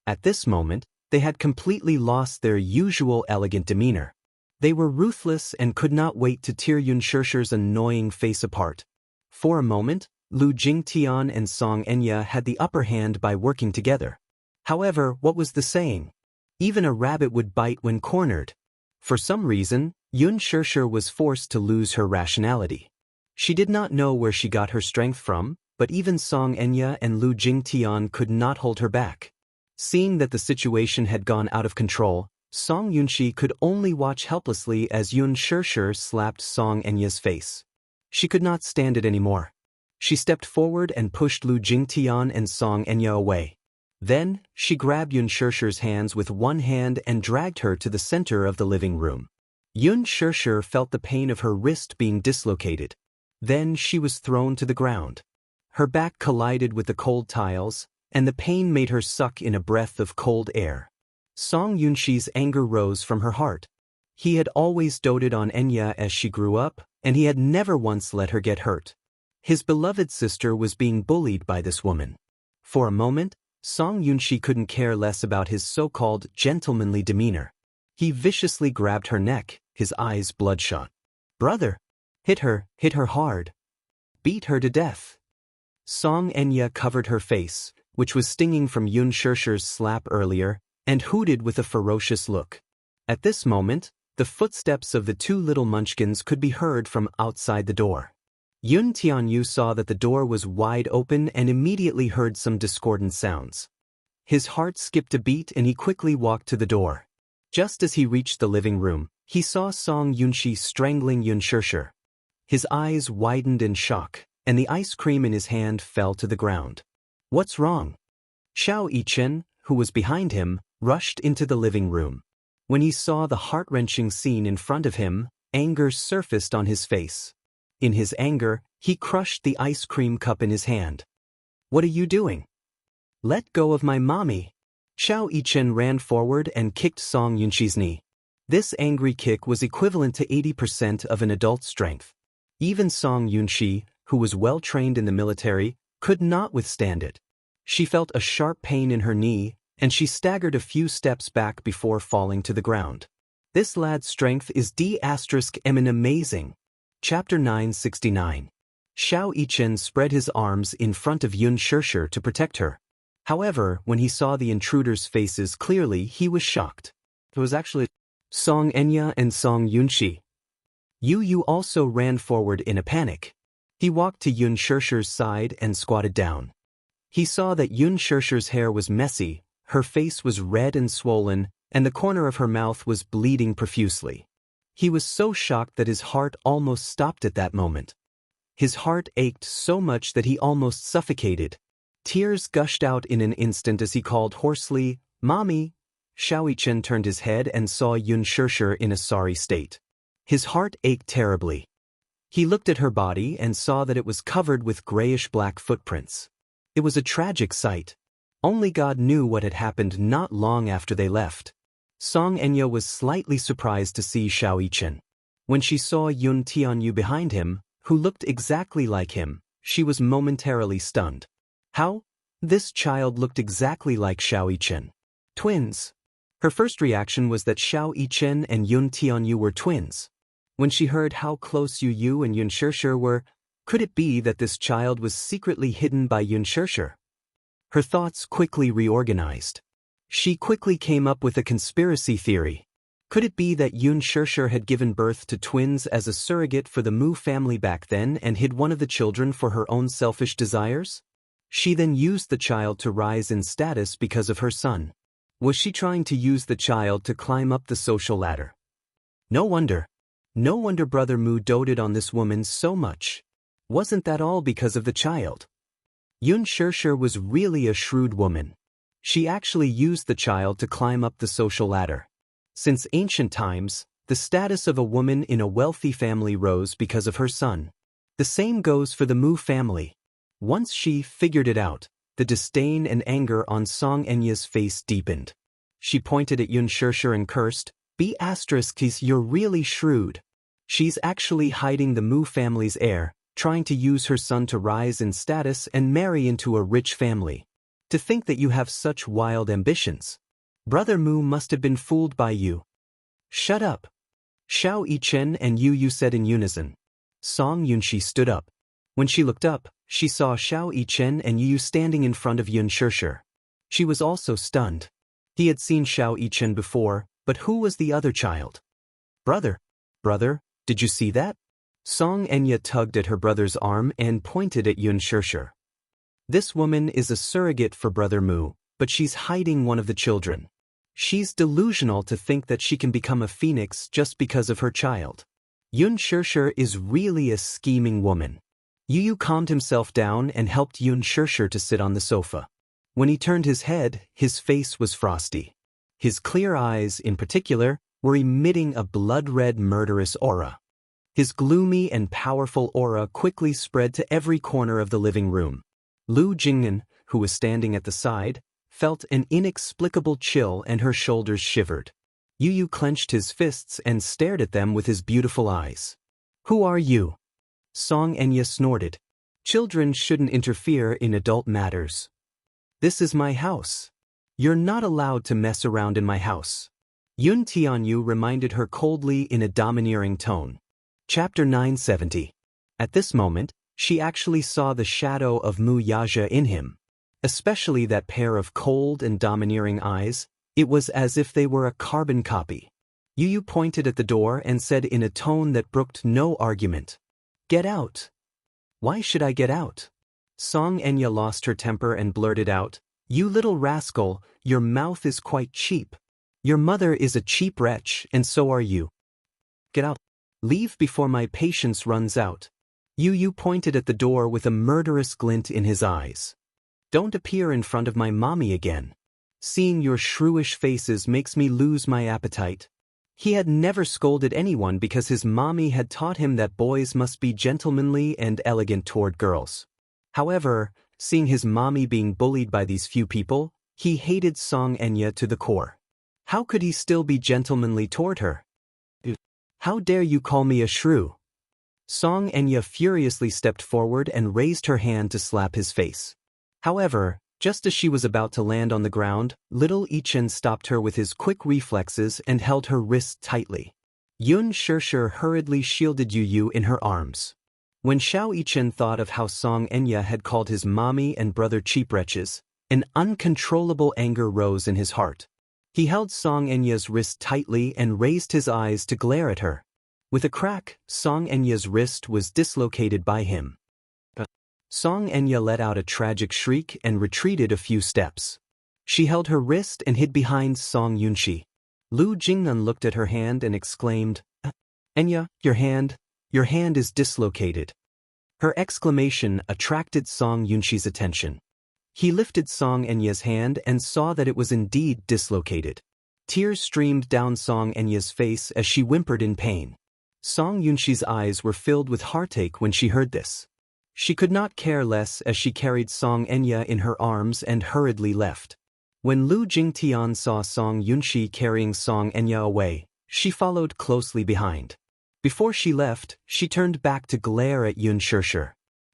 At this moment, they had completely lost their usual elegant demeanor. They were ruthless and could not wait to tear Yun Shirshir's annoying face apart. For a moment, Lu Jingtian and Song Enya had the upper hand by working together. However, what was the saying? Even a rabbit would bite when cornered. For some reason, Yun Shirshir was forced to lose her rationality. She did not know where she got her strength from, but even Song Enya and Lu Jingtian could not hold her back. Seeing that the situation had gone out of control, Song Yunxi could only watch helplessly as Yun Shirshir slapped Song Enya's face. She could not stand it anymore. She stepped forward and pushed Lu Jingtian and Song Enya away. Then, she grabbed Yun Shirshir's hands with one hand and dragged her to the center of the living room. Yun Shirshir felt the pain of her wrist being dislocated. Then she was thrown to the ground. Her back collided with the cold tiles, and the pain made her suck in a breath of cold air. Song Yunxi's anger rose from her heart. He had always doted on Enya as she grew up, and he had never once let her get hurt. His beloved sister was being bullied by this woman. For a moment, Song Yunxi couldn't care less about his so-called gentlemanly demeanor. He viciously grabbed her neck, his eyes bloodshot. "Brother! Hit her hard. Beat her to death." Song Enya covered her face, which was stinging from Yun Shishir's slap earlier, and hooted with a ferocious look. At this moment, the footsteps of the two little munchkins could be heard from outside the door. Yun Tianyu saw that the door was wide open and immediately heard some discordant sounds. His heart skipped a beat and he quickly walked to the door. Just as he reached the living room, he saw Song Yunxi strangling Yun Shishir. His eyes widened in shock, and the ice cream in his hand fell to the ground. "What's wrong?" Xiao Yichen, who was behind him, rushed into the living room. When he saw the heart-wrenching scene in front of him, anger surfaced on his face. In his anger, he crushed the ice cream cup in his hand. "What are you doing? Let go of my mommy." Xiao Yichen ran forward and kicked Song Yunxi's knee. This angry kick was equivalent to 80% of an adult's strength. Even Song Yunxi, who was well trained in the military, could not withstand it. She felt a sharp pain in her knee, and she staggered a few steps back before falling to the ground. This lad's strength is amazing. Chapter 969. Xiao Yichen spread his arms in front of Yun Shishir to protect her. However, when he saw the intruders' faces clearly, he was shocked. It was actually Song Enya and Song Yunxi. Yu also ran forward in a panic. He walked to Yun Shishir's side and squatted down. He saw that Yun Shishir's hair was messy, her face was red and swollen, and the corner of her mouth was bleeding profusely. He was so shocked that his heart almost stopped at that moment. His heart ached so much that he almost suffocated. Tears gushed out in an instant as he called hoarsely, "Mommy!" Xiao Yichen turned his head and saw Yun Shishir in a sorry state. His heart ached terribly. He looked at her body and saw that it was covered with grayish-black footprints. It was a tragic sight. Only God knew what had happened not long after they left. Song Enya was slightly surprised to see Xiao Yichen. When she saw Yun Tianyu behind him, who looked exactly like him, she was momentarily stunned. How? This child looked exactly like Xiao Yichen. Twins. Her first reaction was that Xiao Yichen and Yun Tianyu were twins. When she heard how close Yu and Yun Shishir were, could it be that this child was secretly hidden by Yun Shishir? Her thoughts quickly reorganized. She quickly came up with a conspiracy theory. Could it be that Yun Shishir had given birth to twins as a surrogate for the Mu family back then and hid one of the children for her own selfish desires? She then used the child to rise in status because of her son. Was she trying to use the child to climb up the social ladder? No wonder Brother Mu doted on this woman so much. Wasn't that all because of the child? Yun Shishir was really a shrewd woman. She actually used the child to climb up the social ladder. Since ancient times, the status of a woman in a wealthy family rose because of her son. The same goes for the Mu family. Once she figured it out, the disdain and anger on Song Enya's face deepened. She pointed at Yun Shishir and cursed, "You're really shrewd. She's actually hiding the Mu family's heir, trying to use her son to rise in status and marry into a rich family. To think that you have such wild ambitions. Brother Mu must have been fooled by you." "Shut up!" Xiao Yichen and Yu said in unison. Song Yunxi stood up. When she looked up, she saw Xiao Yichen and Yu standing in front of Yun Shishir. She was also stunned. He had seen Xiao Yichen before, but who was the other child? Brother, did you see that?" Song Enya tugged at her brother's arm and pointed at Yun Shishir. "This woman is a surrogate for Brother Mu, but she's hiding one of the children. She's delusional to think that she can become a phoenix just because of her child. Yun Shishir is really a scheming woman." Yu calmed himself down and helped Yun Shishir to sit on the sofa. When he turned his head, his face was frosty. His clear eyes, in particular, were emitting a blood-red murderous aura. His gloomy and powerful aura quickly spread to every corner of the living room. Lu Jingnan, who was standing at the side, felt an inexplicable chill and her shoulders shivered. Yu clenched his fists and stared at them with his beautiful eyes. "Who are you?" Song Enya snorted. "Children shouldn't interfere in adult matters." This is my house. You're not allowed to mess around in my house. Yun Tianyu reminded her coldly in a domineering tone. Chapter 970. At this moment, she actually saw the shadow of Mu Yaja in him. Especially that pair of cold and domineering eyes, it was as if they were a carbon copy. Yu Yu pointed at the door and said in a tone that brooked no argument. Get out. Why should I get out? Song Enya lost her temper and blurted out, You little rascal, your mouth is quite cheap. Your mother is a cheap wretch and so are you. Get out. Leave before my patience runs out. Yu Yu pointed at the door with a murderous glint in his eyes. Don't appear in front of my mommy again. Seeing your shrewish faces makes me lose my appetite. He had never scolded anyone because his mommy had taught him that boys must be gentlemanly and elegant toward girls. However, seeing his mommy being bullied by these few people, he hated Song Enya to the core. How could he still be gentlemanly toward her? How dare you call me a shrew? Song Enya furiously stepped forward and raised her hand to slap his face. However, just as she was about to land on the ground, little Ichen stopped her with his quick reflexes and held her wrist tightly. Yun Shirshir hurriedly shielded Yu Yu in her arms. When Xiao Ichen thought of how Song Enya had called his mommy and brother cheap wretches, an uncontrollable anger rose in his heart. He held Song Enya's wrist tightly and raised his eyes to glare at her. With a crack, Song Enya's wrist was dislocated by him. Song Enya let out a tragic shriek and retreated a few steps. She held her wrist and hid behind Song Yunxi. Lu Jingnan looked at her hand and exclaimed, Enya, your hand is dislocated. Her exclamation attracted Song Yunxi's attention. He lifted Song Enya's hand and saw that it was indeed dislocated. Tears streamed down Song Enya's face as she whimpered in pain. Song Yunxi's eyes were filled with heartache when she heard this. She could not care less as she carried Song Enya in her arms and hurriedly left. When Lu Jingtian saw Song Yunxi carrying Song Enya away, she followed closely behind. Before she left, she turned back to glare at Yun Shirshir.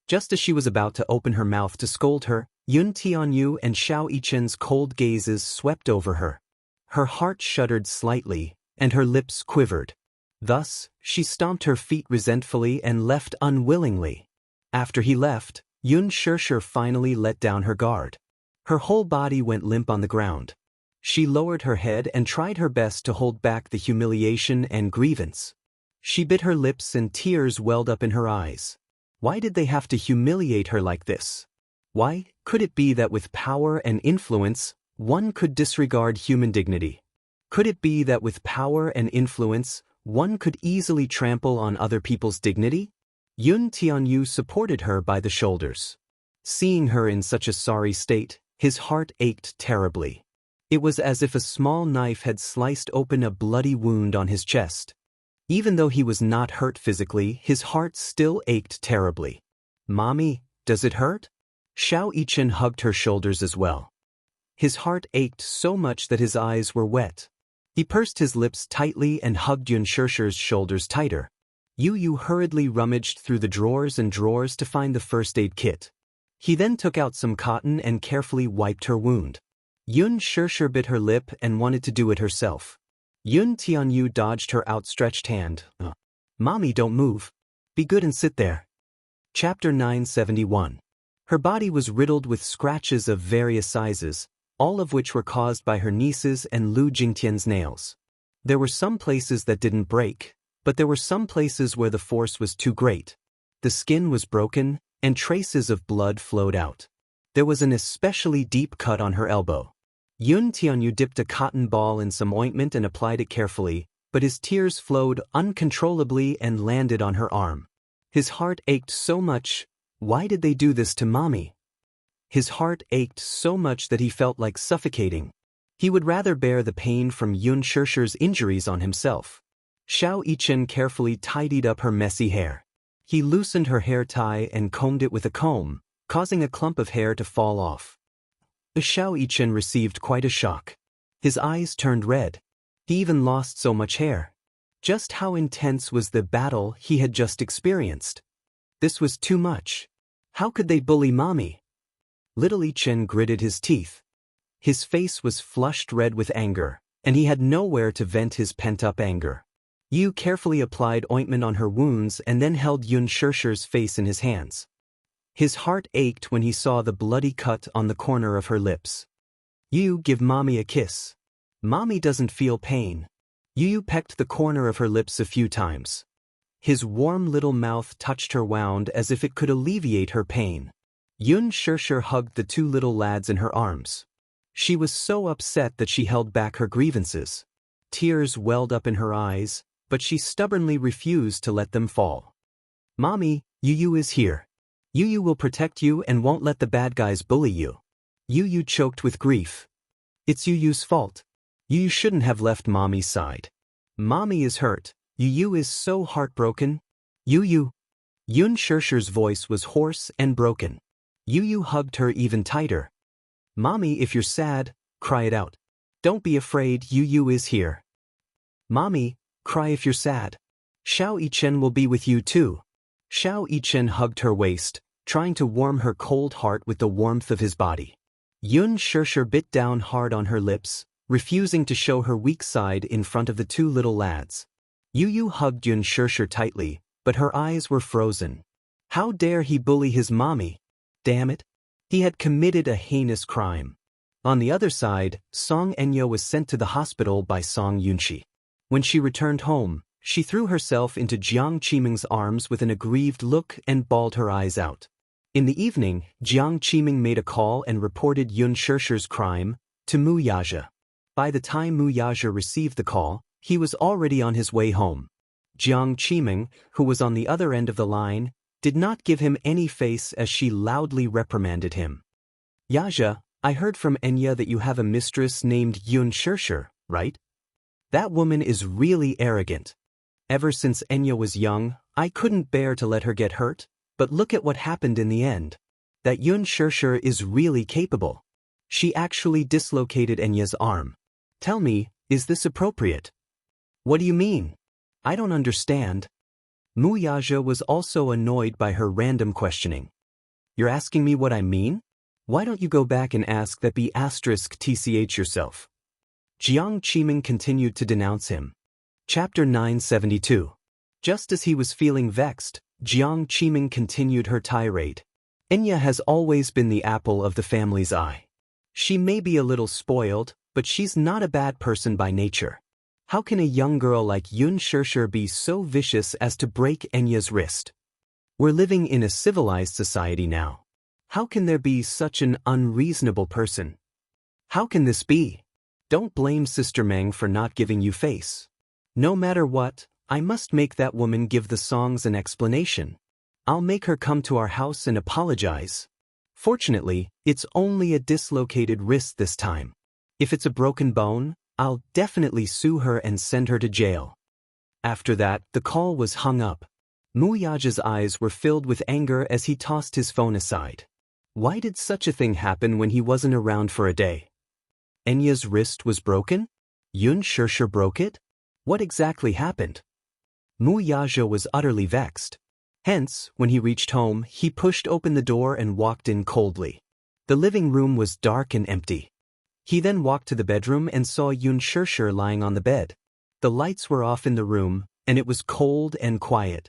Just as she was about to open her mouth to scold her, Yun Tianyu and Xiao Ichen's cold gazes swept over her. Her heart shuddered slightly, and her lips quivered. Thus, she stomped her feet resentfully and left unwillingly. After he left, Yun Shirshir finally let down her guard. Her whole body went limp on the ground. She lowered her head and tried her best to hold back the humiliation and grievance. She bit her lips and tears welled up in her eyes. Why did they have to humiliate her like this? Why could it be that with power and influence, one could disregard human dignity? Could it be that with power and influence, one could easily trample on other people's dignity? Yun Tianyu supported her by the shoulders. Seeing her in such a sorry state, his heart ached terribly. It was as if a small knife had sliced open a bloody wound on his chest. Even though he was not hurt physically, his heart still ached terribly. Mommy, does it hurt? Xiao Ichen hugged her shoulders as well. His heart ached so much that his eyes were wet. He pursed his lips tightly and hugged Yun Shirshir's shoulders tighter. Yu Yu hurriedly rummaged through the drawers and drawers to find the first aid kit. He then took out some cotton and carefully wiped her wound. Yun Shirshir bit her lip and wanted to do it herself. Yun Tianyu dodged her outstretched hand. Mommy, don't move. Be good and sit there. Chapter 971. Her body was riddled with scratches of various sizes, all of which were caused by her niece's and Lu Jingtian's nails. There were some places that didn't break, but there were some places where the force was too great. The skin was broken, and traces of blood flowed out. There was an especially deep cut on her elbow. Yun Tianyu dipped a cotton ball in some ointment and applied it carefully, but his tears flowed uncontrollably and landed on her arm. His heart ached so much. Why did they do this to Mommy? His heart ached so much that he felt like suffocating. He would rather bear the pain from Yun Shirshir's injuries on himself. Xiao Ichen carefully tidied up her messy hair. He loosened her hair tie and combed it with a comb, causing a clump of hair to fall off. Xiao Ichen received quite a shock. His eyes turned red. He even lost so much hair. Just how intense was the battle he had just experienced? This was too much. How could they bully Mommy? Little Chen gritted his teeth. His face was flushed red with anger, and he had nowhere to vent his pent-up anger. Yu carefully applied ointment on her wounds and then held Yun Shishir's face in his hands. His heart ached when he saw the bloody cut on the corner of her lips. "You give Mommy a kiss. Mommy doesn't feel pain." Yu pecked the corner of her lips a few times. His warm little mouth touched her wound as if it could alleviate her pain. Yun Shishir hugged the two little lads in her arms. She was so upset that she held back her grievances. Tears welled up in her eyes, but she stubbornly refused to let them fall. "Mommy, Yu is here. Yu will protect you and won't let the bad guys bully you." Yu choked with grief. "It's Yu's fault. Yu shouldn't have left Mommy's side. Mommy is hurt. Yu is so heartbroken." Yu. Yun Shishir's voice was hoarse and broken. Yu hugged her even tighter. "Mommy, if you're sad, cry it out. Don't be afraid, Yu is here. Mommy, cry if you're sad. Xiao Yichen will be with you too." Xiao Yichen hugged her waist, trying to warm her cold heart with the warmth of his body. Yun Shishir bit down hard on her lips, refusing to show her weak side in front of the two little lads. Yu hugged Yun Shishir tightly, but her eyes were frozen. How dare he bully his mommy? Damn it! He had committed a heinous crime. On the other side, Song Enya was sent to the hospital by Song Yunxi. When she returned home, she threw herself into Jiang Qiming's arms with an aggrieved look and bawled her eyes out. In the evening, Jiang Qiming made a call and reported Yun Shishir's crime to Mu Yazhe. By the time Mu Yazhe received the call, he was already on his way home. Jiang Qiming, who was on the other end of the line, did not give him any face as she loudly reprimanded him. "Yazhe, I heard from Enya that you have a mistress named Yun Shishir, right? That woman is really arrogant. Ever since Enya was young, I couldn't bear to let her get hurt, but look at what happened in the end. That Yun Shishir is really capable. She actually dislocated Enya's arm. Tell me, is this appropriate?" "What do you mean? I don't understand." Mu Yazhe was also annoyed by her random questioning. "You're asking me what I mean? Why don't you go back and ask that be *tch yourself?" Jiang Qiming continued to denounce him. Chapter 972. Just as he was feeling vexed, Jiang Qiming continued her tirade. "Enya has always been the apple of the family's eye. She may be a little spoiled, but she's not a bad person by nature. How can a young girl like Yun Shishir be so vicious as to break Enya's wrist? We're living in a civilized society now. How can there be such an unreasonable person? How can this be? Don't blame Sister Meng for not giving you face. No matter what, I must make that woman give the songs an explanation. I'll make her come to our house and apologize. Fortunately, it's only a dislocated wrist this time. If it's a broken bone, I'll definitely sue her and send her to jail." After that, the call was hung up. Mu Yazhe's eyes were filled with anger as he tossed his phone aside. Why did such a thing happen when he wasn't around for a day? Enya's wrist was broken? Yun Shishir broke it? What exactly happened? Mu Yazhe was utterly vexed. Hence, when he reached home, he pushed open the door and walked in coldly. The living room was dark and empty. He then walked to the bedroom and saw Yun Shishir lying on the bed. The lights were off in the room, and it was cold and quiet.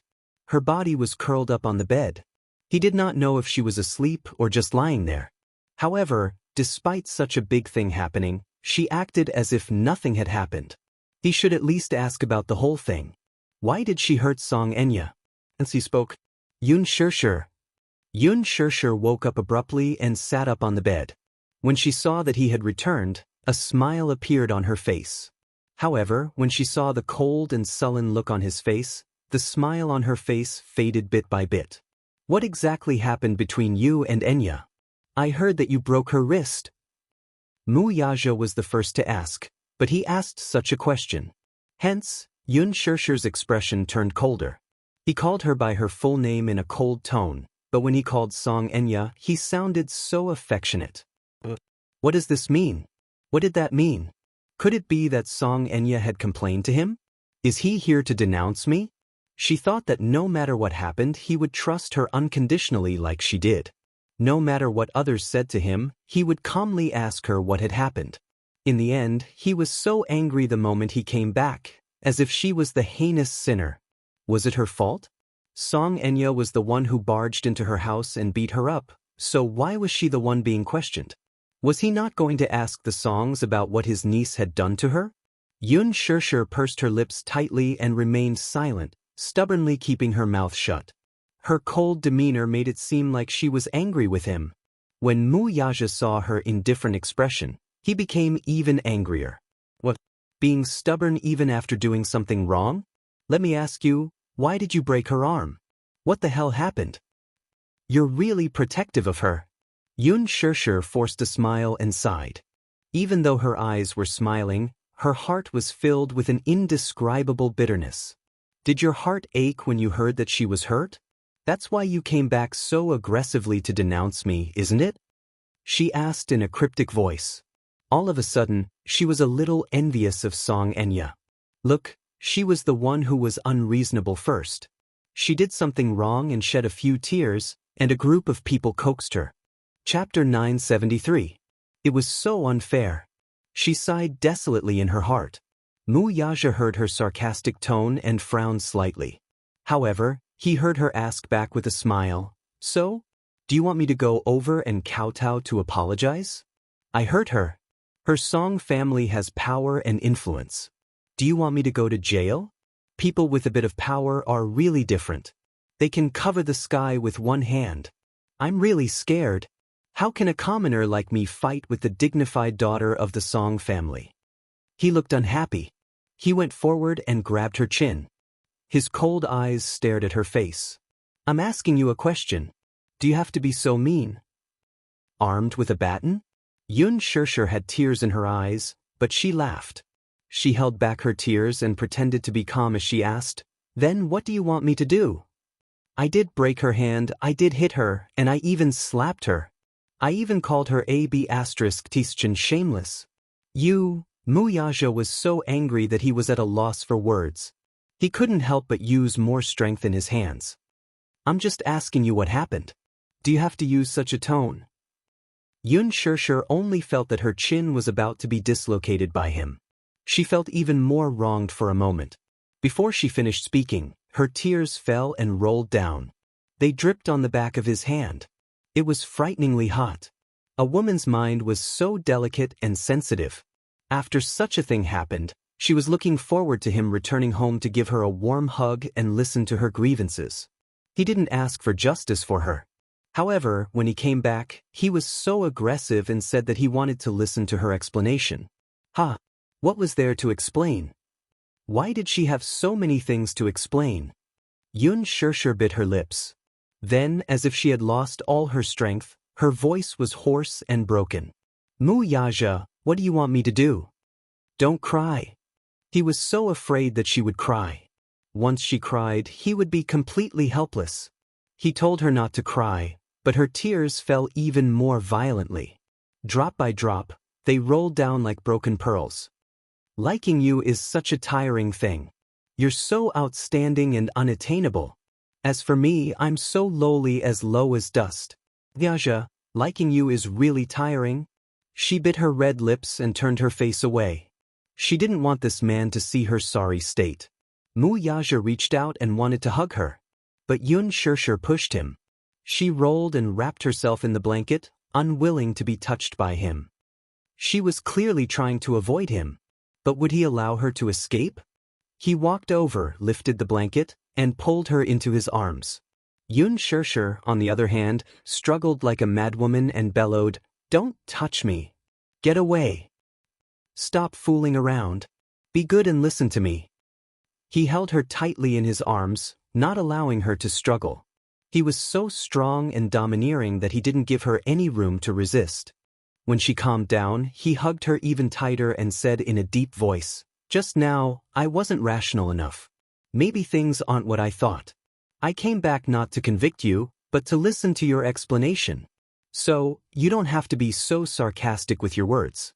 Her body was curled up on the bed. He did not know if she was asleep or just lying there. However, despite such a big thing happening, she acted as if nothing had happened. He should at least ask about the whole thing. Why did she hurt Song Enya? And he spoke. Yun Shishir. Yun Shishir woke up abruptly and sat up on the bed. When she saw that he had returned, a smile appeared on her face. However, when she saw the cold and sullen look on his face, the smile on her face faded bit by bit. "What exactly happened between you and Enya? I heard that you broke her wrist." Mu Yazhe was the first to ask, but he asked such a question. Hence, Yun Shishir's expression turned colder. He called her by her full name in a cold tone, but when he called Song Enya, he sounded so affectionate. What does this mean? What did that mean? Could it be that Song Enya had complained to him? Is he here to denounce me? She thought that no matter what happened, he would trust her unconditionally like she did. No matter what others said to him, he would calmly ask her what had happened. In the end, he was so angry the moment he came back, as if she was the heinous sinner. Was it her fault? Xianxia was the one who barged into her house and beat her up, so why was she the one being questioned? Was he not going to ask the songs about what his niece had done to her? Xianxia pursed her lips tightly and remained silent, stubbornly keeping her mouth shut. Her cold demeanor made it seem like she was angry with him. When Wuxia saw her indifferent expression, he became even angrier. What? Being stubborn even after doing something wrong? Let me ask you, why did you break her arm? What the hell happened? You're really protective of her. Xianxia forced a smile and sighed. Even though her eyes were smiling, her heart was filled with an indescribable bitterness. Did your heart ache when you heard that she was hurt? That's why you came back so aggressively to denounce me, isn't it? She asked in a cryptic voice. All of a sudden, she was a little envious of Xianxia. Look, she was the one who was unreasonable first. She did something wrong and shed a few tears, and a group of people coaxed her. Chapter 973. It was so unfair. She sighed desolately in her heart. Wuxia heard her sarcastic tone and frowned slightly. However, he heard her ask back with a smile, "So? Do you want me to go over and kowtow to apologize?" I heard her. Her Song family has power and influence. Do you want me to go to jail? People with a bit of power are really different. They can cover the sky with one hand. I'm really scared. How can a commoner like me fight with the dignified daughter of the Song family? He looked unhappy. He went forward and grabbed her chin. His cold eyes stared at her face. I'm asking you a question. Do you have to be so mean? Armed with a baton? Xianxia had tears in her eyes, but she laughed. She held back her tears and pretended to be calm as she asked, "Then what do you want me to do? I did break her hand, I did hit her, and I even slapped her. I even called her *Tischchen shameless.' Wuxia was so angry that he was at a loss for words. He couldn't help but use more strength in his hands. I'm just asking you what happened. Do you have to use such a tone? Xianxia only felt that her chin was about to be dislocated by him. She felt even more wronged for a moment. Before she finished speaking, her tears fell and rolled down. They dripped on the back of his hand. It was frighteningly hot. A woman's mind was so delicate and sensitive. After such a thing happened, she was looking forward to him returning home to give her a warm hug and listen to her grievances. He didn't ask for justice for her. However, when he came back, he was so aggressive and said that he wanted to listen to her explanation. What was there to explain? Why did she have so many things to explain? Xianxia bit her lips. Then, as if she had lost all her strength, her voice was hoarse and broken. Wuxia, what do you want me to do? Don't cry. He was so afraid that she would cry. Once she cried, he would be completely helpless. He told her not to cry, but her tears fell even more violently. Drop by drop, they rolled down like broken pearls. Liking you is such a tiring thing. You're so outstanding and unattainable. As for me, I'm so lowly as low as dust. Wuxia, liking you is really tiring. She bit her red lips and turned her face away. She didn't want this man to see her sorry state. Wuxia reached out and wanted to hug her. But Xianxia pushed him. She rolled and wrapped herself in the blanket, unwilling to be touched by him. She was clearly trying to avoid him. But would he allow her to escape? He walked over, lifted the blanket, and pulled her into his arms. Xianxia, on the other hand, struggled like a madwoman and bellowed, "Don't touch me. Get away. Stop fooling around. Be good and listen to me." He held her tightly in his arms, not allowing her to struggle. He was so strong and domineering that he didn't give her any room to resist. When she calmed down, he hugged her even tighter and said in a deep voice, "Just now, I wasn't rational enough. Maybe things aren't what I thought. I came back not to convict you, but to listen to your explanation. So, you don't have to be so sarcastic with your words."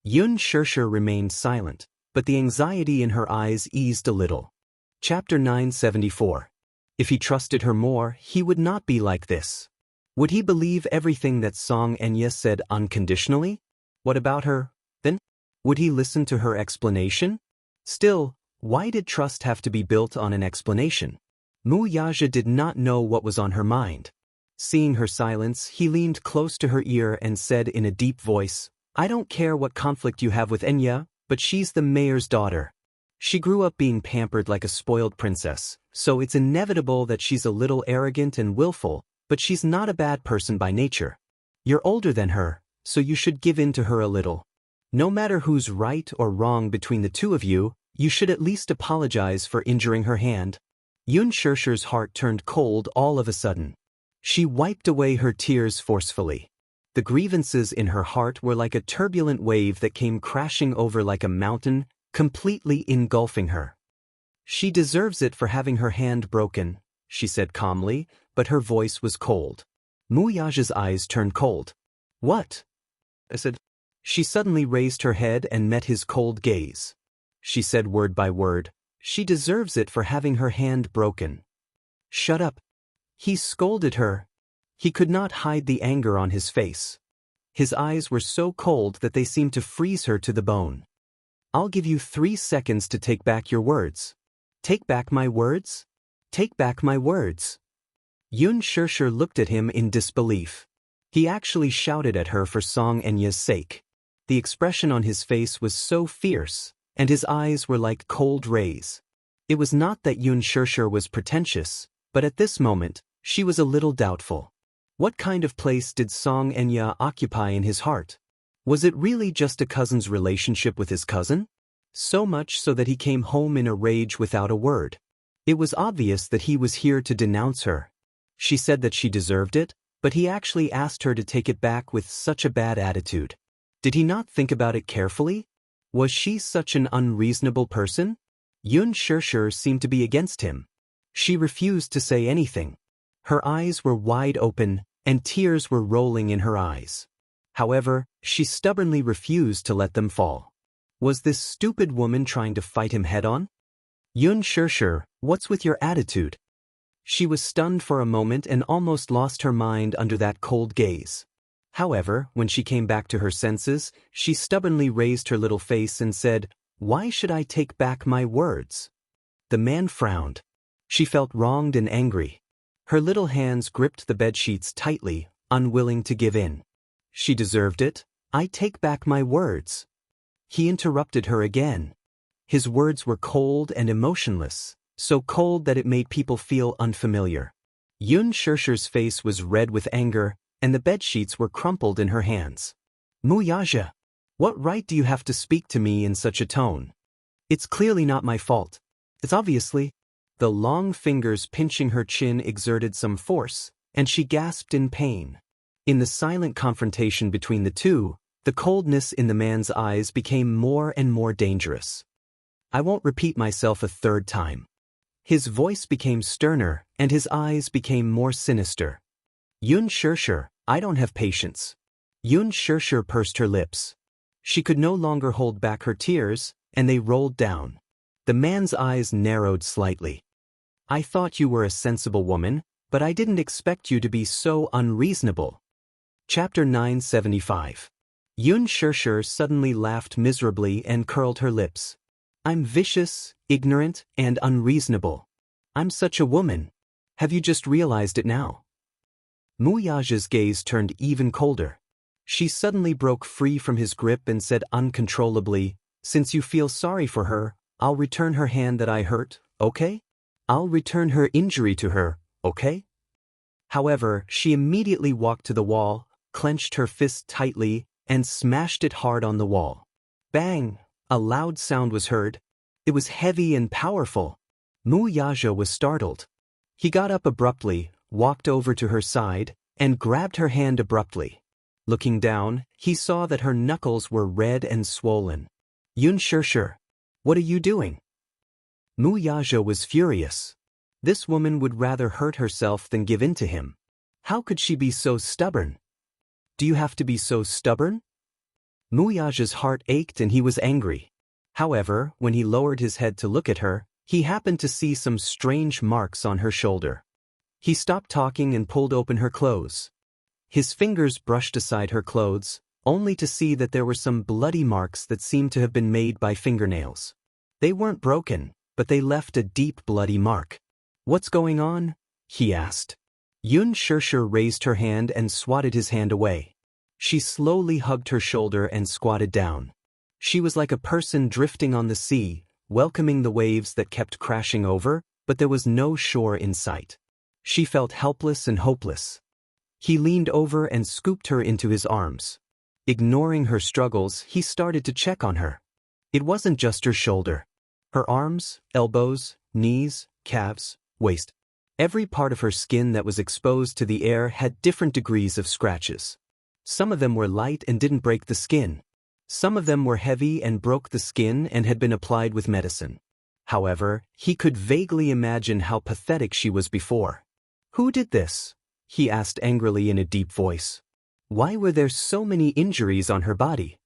Xianxia remained silent, but the anxiety in her eyes eased a little. Chapter 974. If he trusted her more, he would not be like this. Would he believe everything that Song Enya said unconditionally? What about her, then? Would he listen to her explanation? Still, why did trust have to be built on an explanation? Mu Yaja did not know what was on her mind. Seeing her silence, he leaned close to her ear and said in a deep voice, I don't care what conflict you have with Enya, but she's the mayor's daughter. She grew up being pampered like a spoiled princess, so it's inevitable that she's a little arrogant and willful, but she's not a bad person by nature. You're older than her, so you should give in to her a little. No matter who's right or wrong between the two of you, you should at least apologize for injuring her hand. Yun Shirshir's heart turned cold all of a sudden. She wiped away her tears forcefully. The grievances in her heart were like a turbulent wave that came crashing over like a mountain, completely engulfing her. She deserves it for having her hand broken, she said calmly, but her voice was cold. Mu Yaja's eyes turned cold. What? I said. She suddenly raised her head and met his cold gaze. She said word by word, she deserves it for having her hand broken. Shut up. He scolded her. He could not hide the anger on his face. His eyes were so cold that they seemed to freeze her to the bone. I'll give you 3 seconds to take back your words. Take back my words? Take back my words. Yun Shirshir looked at him in disbelief. He actually shouted at her for Song Enya's sake. The expression on his face was so fierce, and his eyes were like cold rays. It was not that Yun Shirshir was pretentious, but at this moment, she was a little doubtful. What kind of place did Song Enya occupy in his heart? Was it really just a cousin's relationship with his cousin? So much so that he came home in a rage without a word. It was obvious that he was here to denounce her. She said that she deserved it, but he actually asked her to take it back with such a bad attitude. Did he not think about it carefully? Was she such an unreasonable person? Yun Shirshir seemed to be against him. She refused to say anything. Her eyes were wide open, and tears were rolling in her eyes. However, she stubbornly refused to let them fall. Was this stupid woman trying to fight him head-on? Yun Shirshir, what's with your attitude? She was stunned for a moment and almost lost her mind under that cold gaze. However, when she came back to her senses, she stubbornly raised her little face and said, Why should I take back my words? The man frowned. She felt wronged and angry. Her little hands gripped the bedsheets tightly, unwilling to give in. She deserved it. I take back my words. He interrupted her again. His words were cold and emotionless, so cold that it made people feel unfamiliar. Yun Shirshir's face was red with anger, and the bedsheets were crumpled in her hands. Mu Yaja, what right do you have to speak to me in such a tone? It's clearly not my fault. It's obviously. The long fingers pinching her chin exerted some force, and she gasped in pain. In the silent confrontation between the two, the coldness in the man's eyes became more and more dangerous. I won't repeat myself a third time. His voice became sterner, and his eyes became more sinister. Yun Shirshir, I don't have patience. Yun Shirshir pursed her lips. She could no longer hold back her tears, and they rolled down. The man's eyes narrowed slightly. I thought you were a sensible woman, but I didn't expect you to be so unreasonable. Chapter 975. Yun Shirshir suddenly laughed miserably and curled her lips. I'm vicious, ignorant, and unreasonable. I'm such a woman. Have you just realized it now? Mu Yaja's gaze turned even colder. She suddenly broke free from his grip and said uncontrollably, Since you feel sorry for her, I'll return her hand that I hurt, okay? I'll return her injury to her, okay? However, she immediately walked to the wall, clenched her fist tightly, and smashed it hard on the wall. Bang! A loud sound was heard. It was heavy and powerful. Mu Yaja was startled. He got up abruptly, walked over to her side, and grabbed her hand abruptly. Looking down, he saw that her knuckles were red and swollen. Yun Shirshir, what are you doing? Mu Yaja was furious. This woman would rather hurt herself than give in to him. How could she be so stubborn? Do you have to be so stubborn? Mu Yaja's heart ached and he was angry. However, when he lowered his head to look at her, he happened to see some strange marks on her shoulder. He stopped talking and pulled open her clothes. His fingers brushed aside her clothes, only to see that there were some bloody marks that seemed to have been made by fingernails. They weren't broken, but they left a deep bloody mark. "What's going on?" he asked. Yun Shirshir raised her hand and swatted his hand away. She slowly hugged her shoulder and squatted down. She was like a person drifting on the sea, welcoming the waves that kept crashing over, but there was no shore in sight. She felt helpless and hopeless. He leaned over and scooped her into his arms. Ignoring her struggles, he started to check on her. It wasn't just her shoulder. Her arms, elbows, knees, calves, waist. Every part of her skin that was exposed to the air had different degrees of scratches. Some of them were light and didn't break the skin. Some of them were heavy and broke the skin and had been applied with medicine. However, he could vaguely imagine how pathetic she was before. "Who did this?" he asked angrily in a deep voice. Why were there so many injuries on her body?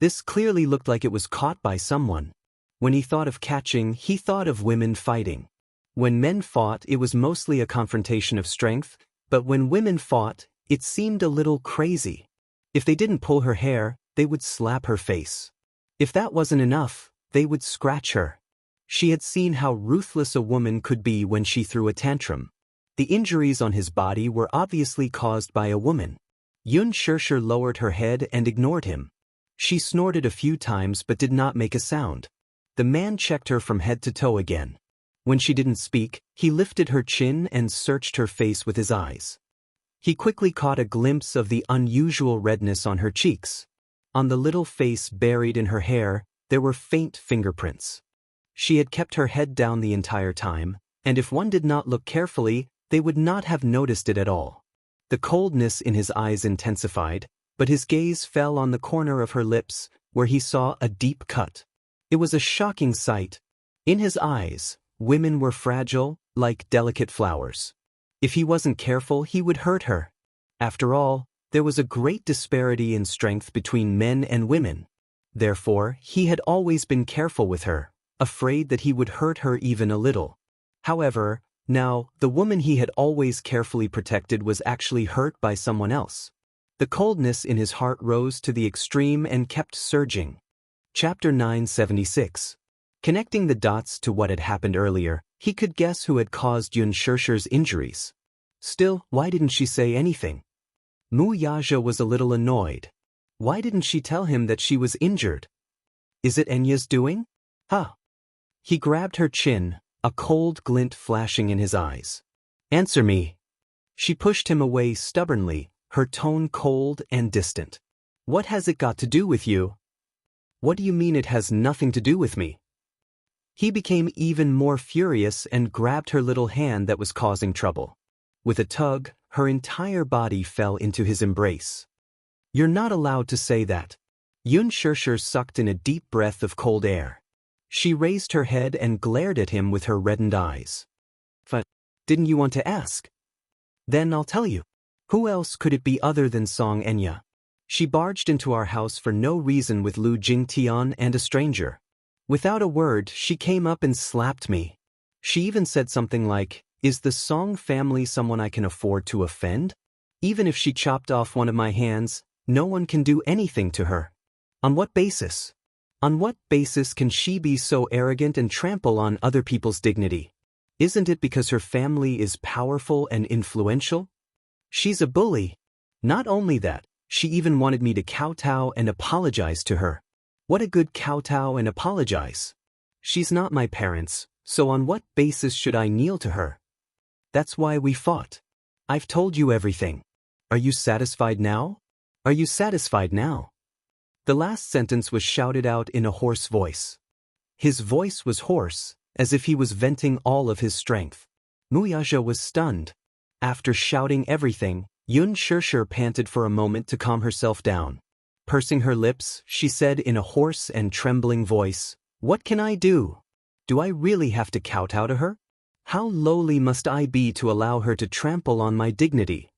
This clearly looked like it was caught by someone. When he thought of catching, he thought of women fighting. When men fought, it was mostly a confrontation of strength, but when women fought, it seemed a little crazy. If they didn't pull her hair, they would slap her face. If that wasn't enough, they would scratch her. She had seen how ruthless a woman could be when she threw a tantrum. The injuries on his body were obviously caused by a woman. Yun Shirshir lowered her head and ignored him. She snorted a few times but did not make a sound. The man checked her from head to toe again. When she didn't speak, he lifted her chin and searched her face with his eyes. He quickly caught a glimpse of the unusual redness on her cheeks. On the little face buried in her hair, there were faint fingerprints. She had kept her head down the entire time, and if one did not look carefully, they would not have noticed it at all. The coldness in his eyes intensified, but his gaze fell on the corner of her lips, where he saw a deep cut. It was a shocking sight. In his eyes, women were fragile, like delicate flowers. If he wasn't careful, he would hurt her. After all, there was a great disparity in strength between men and women. Therefore, he had always been careful with her, afraid that he would hurt her even a little. However, now, the woman he had always carefully protected was actually hurt by someone else. The coldness in his heart rose to the extreme and kept surging. Chapter 976. Connecting the dots to what had happened earlier, he could guess who had caused Yun Shirshir's injuries. Still, why didn't she say anything? Mu Yaja was a little annoyed. Why didn't she tell him that she was injured? Is it Enya's doing? Huh. He grabbed her chin, a cold glint flashing in his eyes. Answer me. She pushed him away stubbornly, her tone cold and distant. What has it got to do with you? What do you mean it has nothing to do with me? He became even more furious and grabbed her little hand that was causing trouble. With a tug, her entire body fell into his embrace. You're not allowed to say that. Yun Shirshir sucked in a deep breath of cold air. She raised her head and glared at him with her reddened eyes. But, didn't you want to ask? Then I'll tell you. Who else could it be other than Song Enya? She barged into our house for no reason with Lu Jingtian and a stranger. Without a word, she came up and slapped me. She even said something like, "Is the Song family someone I can afford to offend?" Even if she chopped off one of my hands, no one can do anything to her. On what basis? On what basis can she be so arrogant and trample on other people's dignity? Isn't it because her family is powerful and influential? She's a bully. Not only that, she even wanted me to kowtow and apologize to her. What a good kowtow and apologize. She's not my parents, so on what basis should I kneel to her? That's why we fought. I've told you everything. Are you satisfied now? Are you satisfied now? The last sentence was shouted out in a hoarse voice. His voice was hoarse, as if he was venting all of his strength. Muyaja was stunned. After shouting everything, Yun Shirshir panted for a moment to calm herself down. Pursing her lips, she said in a hoarse and trembling voice, "What can I do? Do I really have to kowtow to her? How lowly must I be to allow her to trample on my dignity?"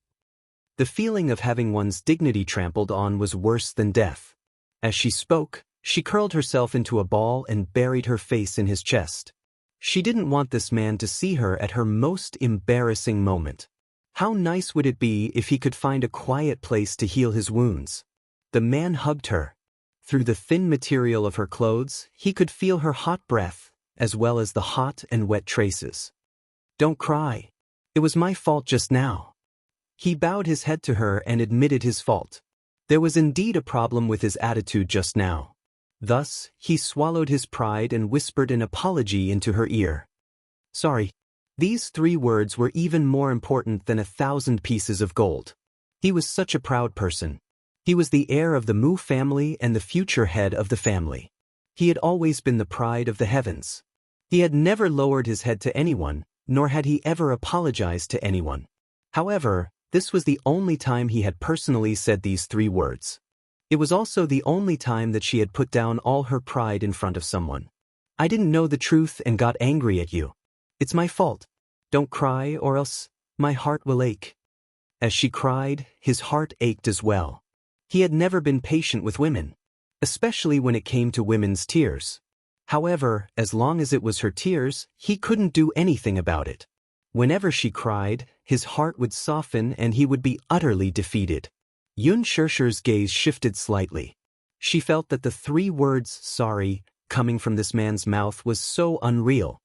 The feeling of having one's dignity trampled on was worse than death. As she spoke, she curled herself into a ball and buried her face in his chest. She didn't want this man to see her at her most embarrassing moment. How nice would it be if he could find a quiet place to heal his wounds? The man hugged her. Through the thin material of her clothes, he could feel her hot breath, as well as the hot and wet traces. Don't cry. It was my fault just now. He bowed his head to her and admitted his fault. There was indeed a problem with his attitude just now. Thus, he swallowed his pride and whispered an apology into her ear. Sorry. These 3 words were even more important than 1,000 pieces of gold. He was such a proud person. He was the heir of the Mu family and the future head of the family. He had always been the pride of the heavens. He had never lowered his head to anyone, nor had he ever apologized to anyone. However, this was the only time he had personally said these 3 words. It was also the only time that she had put down all her pride in front of someone. I didn't know the truth and got angry at you. It's my fault. Don't cry or else my heart will ache. As she cried, his heart ached as well. He had never been patient with women, especially when it came to women's tears. However, as long as it was her tears, he couldn't do anything about it. Whenever she cried, his heart would soften and he would be utterly defeated. Xianxia's gaze shifted slightly. She felt that the 3 words, sorry, coming from this man's mouth was so unreal.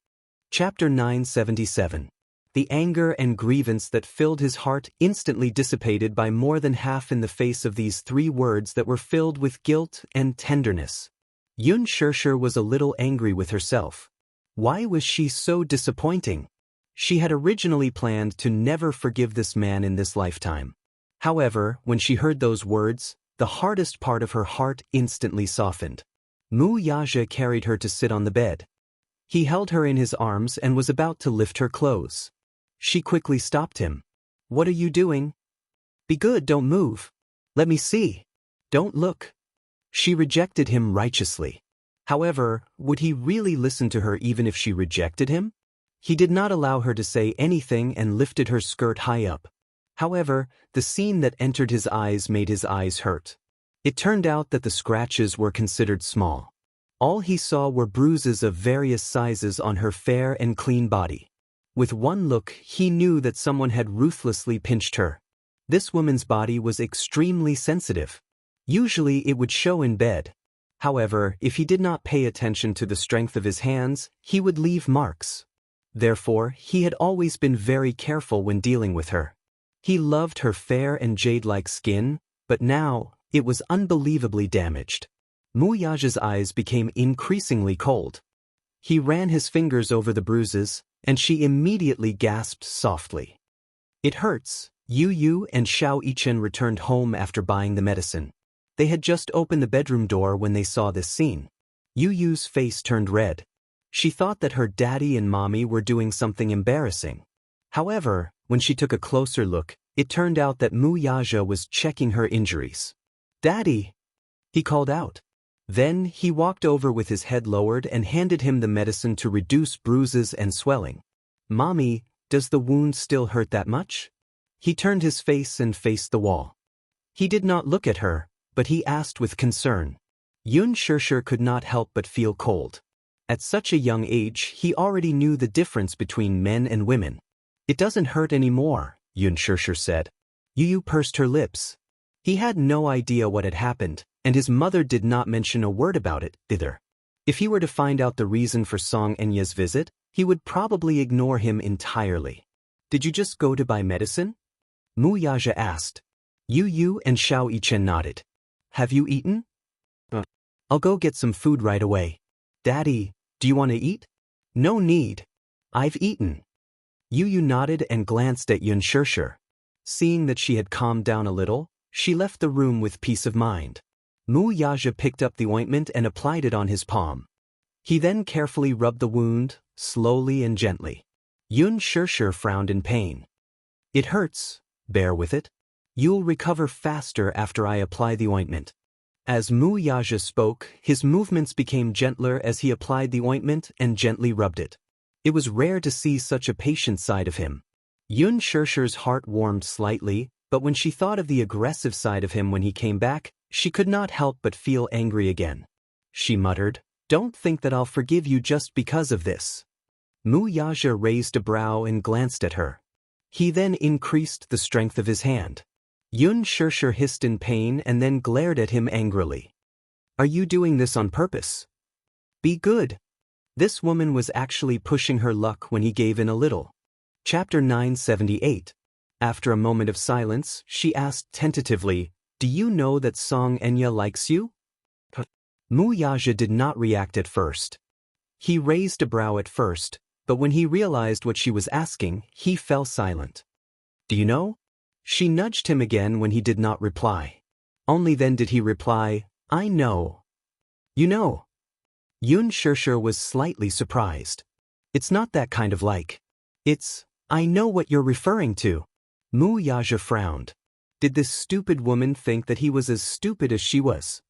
Chapter 977. The anger and grievance that filled his heart instantly dissipated by more than half in the face of these 3 words that were filled with guilt and tenderness. Xianxia was a little angry with herself. Why was she so disappointing? She had originally planned to never forgive this man in this lifetime. However, when she heard those words, the hardest part of her heart instantly softened. Wuxia carried her to sit on the bed. He held her in his arms and was about to lift her clothes. She quickly stopped him. What are you doing? Be good, don't move. Let me see. Don't look. She rejected him righteously. However, would he really listen to her even if she rejected him? He did not allow her to say anything and lifted her skirt high up. However, the scene that entered his eyes made his eyes hurt. It turned out that the scratches were considered small. All he saw were bruises of various sizes on her fair and clean body. With one look, he knew that someone had ruthlessly pinched her. This woman's body was extremely sensitive. Usually it would show in bed. However, if he did not pay attention to the strength of his hands, he would leave marks. Therefore, he had always been very careful when dealing with her. He loved her fair and jade-like skin, but now, it was unbelievably damaged. Wuxia's eyes became increasingly cold. He ran his fingers over the bruises, and she immediately gasped softly. It hurts. Yu and Xianxia returned home after buying the medicine. They had just opened the bedroom door when they saw this scene. Yu's face turned red. She thought that her daddy and mommy were doing something embarrassing. However, when she took a closer look, it turned out that Wuxia was checking her injuries. Daddy! He called out. Then, he walked over with his head lowered and handed him the medicine to reduce bruises and swelling. Mommy, does the wound still hurt that much? He turned his face and faced the wall. He did not look at her, but he asked with concern. Xianxia could not help but feel cold. At such a young age, he already knew the difference between men and women. It doesn't hurt anymore, Xianxia said. Yu pursed her lips. He had no idea what had happened, and his mother did not mention a word about it, either. If he were to find out the reason for Xianxia's visit, he would probably ignore him entirely. Did you just go to buy medicine? Wuxia asked. Yu and Xianxia nodded. Have you eaten? I'll go get some food right away. Daddy, do you want to eat? No need. I've eaten. Yu nodded and glanced at Xianxia. Seeing that she had calmed down a little, she left the room with peace of mind. Wuxia picked up the ointment and applied it on his palm. He then carefully rubbed the wound, slowly and gently. Xianxia frowned in pain. It hurts. Bear with it. You'll recover faster after I apply the ointment. As Wuxia spoke, his movements became gentler as he applied the ointment and gently rubbed it. It was rare to see such a patient side of him. Xianxia's heart warmed slightly, but when she thought of the aggressive side of him when he came back, she could not help but feel angry again. She muttered, "Don't think that I'll forgive you just because of this." Wuxia raised a brow and glanced at her. He then increased the strength of his hand. Yun Xianxia hissed in pain and then glared at him angrily. Are you doing this on purpose? Be good. This woman was actually pushing her luck when he gave in a little. Chapter 978. After a moment of silence, she asked tentatively, Do you know that Xianxia likes you? Wuxia did not react at first. He raised a brow at first, but when he realized what she was asking, he fell silent. Do you know? She nudged him again when he did not reply. Only then did he reply, I know. You know. Yun Xianxia was slightly surprised. It's not that kind of like. It's, I know what you're referring to. Wuxia frowned. Did this stupid woman think that he was as stupid as she was?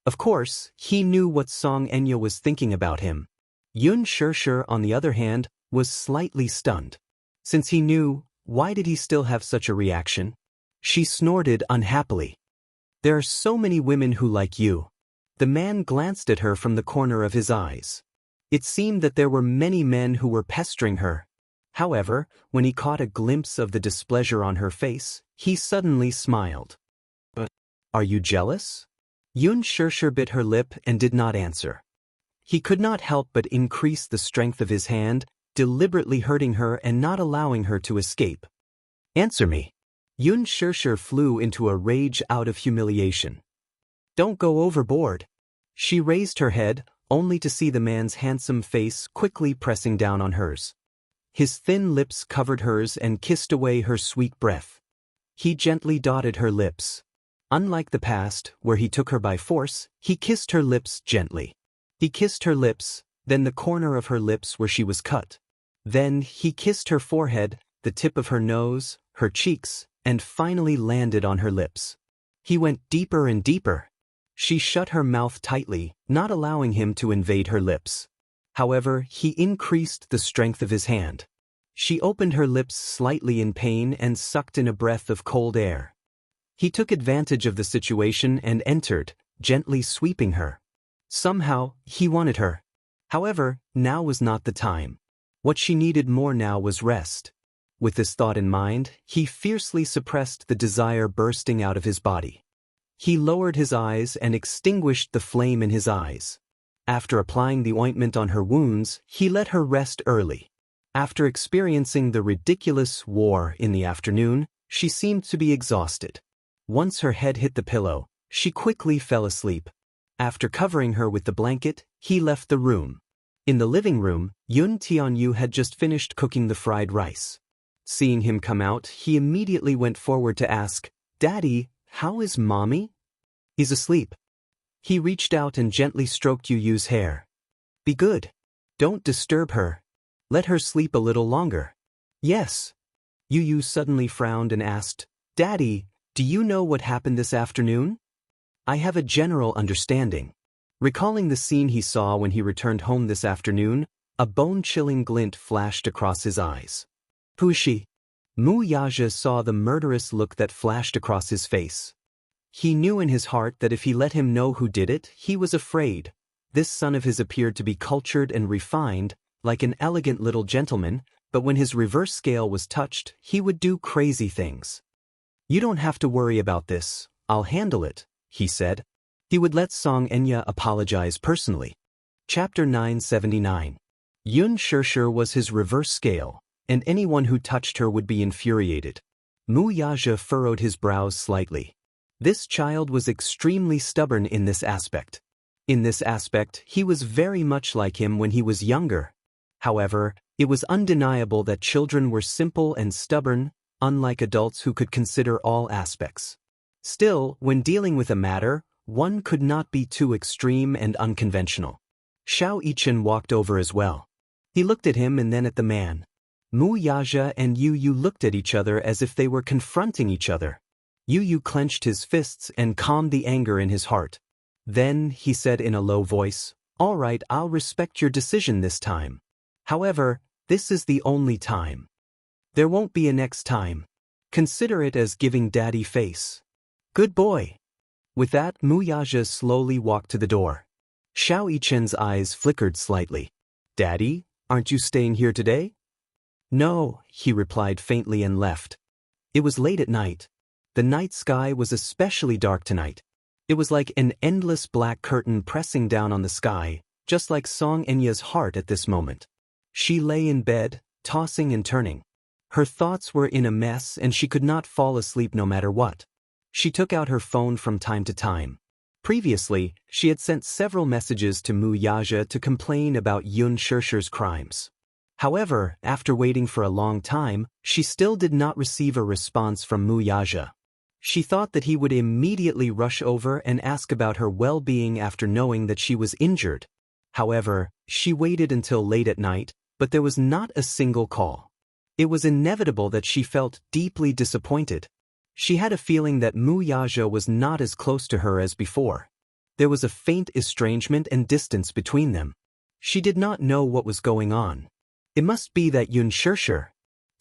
Of course, he knew what Xianxia was thinking about him. Yun Xianxia, on the other hand, was slightly stunned. Since he knew, why did he still have such a reaction? She snorted unhappily. There are so many women who like you. The man glanced at her from the corner of his eyes. It seemed that there were many men who were pestering her. However, when he caught a glimpse of the displeasure on her face, he suddenly smiled. But, are you jealous? Yun Xianxia bit her lip and did not answer. He could not help but increase the strength of his hand, deliberately hurting her and not allowing her to escape. Answer me. Yun Xianxia flew into a rage out of humiliation. Don't go overboard. She raised her head, only to see the man's handsome face quickly pressing down on hers. His thin lips covered hers and kissed away her sweet breath. He gently dotted her lips. Unlike the past, where he took her by force, he kissed her lips gently. He kissed her lips, then the corner of her lips where she was cut. Then he kissed her forehead, the tip of her nose, her cheeks, and finally landed on her lips. He went deeper and deeper. She shut her mouth tightly, not allowing him to invade her lips. However, he increased the strength of his hand. She opened her lips slightly in pain and sucked in a breath of cold air. He took advantage of the situation and entered, gently sweeping her. Somehow, he wanted her. However, now was not the time. What she needed more now was rest. With this thought in mind, he fiercely suppressed the desire bursting out of his body. He lowered his eyes and extinguished the flame in his eyes. After applying the ointment on her wounds, he let her rest early. After experiencing the ridiculous war in the afternoon, she seemed to be exhausted. Once her head hit the pillow, she quickly fell asleep. After covering her with the blanket, he left the room. In the living room, Yun Tianyu had just finished cooking the fried rice. Seeing him come out, he immediately went forward to ask, Daddy, how is Mommy? He's asleep. He reached out and gently stroked Yuyu's hair. Be good. Don't disturb her. Let her sleep a little longer. Yes. Yuyu suddenly frowned and asked, Daddy, do you know what happened this afternoon? I have a general understanding. Recalling the scene he saw when he returned home this afternoon, a bone-chilling glint flashed across his eyes. Who is she? Wuxia saw the murderous look that flashed across his face. He knew in his heart that if he let him know who did it, he was afraid. This son of his appeared to be cultured and refined, like an elegant little gentleman, but when his reverse scale was touched, he would do crazy things. You don't have to worry about this, I'll handle it, he said. He would let Xianxia apologize personally. Chapter 979. Yun Xianxia was his reverse scale, and anyone who touched her would be infuriated. Wuxia furrowed his brows slightly. This child was extremely stubborn in this aspect. In this aspect, he was very much like him when he was younger. However, it was undeniable that children were simple and stubborn, unlike adults who could consider all aspects. Still, when dealing with a matter, one could not be too extreme and unconventional. Xiao Yichen walked over as well. He looked at him and then at the man. Wuxia and Yuyu looked at each other as if they were confronting each other. Yuyu clenched his fists and calmed the anger in his heart. Then, he said in a low voice, All right, I'll respect your decision this time. However, this is the only time. There won't be a next time. Consider it as giving Daddy face. Good boy. With that, Wuxia slowly walked to the door. Xiao Yichen's eyes flickered slightly. Daddy, aren't you staying here today? No, he replied faintly and left. It was late at night. The night sky was especially dark tonight. It was like an endless black curtain pressing down on the sky, just like Song Enya's heart at this moment. She lay in bed, tossing and turning. Her thoughts were in a mess and she could not fall asleep no matter what. She took out her phone from time to time. Previously, she had sent several messages to Mu Yazhe to complain about Yun Shirshi's crimes. However, after waiting for a long time, she still did not receive a response from Mu Yazhe. She thought that he would immediately rush over and ask about her well-being after knowing that she was injured. However, she waited until late at night, but there was not a single call. It was inevitable that she felt deeply disappointed. She had a feeling that Mu Yazhe was not as close to her as before. There was a faint estrangement and distance between them. She did not know what was going on. It must be that Yun Shishi.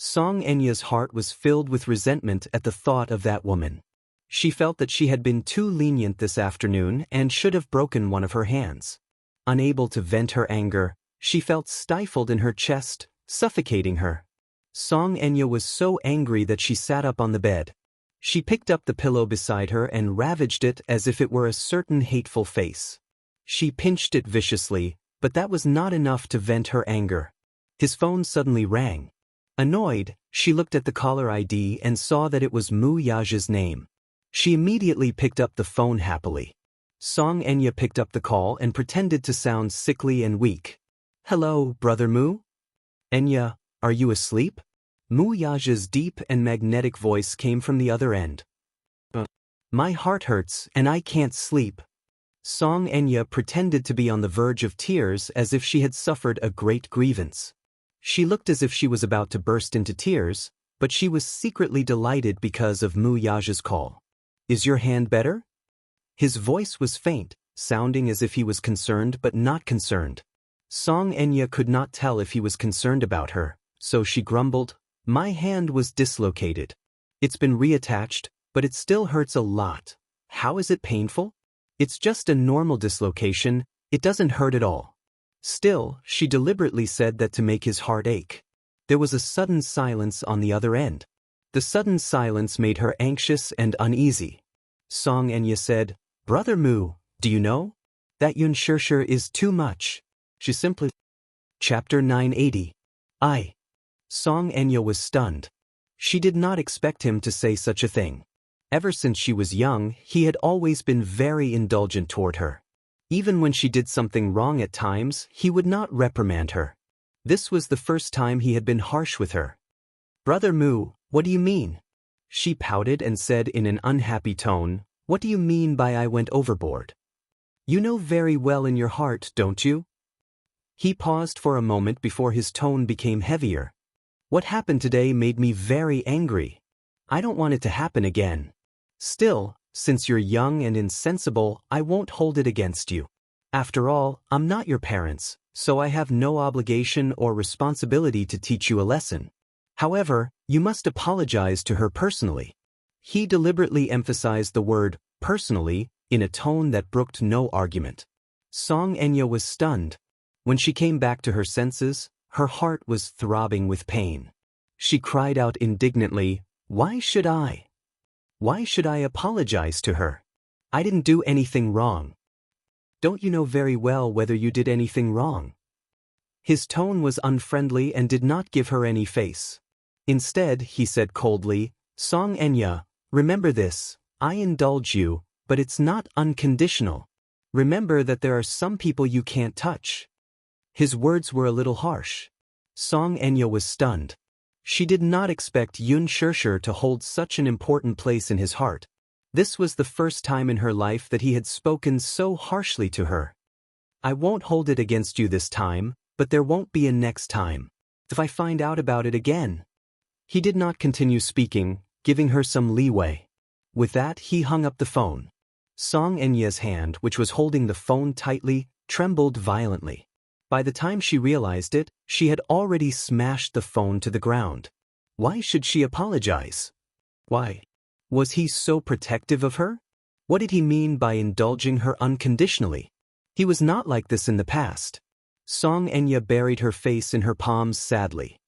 Song Enya's heart was filled with resentment at the thought of that woman. She felt that she had been too lenient this afternoon and should have broken one of her hands. Unable to vent her anger, she felt stifled in her chest, suffocating her. Song Enya was so angry that she sat up on the bed. She picked up the pillow beside her and ravaged it as if it were a certain hateful face. She pinched it viciously, but that was not enough to vent her anger. His phone suddenly rang. Annoyed, she looked at the caller ID and saw that it was Mu Yazhe's name. She immediately picked up the phone happily. Song Enya picked up the call and pretended to sound sickly and weak. "Hello, Brother Mu? Enya, are you asleep?" Mu Yazhe's deep and magnetic voice came from the other end. "My heart hurts and I can't sleep." Song Enya pretended to be on the verge of tears as if she had suffered a great grievance. She looked as if she was about to burst into tears, but she was secretly delighted because of Mu Yazhe's call. "Is your hand better?" His voice was faint, sounding as if he was concerned but not concerned. Song Enya could not tell if he was concerned about her, so she grumbled, "My hand was dislocated. It's been reattached, but it still hurts a lot. How is it painful?" "It's just a normal dislocation, it doesn't hurt at all." Still, she deliberately said that to make his heart ache. There was a sudden silence on the other end. The sudden silence made her anxious and uneasy. Song Enya said, "Brother Mu, do you know? That Yun Shishi is too much." She simply... Chapter 980. Song Enya was stunned. She did not expect him to say such a thing. Ever since she was young, he had always been very indulgent toward her. Even when she did something wrong at times, he would not reprimand her. This was the first time he had been harsh with her. "Brother Mu, what do you mean?" She pouted and said in an unhappy tone, "What do you mean by I went overboard? You know very well in your heart, don't you?" He paused for a moment before his tone became heavier. "What happened today made me very angry. I don't want it to happen again. Still, since you're young and insensible, I won't hold it against you. After all, I'm not your parents, so I have no obligation or responsibility to teach you a lesson. However, you must apologize to her personally." He deliberately emphasized the word personally in a tone that brooked no argument. Song Enya was stunned. When she came back to her senses, her heart was throbbing with pain. She cried out indignantly, "Why should I? Why should I apologize to her? I didn't do anything wrong." "Don't you know very well whether you did anything wrong?" His tone was unfriendly and did not give her any face. Instead, he said coldly, "Song Enya, remember this, I indulge you, but it's not unconditional. Remember that there are some people you can't touch." His words were a little harsh. Song Enya was stunned. She did not expect Yun Shishi to hold such an important place in his heart. This was the first time in her life that he had spoken so harshly to her. "I won't hold it against you this time, but there won't be a next time. If I find out about it again..." He did not continue speaking, giving her some leeway. With that, he hung up the phone. Song Enya's hand, which was holding the phone tightly, trembled violently. By the time she realized it, she had already smashed the phone to the ground. Why should she apologize? Why? Was he so protective of her? What did he mean by indulging her unconditionally? He was not like this in the past. Song Enya buried her face in her palms sadly.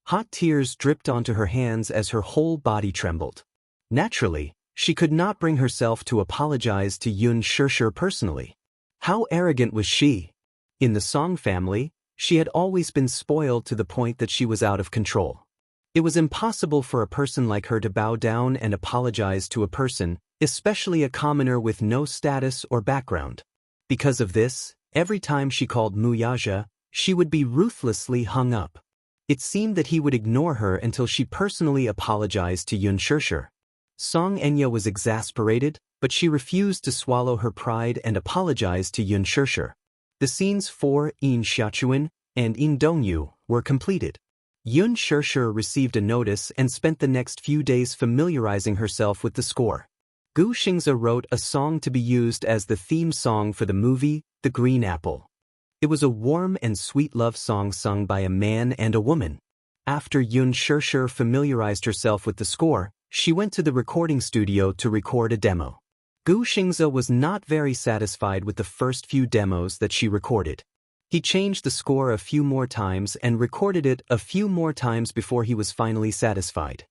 Hot tears dripped onto her hands as her whole body trembled. Naturally, she could not bring herself to apologize to Xianxia personally. How arrogant was she? In the Song family, she had always been spoiled to the point that she was out of control. It was impossible for a person like her to bow down and apologize to a person, especially a commoner with no status or background. Because of this, every time she called Wuxia, she would be ruthlessly hung up. It seemed that he would ignore her until she personally apologized to Xianxia. Xianxia was exasperated, but she refused to swallow her pride and apologized to Xianxia. The scenes for In Xiachuan and In Dongyu were completed. Xianxia received a notice and spent the next few days familiarizing herself with the score. Gu Xingze wrote a song to be used as the theme song for the movie, The Green Apple. It was a warm and sweet love song sung by a man and a woman. After Xianxia familiarized herself with the score, she went to the recording studio to record a demo. Gu Xingze was not very satisfied with the first few demos that she recorded. He changed the score a few more times and recorded it a few more times before he was finally satisfied.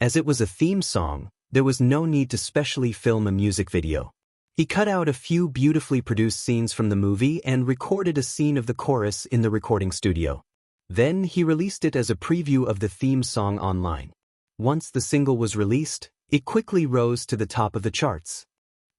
As it was a theme song, there was no need to specially film a music video. He cut out a few beautifully produced scenes from the movie and recorded a scene of the chorus in the recording studio. Then he released it as a preview of the theme song online. Once the single was released, it quickly rose to the top of the charts.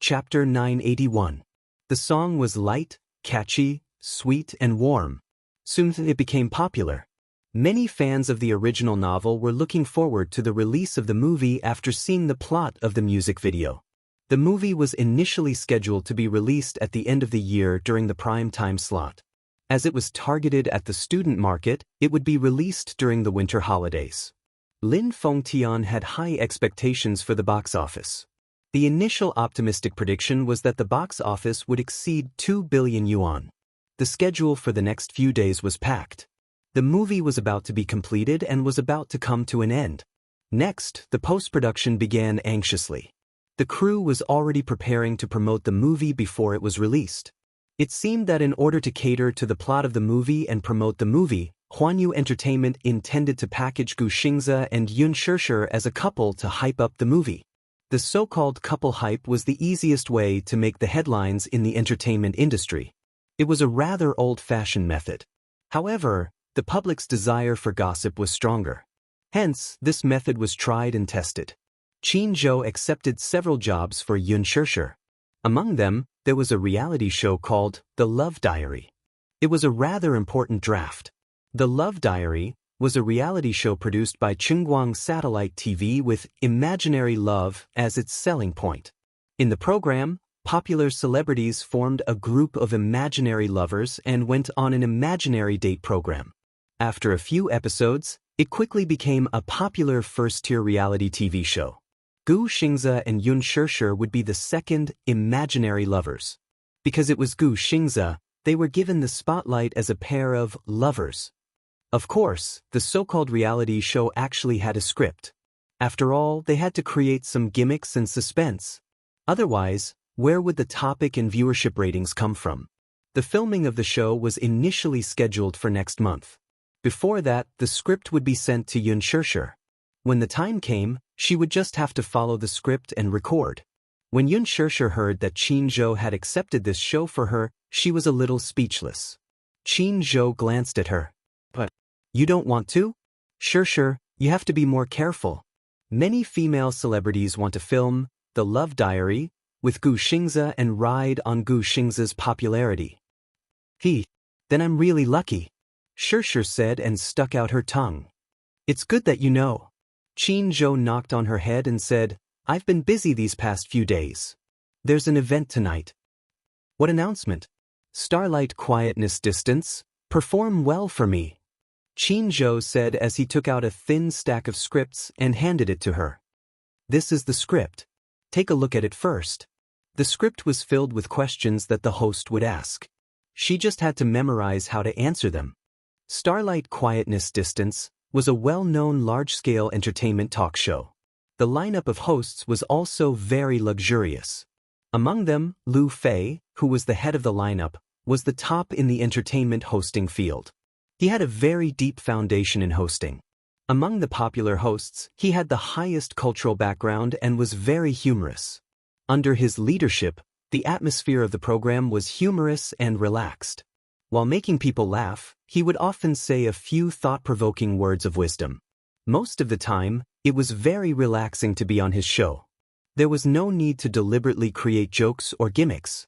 Chapter 981. The song was light, catchy, sweet, and warm. Soon it became popular. Many fans of the original novel were looking forward to the release of the movie after seeing the plot of the music video. The movie was initially scheduled to be released at the end of the year during the prime time slot. As it was targeted at the student market, it would be released during the winter holidays. Lin Fengtian had high expectations for the box office. The initial optimistic prediction was that the box office would exceed 2 billion yuan. The schedule for the next few days was packed. The movie was about to be completed and was about to come to an end. Next, the post-production began anxiously. The crew was already preparing to promote the movie before it was released. It seemed that in order to cater to the plot of the movie and promote the movie, Huanyu Entertainment intended to package Gu Xingze and Xianxia as a couple to hype up the movie. The so-called couple hype was the easiest way to make the headlines in the entertainment industry. It was a rather old-fashioned method. However, the public's desire for gossip was stronger. Hence, this method was tried and tested. Qin Zhou accepted several jobs for Xianxia. Among them, there was a reality show called The Love Diary. It was a rather important draft. The Love Diary was a reality show produced by Qingguang Satellite TV with imaginary love as its selling point. In the program, popular celebrities formed a group of imaginary lovers and went on an imaginary date program. After a few episodes, it quickly became a popular first-tier reality TV show. Gu Xingze and Xianxia would be the second imaginary lovers. Because it was Gu Xingze, they were given the spotlight as a pair of lovers. Of course, the so-called reality show actually had a script. After all, they had to create some gimmicks and suspense. Otherwise, where would the topic and viewership ratings come from? The filming of the show was initially scheduled for next month. Before that, the script would be sent to Xianxia. When the time came, she would just have to follow the script and record. When Xianxia heard that Qin Zhou had accepted this show for her, she was a little speechless. Qin Zhou glanced at her. But you don't want to? Sure, you have to be more careful. Many female celebrities want to film The Love Diary with Gu Xingze and ride on Gu Xingze's popularity. Then I'm really lucky, Xianxia said and stuck out her tongue. It's good that you know. Qin Zhou knocked on her head and said, I've been busy these past few days. There's an event tonight. What announcement? Starlight Quietness Distance, perform well for me. Qin Zhou said as he took out a thin stack of scripts and handed it to her. This is the script. Take a look at it first. The script was filled with questions that the host would ask. She just had to memorize how to answer them. Starlight Quietness Distance was a well-known large-scale entertainment talk show. The lineup of hosts was also very luxurious. Among them, Lu Fei, who was the head of the lineup, was the top in the entertainment hosting field. He had a very deep foundation in hosting. Among the popular hosts, he had the highest cultural background and was very humorous. Under his leadership, the atmosphere of the program was humorous and relaxed. While making people laugh, he would often say a few thought-provoking words of wisdom. Most of the time, it was very relaxing to be on his show. There was no need to deliberately create jokes or gimmicks.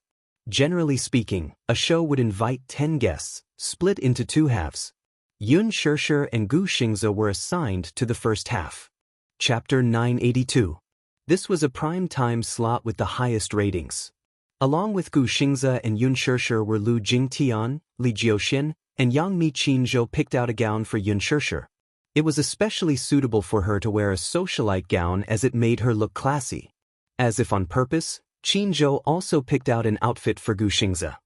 Generally speaking, a show would invite 10 guests, split into two halves. Xianxia and Wuxia were assigned to the first half. Chapter 982. This was a prime-time slot with the highest ratings. Along with Wuxia and Xianxia were Lu Jingtian, Li Jiuxian, and Yang Miqinzhou picked out a gown for Xianxia. It was especially suitable for her to wear a socialite gown as it made her look classy. As if on purpose, Qinzhou also picked out an outfit for Wuxia.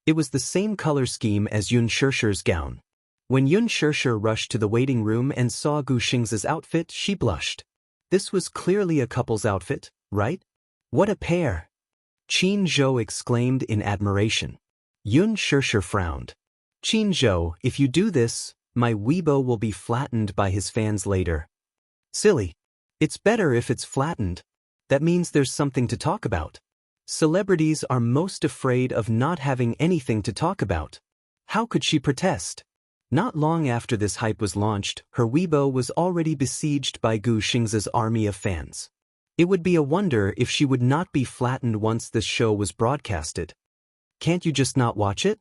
It was the same color scheme as Xianxia's gown. When Xianxia rushed to the waiting room and saw Wuxia's outfit, she blushed. This was clearly a couple's outfit, right? What a pair! Qinzhou exclaimed in admiration. Xianxia frowned. Qinzhou, if you do this, my Weibo will be flattened by his fans later. Silly. It's better if it's flattened. That means there's something to talk about. Celebrities are most afraid of not having anything to talk about. How could she protest? Not long after this hype was launched, her Weibo was already besieged by Wuxia's army of fans. It would be a wonder if she would not be flattened once this show was broadcasted. Can't you just not watch it?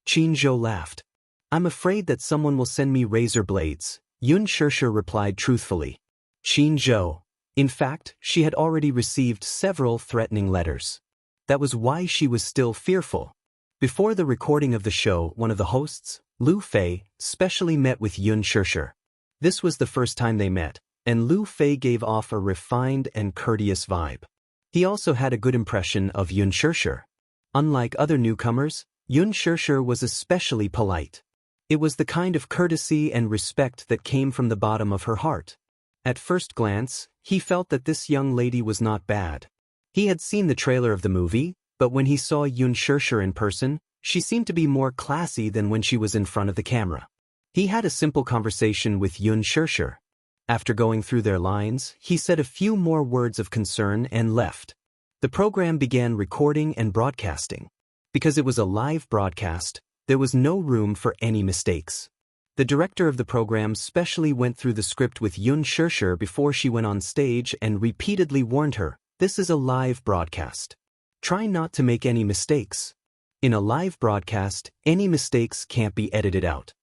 Qinzhou laughed. I'm afraid that someone will send me razor blades, Xianxia replied truthfully. Qinzhou. In fact, she had already received several threatening letters. That was why she was still fearful. Before the recording of the show, one of the hosts, Lu Fei, specially met with Xianxia. This was the first time they met, and Lu Fei gave off a refined and courteous vibe. He also had a good impression of Xianxia. Unlike other newcomers, Xianxia was especially polite. It was the kind of courtesy and respect that came from the bottom of her heart. At first glance, he felt that this young lady was not bad. He had seen the trailer of the movie, but when he saw Xianxia in person, she seemed to be more classy than when she was in front of the camera. He had a simple conversation with Xianxia. After going through their lines, he said a few more words of concern and left. The program began recording and broadcasting. Because it was a live broadcast, there was no room for any mistakes. The director of the program specially went through the script with Xianxia before she went on stage and repeatedly warned her, "This is a live broadcast. Try not to make any mistakes." In a live broadcast, any mistakes can't be edited out.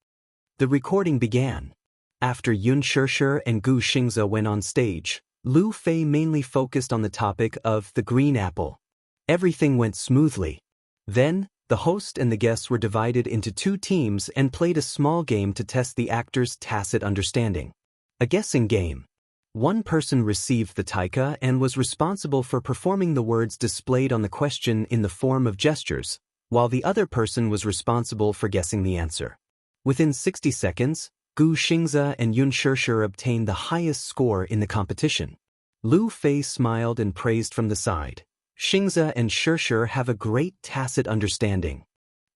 The recording began. After Xianxia and Wuxia went on stage, Lu Fei mainly focused on the topic of the green apple. Everything went smoothly. Then, the host and the guests were divided into two teams and played a small game to test the actors' tacit understanding. A guessing game. One person received the taika and was responsible for performing the words displayed on the question in the form of gestures, while the other person was responsible for guessing the answer. Within 60 seconds, Wuxia and Xianxia obtained the highest score in the competition. Lu Fei smiled and praised from the side. Xianxia and Xianxia have a great tacit understanding.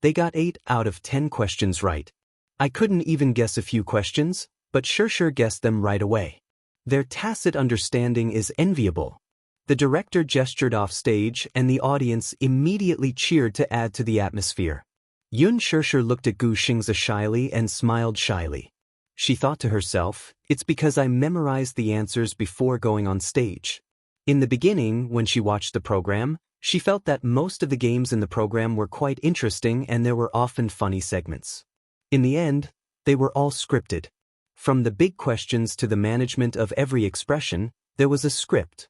They got 8 out of 10 questions right. I couldn't even guess a few questions, but Xianxia guessed them right away. Their tacit understanding is enviable. The director gestured off stage and the audience immediately cheered to add to the atmosphere. Xianxia looked at Wuxia shyly and smiled shyly. She thought to herself, it's because I memorized the answers before going on stage. In the beginning, when she watched the program, she felt that most of the games in the program were quite interesting and there were often funny segments. In the end, they were all scripted. From the big questions to the management of every expression, there was a script.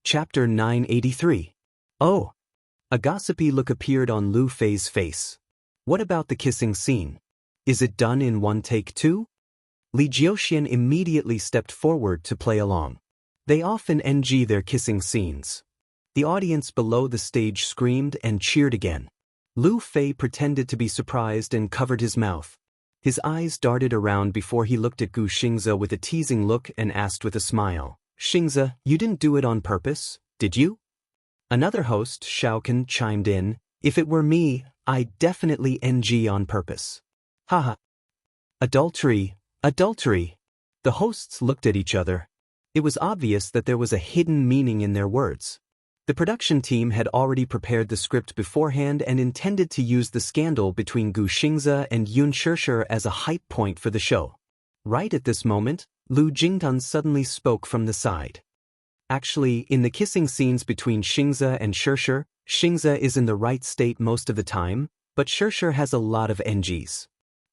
Chapter 983. Oh! A gossipy look appeared on Lu Fei's face. What about the kissing scene? Is it done in one take too? Li Jiuxian immediately stepped forward to play along. They often NG their kissing scenes. The audience below the stage screamed and cheered again. Lu Fei pretended to be surprised and covered his mouth. His eyes darted around before he looked at Wuxia with a teasing look and asked with a smile, "Xingzi, you didn't do it on purpose, did you?" Another host, Xiaokan, chimed in, "If it were me, I'd definitely NG on purpose." Haha. Adultery, adultery. The hosts looked at each other. It was obvious that there was a hidden meaning in their words. The production team had already prepared the script beforehand and intended to use the scandal between Gu Xingze and Yun Shishir as a hype point for the show. Right at this moment, Lu Jingtan suddenly spoke from the side. Actually, in the kissing scenes between Xingze and Shishir, Xingze is in the right state most of the time, but Shishir has a lot of NGs.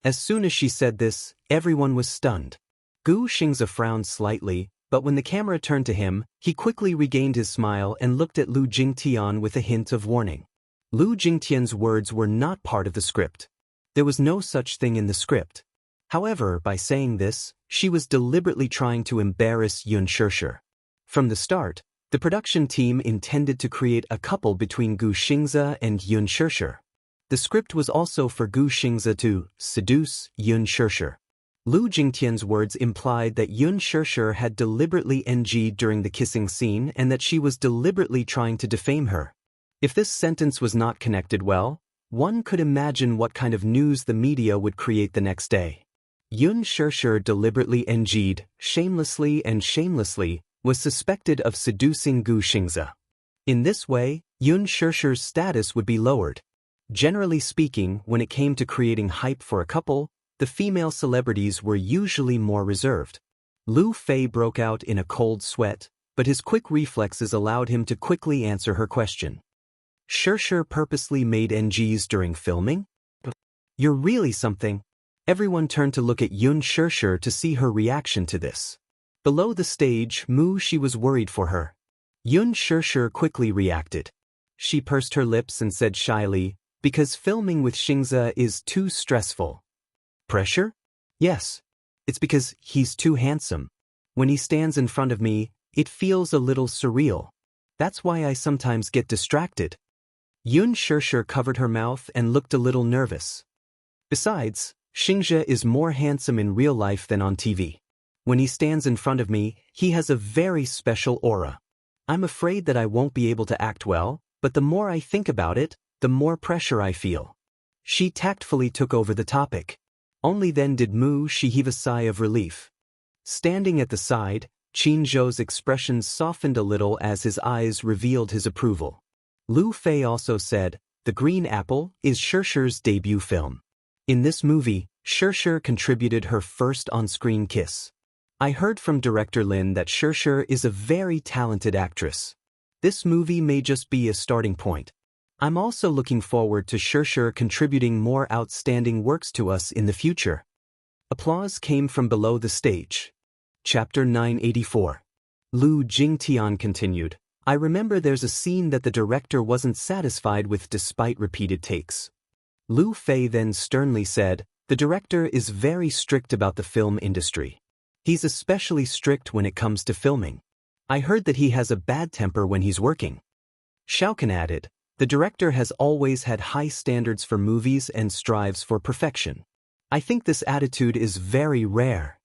As soon as she said this, everyone was stunned. Gu Xingze frowned slightly, but when the camera turned to him, he quickly regained his smile and looked at Lu Jingtian with a hint of warning. Lu Jingtian's words were not part of the script. There was no such thing in the script. However, by saying this, she was deliberately trying to embarrass Yun Shishir. From the start, the production team intended to create a couple between Gu Xingze and Yun Shishir. The script was also for Gu Xingze to seduce Yun Shishir. Lu Jingtian's words implied that Yun Shishir had deliberately NG'd during the kissing scene and that she was deliberately trying to defame her. If this sentence was not connected well, one could imagine what kind of news the media would create the next day. Yun Shishir deliberately NG'd, shamelessly, was suspected of seducing Gu Xingze. In this way, Yun Shishir's status would be lowered. Generally speaking, when it came to creating hype for a couple, the female celebrities were usually more reserved. Lu Fei broke out in a cold sweat, but his quick reflexes allowed him to quickly answer her question. Shishir purposely made NGs during filming? You're really something. Everyone turned to look at Yun Shishir to see her reaction to this. Below the stage, she was worried for her. Yun Shishir quickly reacted. She pursed her lips and said shyly, because filming with Xingze is too stressful. Pressure? Yes. It's because he's too handsome. When he stands in front of me, it feels a little surreal. That's why I sometimes get distracted. Yun Shishir covered her mouth and looked a little nervous. Besides, Xingze is more handsome in real life than on TV. When he stands in front of me, he has a very special aura. I'm afraid that I won't be able to act well, but the more I think about it, the more pressure I feel. She tactfully took over the topic. Only then did she heave a sigh of relief. Standing at the side, Qin Zhou's expression softened a little as his eyes revealed his approval. Lu Fei also said, The Green Apple is Shishir's debut film. In this movie, Shishir contributed her first on-screen kiss. I heard from director Lin that Shishir is a very talented actress. This movie may just be a starting point. I'm also looking forward to Shishir contributing more outstanding works to us in the future. Applause came from below the stage. Chapter 984. Lu Jingtian continued, I remember there's a scene that the director wasn't satisfied with despite repeated takes. Lu Fei then sternly said, the director is very strict about the film industry. He's especially strict when it comes to filming. I heard that he has a bad temper when he's working. Xiaokan added, the director has always had high standards for movies and strives for perfection. I think this attitude is very rare.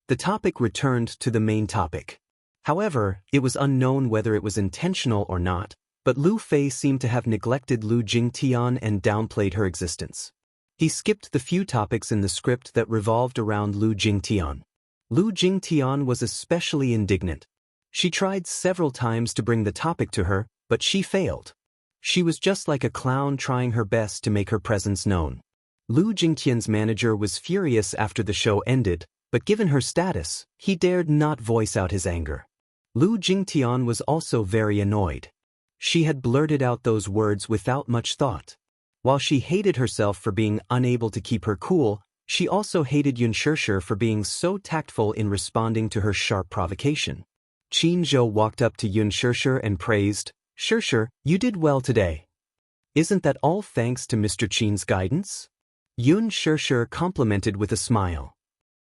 The topic returned to the main topic. However, it was unknown whether it was intentional or not, but Lu Fei seemed to have neglected Lu Jingtian and downplayed her existence. He skipped the few topics in the script that revolved around Lu Jingtian. Lu Jingtian was especially indignant. She tried several times to bring the topic to her, but she failed. She was just like a clown trying her best to make her presence known. Lu Jingtian's manager was furious after the show ended, but given her status, he dared not voice out his anger. Lu Jingtian was also very annoyed. She had blurted out those words without much thought. While she hated herself for being unable to keep her cool, she also hated Yun Shishir for being so tactful in responding to her sharp provocation. Qin Zhou walked up to Yun Shishir and praised, Shishir, you did well today. Isn't that all thanks to Mr. Qin's guidance? Yun Shishir complimented with a smile.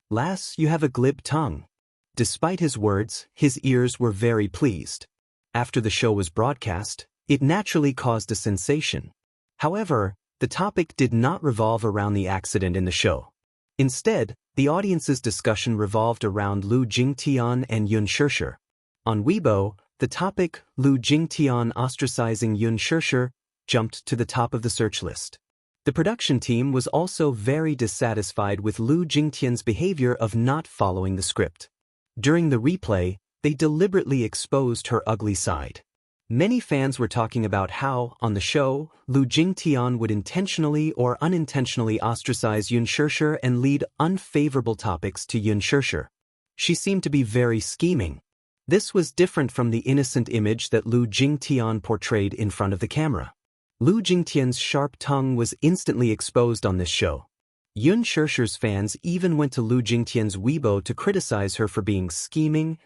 Lass, you have a glib tongue. Despite his words, his ears were very pleased. After the show was broadcast, it naturally caused a sensation. However, the topic did not revolve around the accident in the show. Instead, the audience's discussion revolved around Lu Jingtian and Yun Shishir. On Weibo, the topic, Lu Jingtian ostracizing Yun Shishir, jumped to the top of the search list. The production team was also very dissatisfied with Lu Jingtian's behavior of not following the script. During the replay, they deliberately exposed her ugly side. Many fans were talking about how, on the show, Lu Jingtian would intentionally or unintentionally ostracize Yun Shishir and lead unfavorable topics to Yun Shishir. She seemed to be very scheming. This was different from the innocent image that Lu Jingtian portrayed in front of the camera. Lu Jingtian's sharp tongue was instantly exposed on this show. Yun Shishir's fans even went to Lu Jingtian's Weibo to criticize her for being scheming,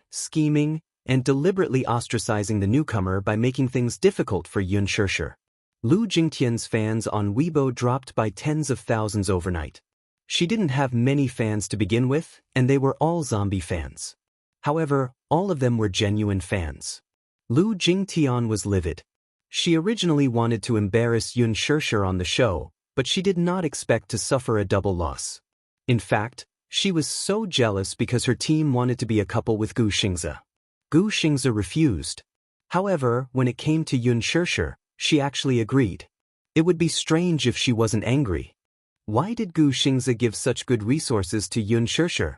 and deliberately ostracizing the newcomer by making things difficult for Yun Shishir. Lu Jingtian's fans on Weibo dropped by tens of thousands overnight. She didn't have many fans to begin with, and they were all zombie fans. However, all of them were genuine fans. Lu Jingtian was livid. She originally wanted to embarrass Yun Shishir on the show, but she did not expect to suffer a double loss. In fact, she was so jealous because her team wanted to be a couple with Gu Xingzi. Gu Xingzi refused. However, when it came to Yun Shishir, she actually agreed. It would be strange if she wasn't angry. Why did Gu Xingzi give such good resources to Yun Shishir?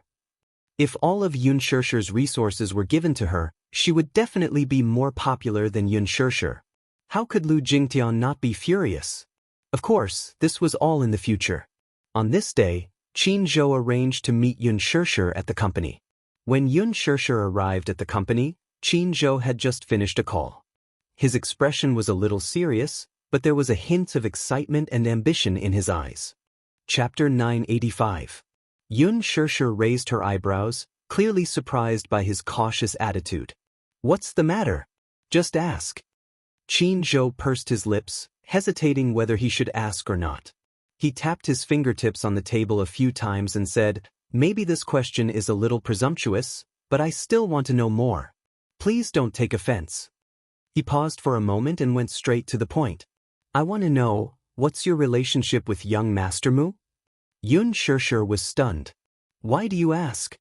If all of Yun Shishir's resources were given to her, she would definitely be more popular than Yun Shishir. How could Lu Jingtian not be furious? Of course, this was all in the future. On this day, Qin Zhou arranged to meet Yun Shishir at the company. When Yun Shishir arrived at the company, Qin Zhou had just finished a call. His expression was a little serious, but there was a hint of excitement and ambition in his eyes. Chapter 985. Yun Shishir raised her eyebrows, clearly surprised by his cautious attitude. "What's the matter? Just ask." Qin Zhou pursed his lips, hesitating whether he should ask or not. He tapped his fingertips on the table a few times and said, "Maybe this question is a little presumptuous, but I still want to know more. Please don't take offense." He paused for a moment and went straight to the point. "I want to know, what's your relationship with young Master Mu?" Yun Shishir was stunned. "Why do you ask?"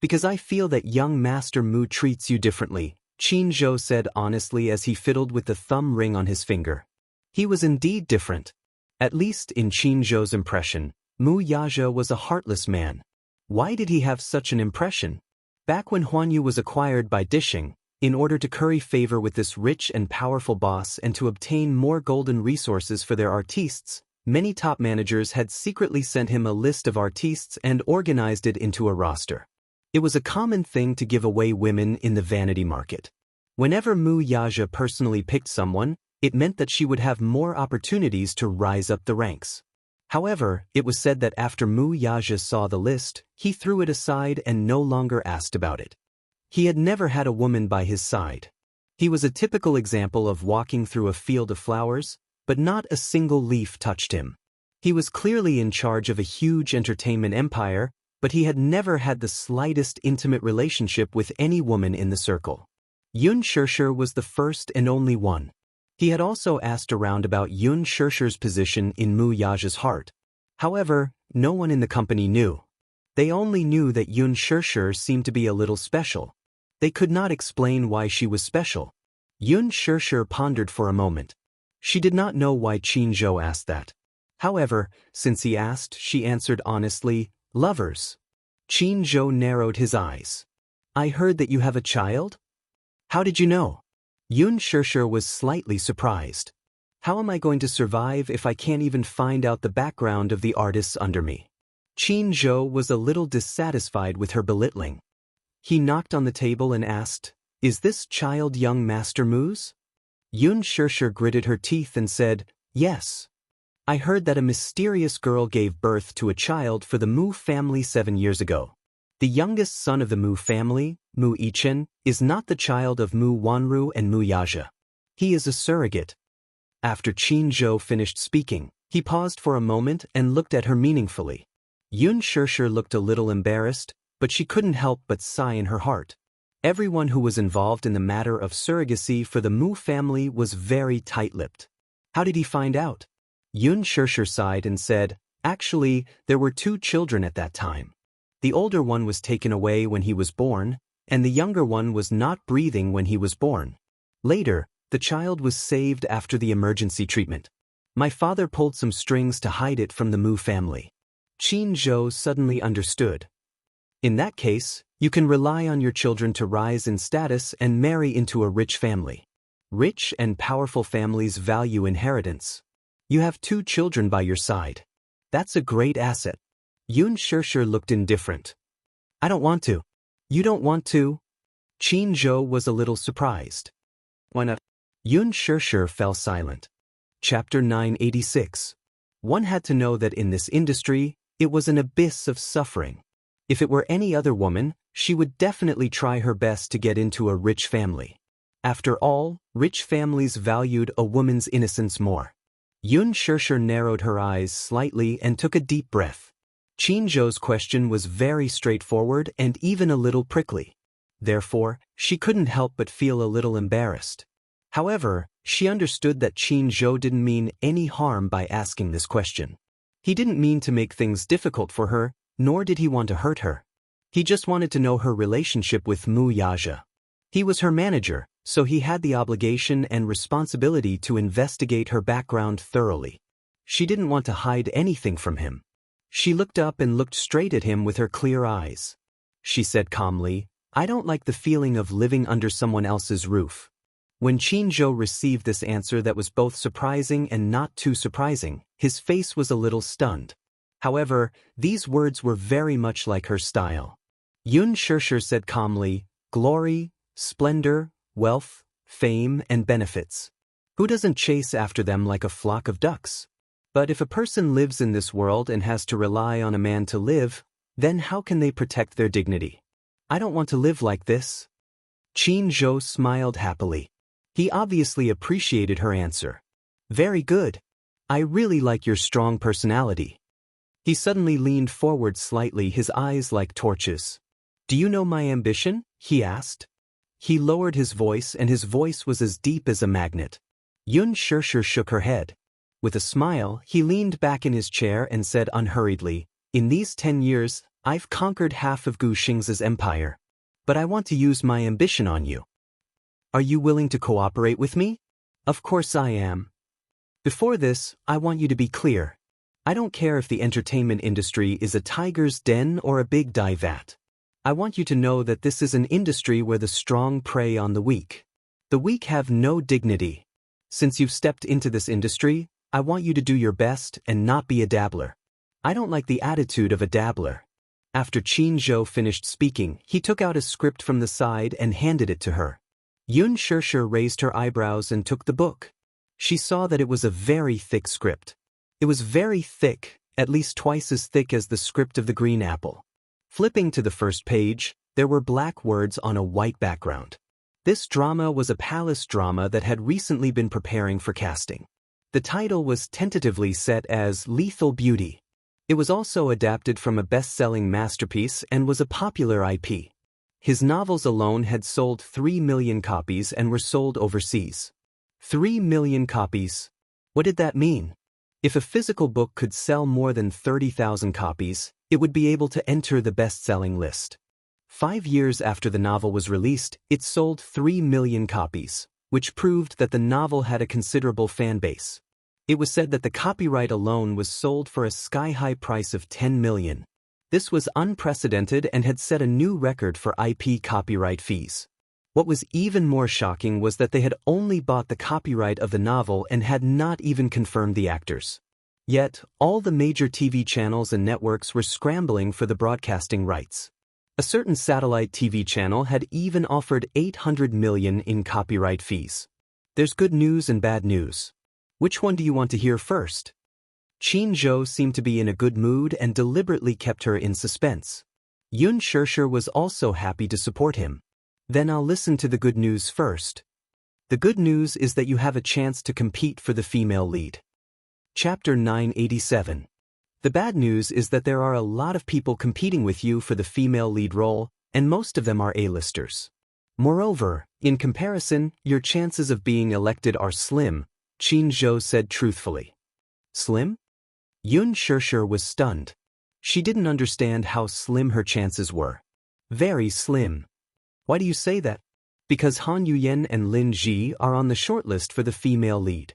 "Because I feel that young Master Mu treats you differently," Qin Zhou said honestly as he fiddled with the thumb ring on his finger. He was indeed different. At least in Qin Zhou's impression, Mu Yazhe was a heartless man. Why did he have such an impression? Back when Huanyu was acquired by Dishing, in order to curry favor with this rich and powerful boss and to obtain more golden resources for their artistes, many top managers had secretly sent him a list of artistes and organized it into a roster. It was a common thing to give away women in the vanity market. Whenever Mu Yazhe personally picked someone, it meant that she would have more opportunities to rise up the ranks. However, it was said that after Mu Yazhe saw the list, he threw it aside and no longer asked about it. He had never had a woman by his side. He was a typical example of walking through a field of flowers, but not a single leaf touched him. He was clearly in charge of a huge entertainment empire, but he had never had the slightest intimate relationship with any woman in the circle. Yun Shishir was the first and only one. He had also asked around about Yun Shishir's position in Mu Yazhe's heart. However, no one in the company knew. They only knew that Yun Shishir seemed to be a little special. They could not explain why she was special. Yun Shishir pondered for a moment. She did not know why Qin Zhou asked that. However, since he asked, she answered honestly, "Lovers." Qin Zhou narrowed his eyes. "I heard that you have a child? How did you know?" Yun Shishir was slightly surprised. "How am I going to survive if I can't even find out the background of the artists under me?" Qin Zhou was a little dissatisfied with her belittling. He knocked on the table and asked, "Is this child young Master Mu's?" Yun Shishir gritted her teeth and said, "Yes. I heard that a mysterious girl gave birth to a child for the Mu family 7 years ago. The youngest son of the Mu family, Mu Yichen, is not the child of Mu Wanru and Mu Yazhe. He is a surrogate." After Qin Zhou finished speaking, he paused for a moment and looked at her meaningfully. Yun Shishir looked a little embarrassed, but she couldn't help but sigh in her heart. Everyone who was involved in the matter of surrogacy for the Mu family was very tight-lipped. How did he find out? Yun Shishir sighed and said, "Actually, there were 2 children at that time. The older one was taken away when he was born, and the younger one was not breathing when he was born. Later, the child was saved after the emergency treatment. My father pulled some strings to hide it from the Mu family. Qin Zhou suddenly understood. In that case, you can rely on your children to rise in status and marry into a rich family. Rich and powerful families value inheritance. You have 2 children by your side. That's a great asset. Yun Shishir looked indifferent. I don't want to. You don't want to? Qin Zhou was a little surprised. Why not? Yun Shishir fell silent. Chapter 986. One had to know that in this industry, it was an abyss of suffering. If it were any other woman, she would definitely try her best to get into a rich family. After all, rich families valued a woman's innocence more. Yun Shishir narrowed her eyes slightly and took a deep breath. Qin Zhou's question was very straightforward and even a little prickly. Therefore, she couldn't help but feel a little embarrassed. However, she understood that Qin Zhou didn't mean any harm by asking this question. He didn't mean to make things difficult for her, nor did he want to hurt her. He just wanted to know her relationship with Mu Yazha. He was her manager, so he had the obligation and responsibility to investigate her background thoroughly. She didn't want to hide anything from him. She looked up and looked straight at him with her clear eyes. She said calmly, I don't like the feeling of living under someone else's roof. When Qin Zhou received this answer that was both surprising and not too surprising, his face was a little stunned. However, these words were very much like her style. Yun Shishir said calmly, glory, splendor, wealth, fame, and benefits. Who doesn't chase after them like a flock of ducks? But if a person lives in this world and has to rely on a man to live, then how can they protect their dignity? I don't want to live like this. Qin Zhou smiled happily. He obviously appreciated her answer. Very good. I really like your strong personality. He suddenly leaned forward slightly, his eyes like torches. Do you know my ambition? He asked. He lowered his voice and his voice was as deep as a magnet. Yun Shishir shook her head. With a smile, he leaned back in his chair and said unhurriedly, in these 10 years, I've conquered half of Gu Xing's empire. But I want to use my ambition on you. Are you willing to cooperate with me? Of course I am. Before this, I want you to be clear. I don't care if the entertainment industry is a tiger's den or a big dye vat. I want you to know that this is an industry where the strong prey on the weak. The weak have no dignity. Since you've stepped into this industry, I want you to do your best and not be a dabbler. I don't like the attitude of a dabbler. After Qin Zhou finished speaking, he took out a script from the side and handed it to her. Yun Shishir raised her eyebrows and took the book. She saw that it was a very thick script. It was very thick, at least twice as thick as the script of the green apple. Flipping to the first page, there were black words on a white background. This drama was a palace drama that had recently been preparing for casting. The title was tentatively set as Lethal Beauty. It was also adapted from a best-selling masterpiece and was a popular IP. His novels alone had sold 3 million copies and were sold overseas. 3 million copies. What did that mean? If a physical book could sell more than 30,000 copies, it would be able to enter the best-selling list. 5 years after the novel was released, it sold 3 million copies, which proved that the novel had a considerable fan base. It was said that the copyright alone was sold for a sky-high price of 10 million. This was unprecedented and had set a new record for IP copyright fees. What was even more shocking was that they had only bought the copyright of the novel and had not even confirmed the actors. Yet, all the major TV channels and networks were scrambling for the broadcasting rights. A certain satellite TV channel had even offered 800 million in copyright fees. There's good news and bad news. Which one do you want to hear first? Qin Zhou seemed to be in a good mood and deliberately kept her in suspense. Yun Shishir was also happy to support him. Then I'll listen to the good news first. The good news is that you have a chance to compete for the female lead. Chapter 987. The bad news is that there are a lot of people competing with you for the female lead role, and most of them are A-listers. Moreover, in comparison, your chances of being elected are slim, Qin Zhou said truthfully. Slim? Yun Shishir was stunned. She didn't understand how slim her chances were. Very slim. Why do you say that? Because Han Yuyen and Lin Ji are on the shortlist for the female lead.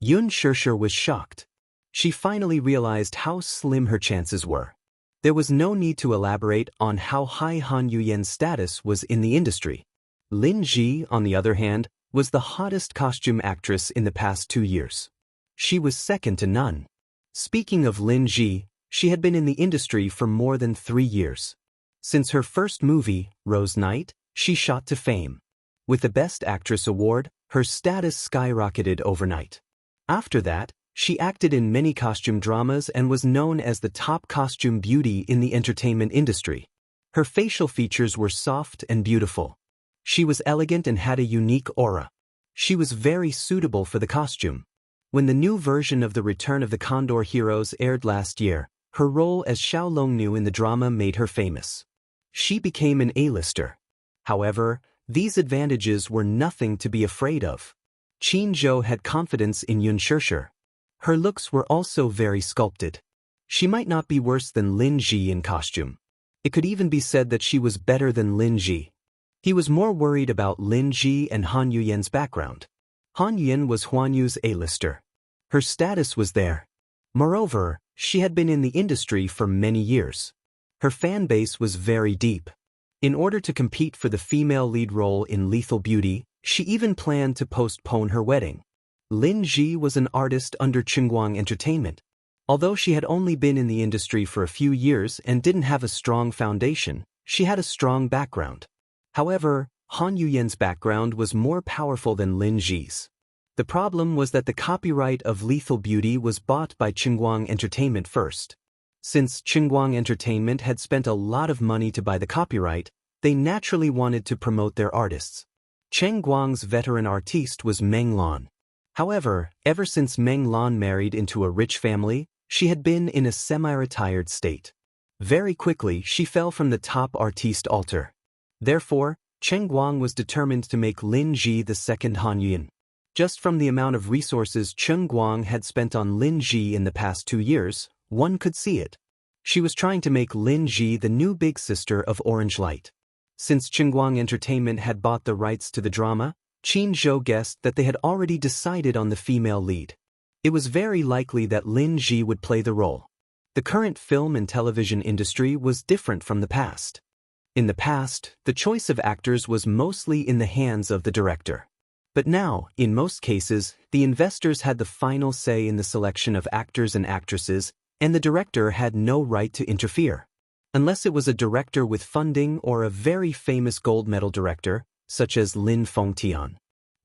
Xianxia was shocked. She finally realized how slim her chances were. There was no need to elaborate on how high Han Yuyan's status was in the industry. Lin Ji, on the other hand, was the hottest costume actress in the past 2 years. She was second to none. Speaking of Lin Ji, she had been in the industry for more than 3 years. Since her first movie, Rose Night, she shot to fame. With the Best Actress award, her status skyrocketed overnight. After that, she acted in many costume dramas and was known as the top costume beauty in the entertainment industry. Her facial features were soft and beautiful. She was elegant and had a unique aura. She was very suitable for the costume. When the new version of The Return of the Condor Heroes aired last year, her role as Xiao Longnu in the drama made her famous. She became an A-lister. However, these advantages were nothing to be afraid of. Qin Zhou had confidence in Xianxia. Her looks were also very sculpted. She might not be worse than Lin Ji in costume. It could even be said that she was better than Lin Ji. He was more worried about Lin Ji and Han Yuyan's background. Han Yuyan was Huan Yu's A-lister. Her status was there. Moreover, she had been in the industry for many years. Her fan base was very deep. In order to compete for the female lead role in Lethal Beauty, she even planned to postpone her wedding. Lin Ji was an artist under Qinguang Entertainment. Although she had only been in the industry for a few years and didn't have a strong foundation, she had a strong background. However, Han Yuyan's background was more powerful than Lin Ji's. The problem was that the copyright of Lethal Beauty was bought by Qinguang Entertainment first. Since Qinguang Entertainment had spent a lot of money to buy the copyright, they naturally wanted to promote their artists. Cheng Guang's veteran artiste was Meng Lan. However, ever since Meng Lan married into a rich family, she had been in a semi-retired state. Very quickly, she fell from the top artiste altar. Therefore, Cheng Guang was determined to make Lin Ji the second Han Yuyan. Just from the amount of resources Cheng Guang had spent on Lin Ji in the past 2 years, one could see it. She was trying to make Lin Ji the new big sister of Orange Light. Since Qinguang Entertainment had bought the rights to the drama, Qin Zhou guessed that they had already decided on the female lead. It was very likely that Lin Ji would play the role. The current film and television industry was different from the past. In the past, the choice of actors was mostly in the hands of the director. But now, in most cases, the investors had the final say in the selection of actors and actresses, and the director had no right to interfere. Unless it was a director with funding or a very famous gold medal director, such as Lin Fengtian.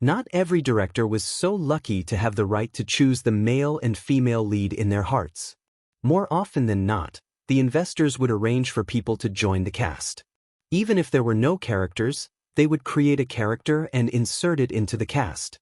Not every director was so lucky to have the right to choose the male and female lead in their hearts. More often than not, the investors would arrange for people to join the cast. Even if there were no characters, they would create a character and insert it into the cast.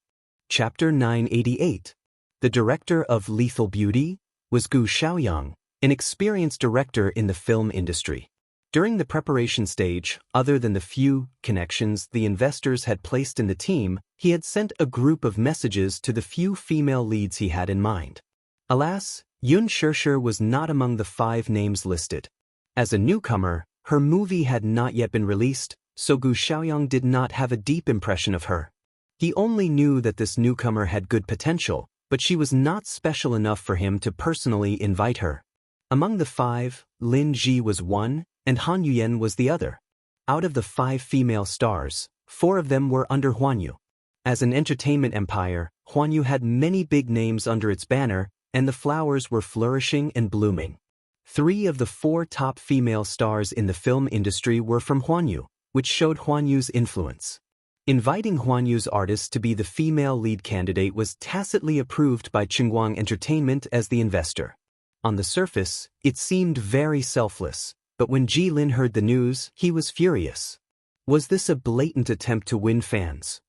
Chapter 988. The director of Lethal Beauty was Gu Xiaoyang, an experienced director in the film industry. During the preparation stage, other than the few connections the investors had placed in the team, he had sent a group of messages to the few female leads he had in mind. Alas, Xianxia was not among the 5 names listed. As a newcomer, her movie had not yet been released, so Gu Xiaoyang did not have a deep impression of her. He only knew that this newcomer had good potential, but she was not special enough for him to personally invite her. Among the 5, Lin Ji was one, and Han Yuyan was the other. Out of the 5 female stars, 4 of them were under Huan Yu. As an entertainment empire, Huan Yu had many big names under its banner, and the flowers were flourishing and blooming. 3 of the 4 top female stars in the film industry were from Huan Yu, which showed Huan Yu's influence. Inviting Huan Yu's artist to be the female lead candidate was tacitly approved by Qinguang Entertainment as the investor. On the surface, it seemed very selfless. But when Lin heard the news, he was furious. Was this a blatant attempt to win fans?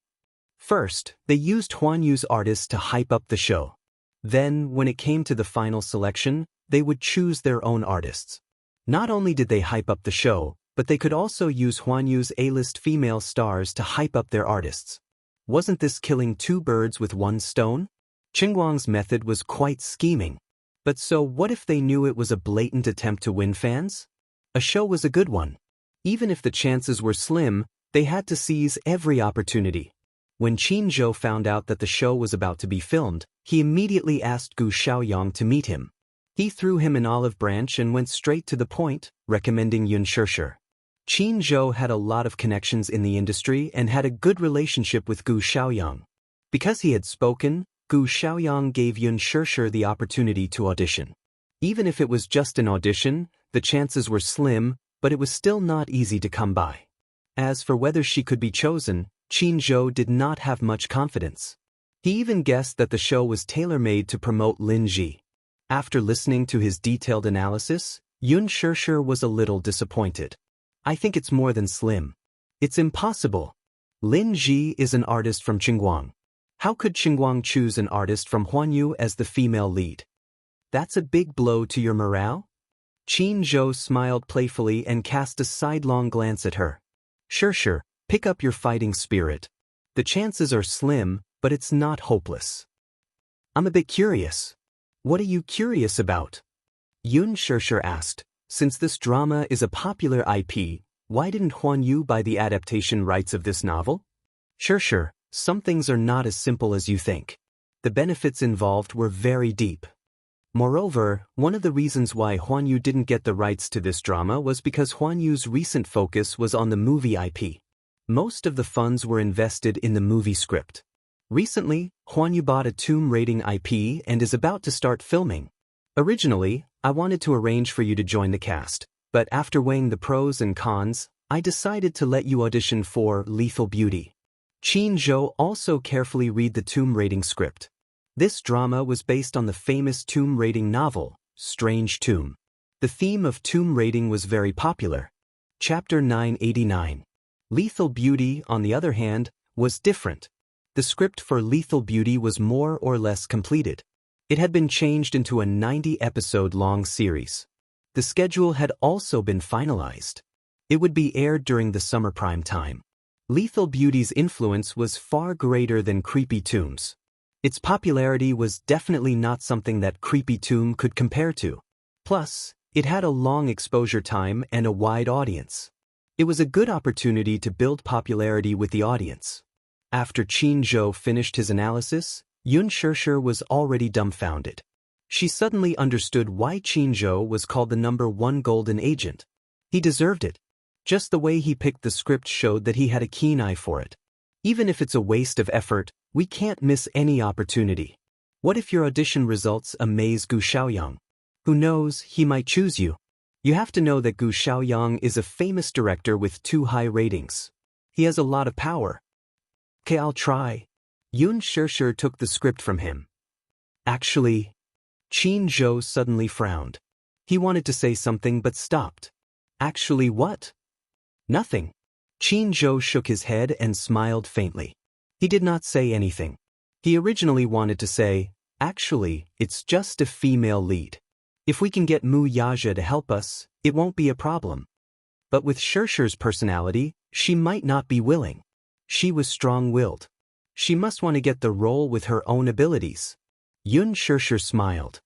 First, they used Huan Yu's artists to hype up the show. Then, when it came to the final selection, they would choose their own artists. Not only did they hype up the show, but they could also use Huan Yu's A-list female stars to hype up their artists. Wasn't this killing 2 birds with 1 stone? Qinguang's method was quite scheming. But so what if they knew it was a blatant attempt to win fans? A show was a good one. Even if the chances were slim, they had to seize every opportunity. When Qin Zhou found out that the show was about to be filmed, he immediately asked Gu Xiaoyang to meet him. He threw him an olive branch and went straight to the point, recommending Yun Shirshir. Qin Zhou had a lot of connections in the industry and had a good relationship with Gu Xiaoyang. Because he had spoken, Gu Xiaoyang gave Yun Shirshir the opportunity to audition. Even if it was just an audition, the chances were slim, but it was still not easy to come by. As for whether she could be chosen, Qin Zhou did not have much confidence. He even guessed that the show was tailor-made to promote Lin Ji. After listening to his detailed analysis, Yun Shirshir was a little disappointed. I think it's more than slim. It's impossible. Lin Ji is an artist from Qingguang. How could Qingguang choose an artist from Huanyu as the female lead? That's a big blow to your morale? Qin Zhou smiled playfully and cast a sidelong glance at her. Shirshir, pick up your fighting spirit. The chances are slim, but it's not hopeless. I'm a bit curious. What are you curious about? Yun Shirshir asked. Since this drama is a popular IP, why didn't Huanyu buy the adaptation rights of this novel? Shirshir, some things are not as simple as you think. The benefits involved were very deep. Moreover, one of the reasons why Huanyu didn't get the rights to this drama was because Huanyu's recent focus was on the movie IP. Most of the funds were invested in the movie script. Recently, Huanyu bought a tomb raiding IP and is about to start filming. Originally, I wanted to arrange for you to join the cast, but after weighing the pros and cons, I decided to let you audition for Lethal Beauty. Qin Zhou also carefully read the tomb raiding script. This drama was based on the famous tomb raiding novel, Strange Tomb. The theme of tomb raiding was very popular. Chapter 989. Lethal Beauty, on the other hand, was different. The script for Lethal Beauty was more or less completed. It had been changed into a 90-episode-long series. The schedule had also been finalized. It would be aired during the summer prime time. Lethal Beauty's influence was far greater than Creepy Tomb's. Its popularity was definitely not something that Creepy Tomb could compare to. Plus, it had a long exposure time and a wide audience. It was a good opportunity to build popularity with the audience. After Qin Zhou finished his analysis, Yun Shirshir was already dumbfounded. She suddenly understood why Qin Zhou was called the #1 golden agent. He deserved it. Just the way he picked the script showed that he had a keen eye for it. Even if it's a waste of effort, we can't miss any opportunity. What if your audition results amaze Gu Xiaoyang? Who knows, he might choose you. You have to know that Gu Xiaoyang is a famous director with 2 high ratings. He has a lot of power. Okay, I'll try. Yun Shirshir took the script from him. Actually, Qin Zhou suddenly frowned. He wanted to say something but stopped. Actually what? Nothing. Qin Zhou shook his head and smiled faintly. He did not say anything. He originally wanted to say, actually, it's just a female lead. If we can get Mu Yazha to help us, it won't be a problem. But with Shirshir's personality, she might not be willing. She was strong-willed. She must want to get the role with her own abilities. Yun Shirshir smiled.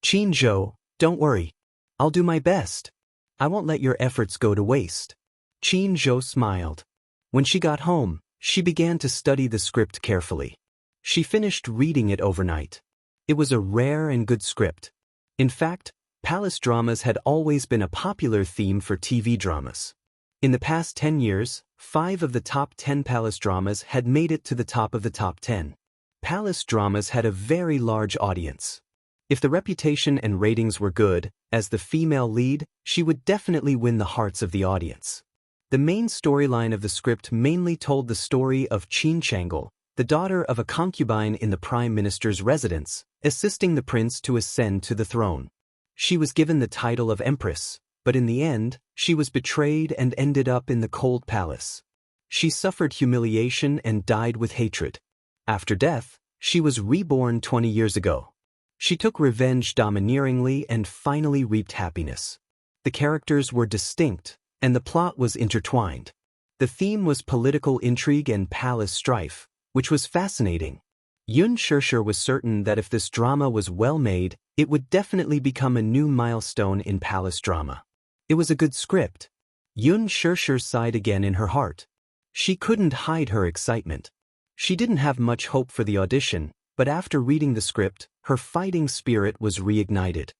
Qin Zhou, don't worry. I'll do my best. I won't let your efforts go to waste. Qin Zhou smiled. When she got home, she began to study the script carefully. She finished reading it overnight. It was a rare and good script. In fact, palace dramas had always been a popular theme for TV dramas. In the past 10 years, 5 of the top 10 palace dramas had made it to the top of the top 10. Palace dramas had a very large audience. If the reputation and ratings were good, as the female lead, she would definitely win the hearts of the audience. The main storyline of the script mainly told the story of Qin Changle, the daughter of a concubine in the prime minister's residence, assisting the prince to ascend to the throne. She was given the title of empress, but in the end, she was betrayed and ended up in the cold palace. She suffered humiliation and died with hatred. After death, she was reborn 20 years ago. She took revenge domineeringly and finally reaped happiness. The characters were distinct, and the plot was intertwined. The theme was political intrigue and palace strife, which was fascinating. Yun Shirshir was certain that if this drama was well made, it would definitely become a new milestone in palace drama. It was a good script. Yun Shirshir sighed again in her heart. She couldn't hide her excitement. She didn't have much hope for the audition, but after reading the script, her fighting spirit was reignited.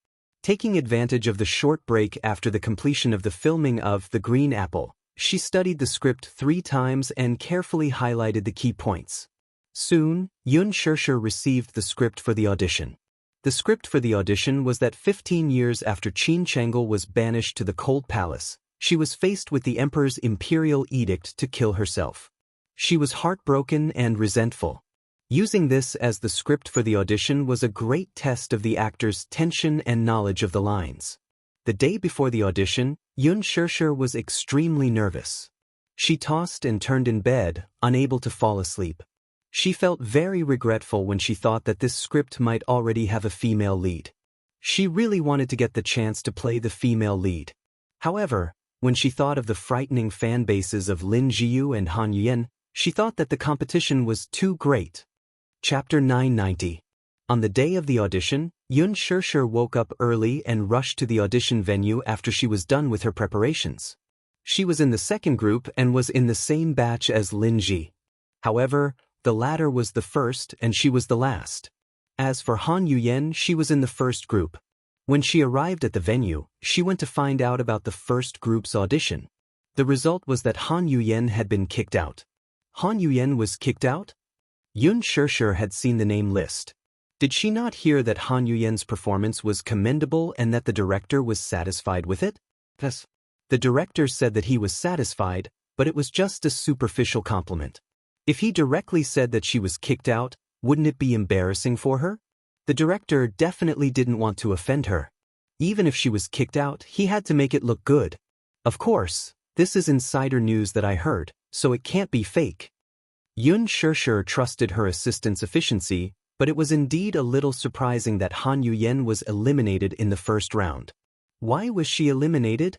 Taking advantage of the short break after the completion of the filming of The Green Apple, she studied the script 3 times and carefully highlighted the key points. Soon, Yun Shirshir received the script for the audition. The script for the audition was that 15 years after Qin Chengel was banished to the Cold Palace, she was faced with the emperor's imperial edict to kill herself. She was heartbroken and resentful. Using this as the script for the audition was a great test of the actor's tension and knowledge of the lines. The day before the audition, Yun Shirshir was extremely nervous. She tossed and turned in bed, unable to fall asleep. She felt very regretful when she thought that this script might already have a female lead. She really wanted to get the chance to play the female lead. However, when she thought of the frightening fan bases of Lin Jiyu and Han Yuyen, she thought that the competition was too great. Chapter 990. On the day of the audition, Yun Shirshir woke up early and rushed to the audition venue after she was done with her preparations. She was in the second group and was in the same batch as Lin Ji. However, the latter was the first and she was the last. As for Han Yuyen, she was in the first group. When she arrived at the venue, she went to find out about the first group's audition. The result was that Han Yuyen had been kicked out. Han Yuyen was kicked out? Yun Shirshir had seen the name list. Did she not hear that Han Yuyen's performance was commendable and that the director was satisfied with it? Yes. The director said that he was satisfied, but it was just a superficial compliment. If he directly said that she was kicked out, wouldn't it be embarrassing for her? The director definitely didn't want to offend her. Even if she was kicked out, he had to make it look good. Of course, this is insider news that I heard, so it can't be fake. Yun Shirshir trusted her assistant's efficiency, but it was indeed a little surprising that Han Yuyen was eliminated in the first round. Why was she eliminated?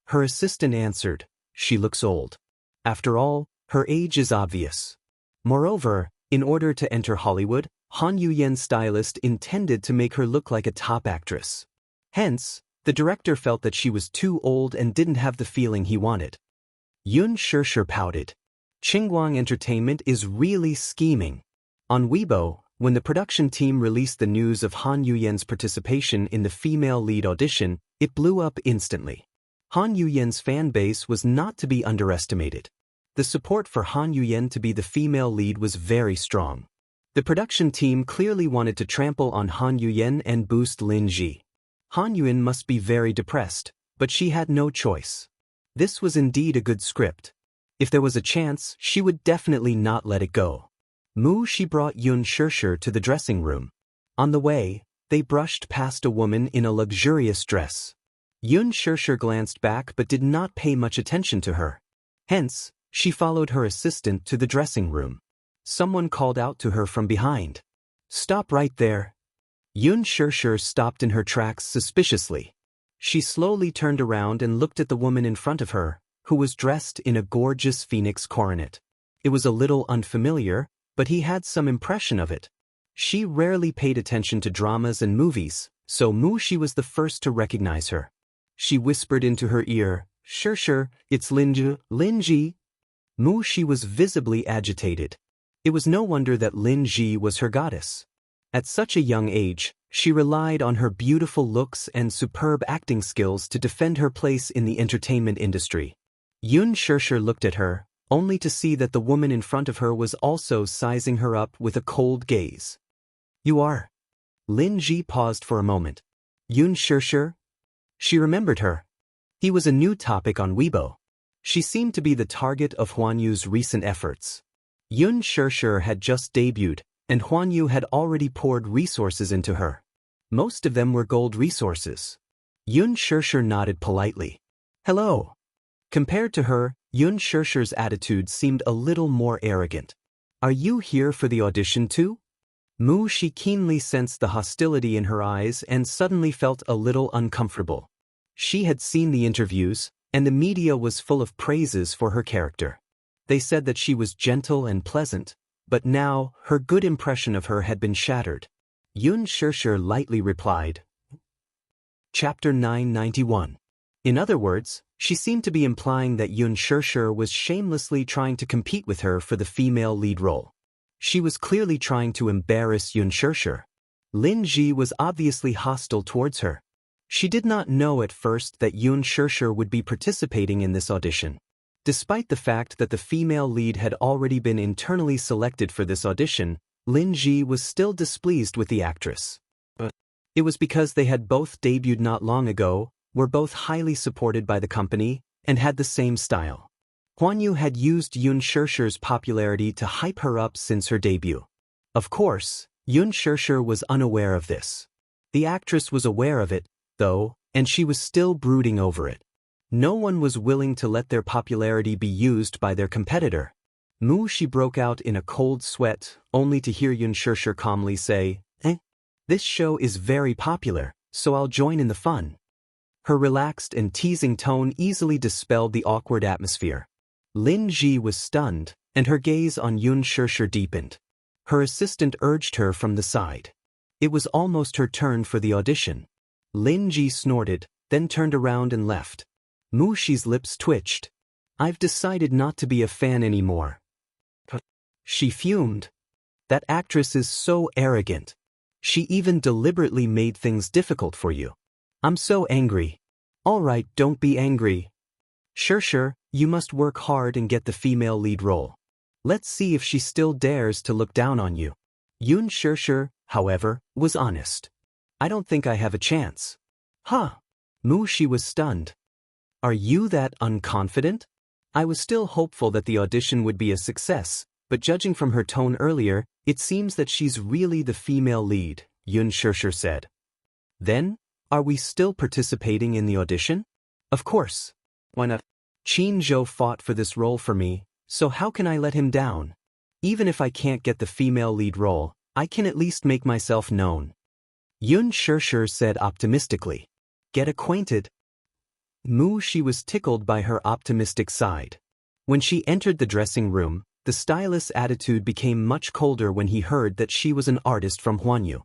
Her assistant answered, "She looks old. After all, her age is obvious." Moreover, in order to enter Hollywood, Han Yuyen's stylist intended to make her look like a top actress. Hence, the director felt that she was too old and didn't have the feeling he wanted. Yun Shirshir pouted. Qingguang Entertainment is really scheming. On Weibo, when the production team released the news of Han Yuyen's participation in the female lead audition, it blew up instantly. Han Yuyen's fan base was not to be underestimated. The support for Han Yuyen to be the female lead was very strong. The production team clearly wanted to trample on Han Yuyen and boost Lin Ji. Han Yuyen must be very depressed, but she had no choice. This was indeed a good script. If there was a chance, she would definitely not let it go. She brought Yun Shirshir to the dressing room. On the way, they brushed past a woman in a luxurious dress. Yun Shirshir glanced back but did not pay much attention to her. Hence, she followed her assistant to the dressing room. Someone called out to her from behind. "Stop right there." Yun Shirshir stopped in her tracks suspiciously. She slowly turned around and looked at the woman in front of her, who was dressed in a gorgeous phoenix coronet. It was a little unfamiliar, but he had some impression of it. She rarely paid attention to dramas and movies, so she was the first to recognize her. She whispered into her ear, "Shirshir, it's Lin Ji." She was visibly agitated. It was no wonder that Lin Ji was her goddess. At such a young age, she relied on her beautiful looks and superb acting skills to defend her place in the entertainment industry. Yun Shirshir looked at her, only to see that the woman in front of her was also sizing her up with a cold gaze. "You are?" Lin Ji paused for a moment. "Yun Shirshir?" She remembered her. He was a new topic on Weibo. She seemed to be the target of Huan Yu's recent efforts. Yun Shirshir had just debuted, and Huan Yu had already poured resources into her. Most of them were gold resources. Yun Shirshir nodded politely. "Hello." Compared to her, Yun Shirshir's attitude seemed a little more arrogant. "Are you here for the audition too?" She keenly sensed the hostility in her eyes and suddenly felt a little uncomfortable. She had seen the interviews, and the media was full of praises for her character. They said that she was gentle and pleasant, but now her good impression of her had been shattered. Yun Shirshir lightly replied. Chapter 991. In other words, she seemed to be implying that Yun Shirshir was shamelessly trying to compete with her for the female lead role. She was clearly trying to embarrass Xianxia. Lin Ji was obviously hostile towards her. She did not know at first that Xianxia would be participating in this audition. Despite the fact that the female lead had already been internally selected for this audition, Lin Ji was still displeased with the actress. But it was because they had both debuted not long ago, were both highly supported by the company, and had the same style. Huan Yu had used Xianxia's popularity to hype her up since her debut. Of course, Xianxia was unaware of this. The actress was aware of it, though, and she was still brooding over it. No one was willing to let their popularity be used by their competitor. She broke out in a cold sweat, only to hear Xianxia calmly say, "This show is very popular, so I'll join in the fun." Her relaxed and teasing tone easily dispelled the awkward atmosphere. Lin Ji was stunned, and her gaze on Xianxia deepened. Her assistant urged her from the side. It was almost her turn for the audition. Lin Ji snorted, then turned around and left. Mushi's lips twitched. "I've decided not to be a fan anymore." She fumed. "That actress is so arrogant. She even deliberately made things difficult for you. I'm so angry." "All right, don't be angry. Sure, you must work hard and get the female lead role. Let's see if she still dares to look down on you." Xianxia, however, was honest. "I don't think I have a chance." "Huh?" Mushi was stunned. "Are you that unconfident?" I was still hopeful that the audition would be a success, but judging from her tone earlier, it seems that she's really the female lead, Xianxia said. "Then, are we still participating in the audition?" "Of course. Why not? Qin Zhou fought for this role for me, so how can I let him down? Even if I can't get the female lead role, I can at least make myself known." Xianxia said optimistically. "Get acquainted." She was tickled by her optimistic side. When she entered the dressing room, the stylist's attitude became much colder when he heard that she was an artist from Huanyu.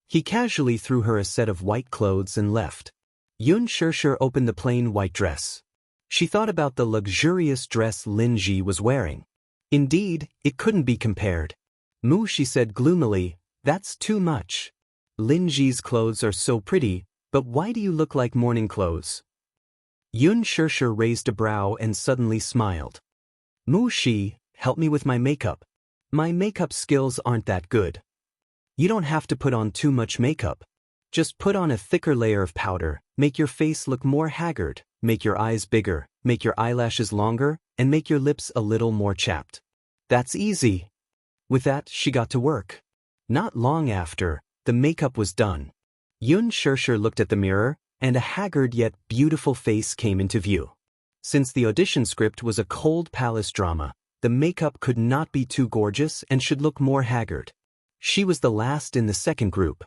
He casually threw her a set of white clothes and left. Xianxia opened the plain white dress. She thought about the luxurious dress Lin Ji was wearing. Indeed, it couldn't be compared. She said gloomily, "That's too much. Lin Ji's clothes are so pretty, but why do you look like morning clothes?" Xianxia raised a brow and suddenly smiled. "Mushi, help me with my makeup. My makeup skills aren't that good." "You don't have to put on too much makeup. Just put on a thicker layer of powder, make your face look more haggard, make your eyes bigger, make your eyelashes longer, and make your lips a little more chapped. That's easy." With that, she got to work. Not long after, the makeup was done. Xianxia looked at the mirror, and a haggard yet beautiful face came into view. Since the audition script was a cold palace drama, the makeup could not be too gorgeous and should look more haggard. She was the last in the second group.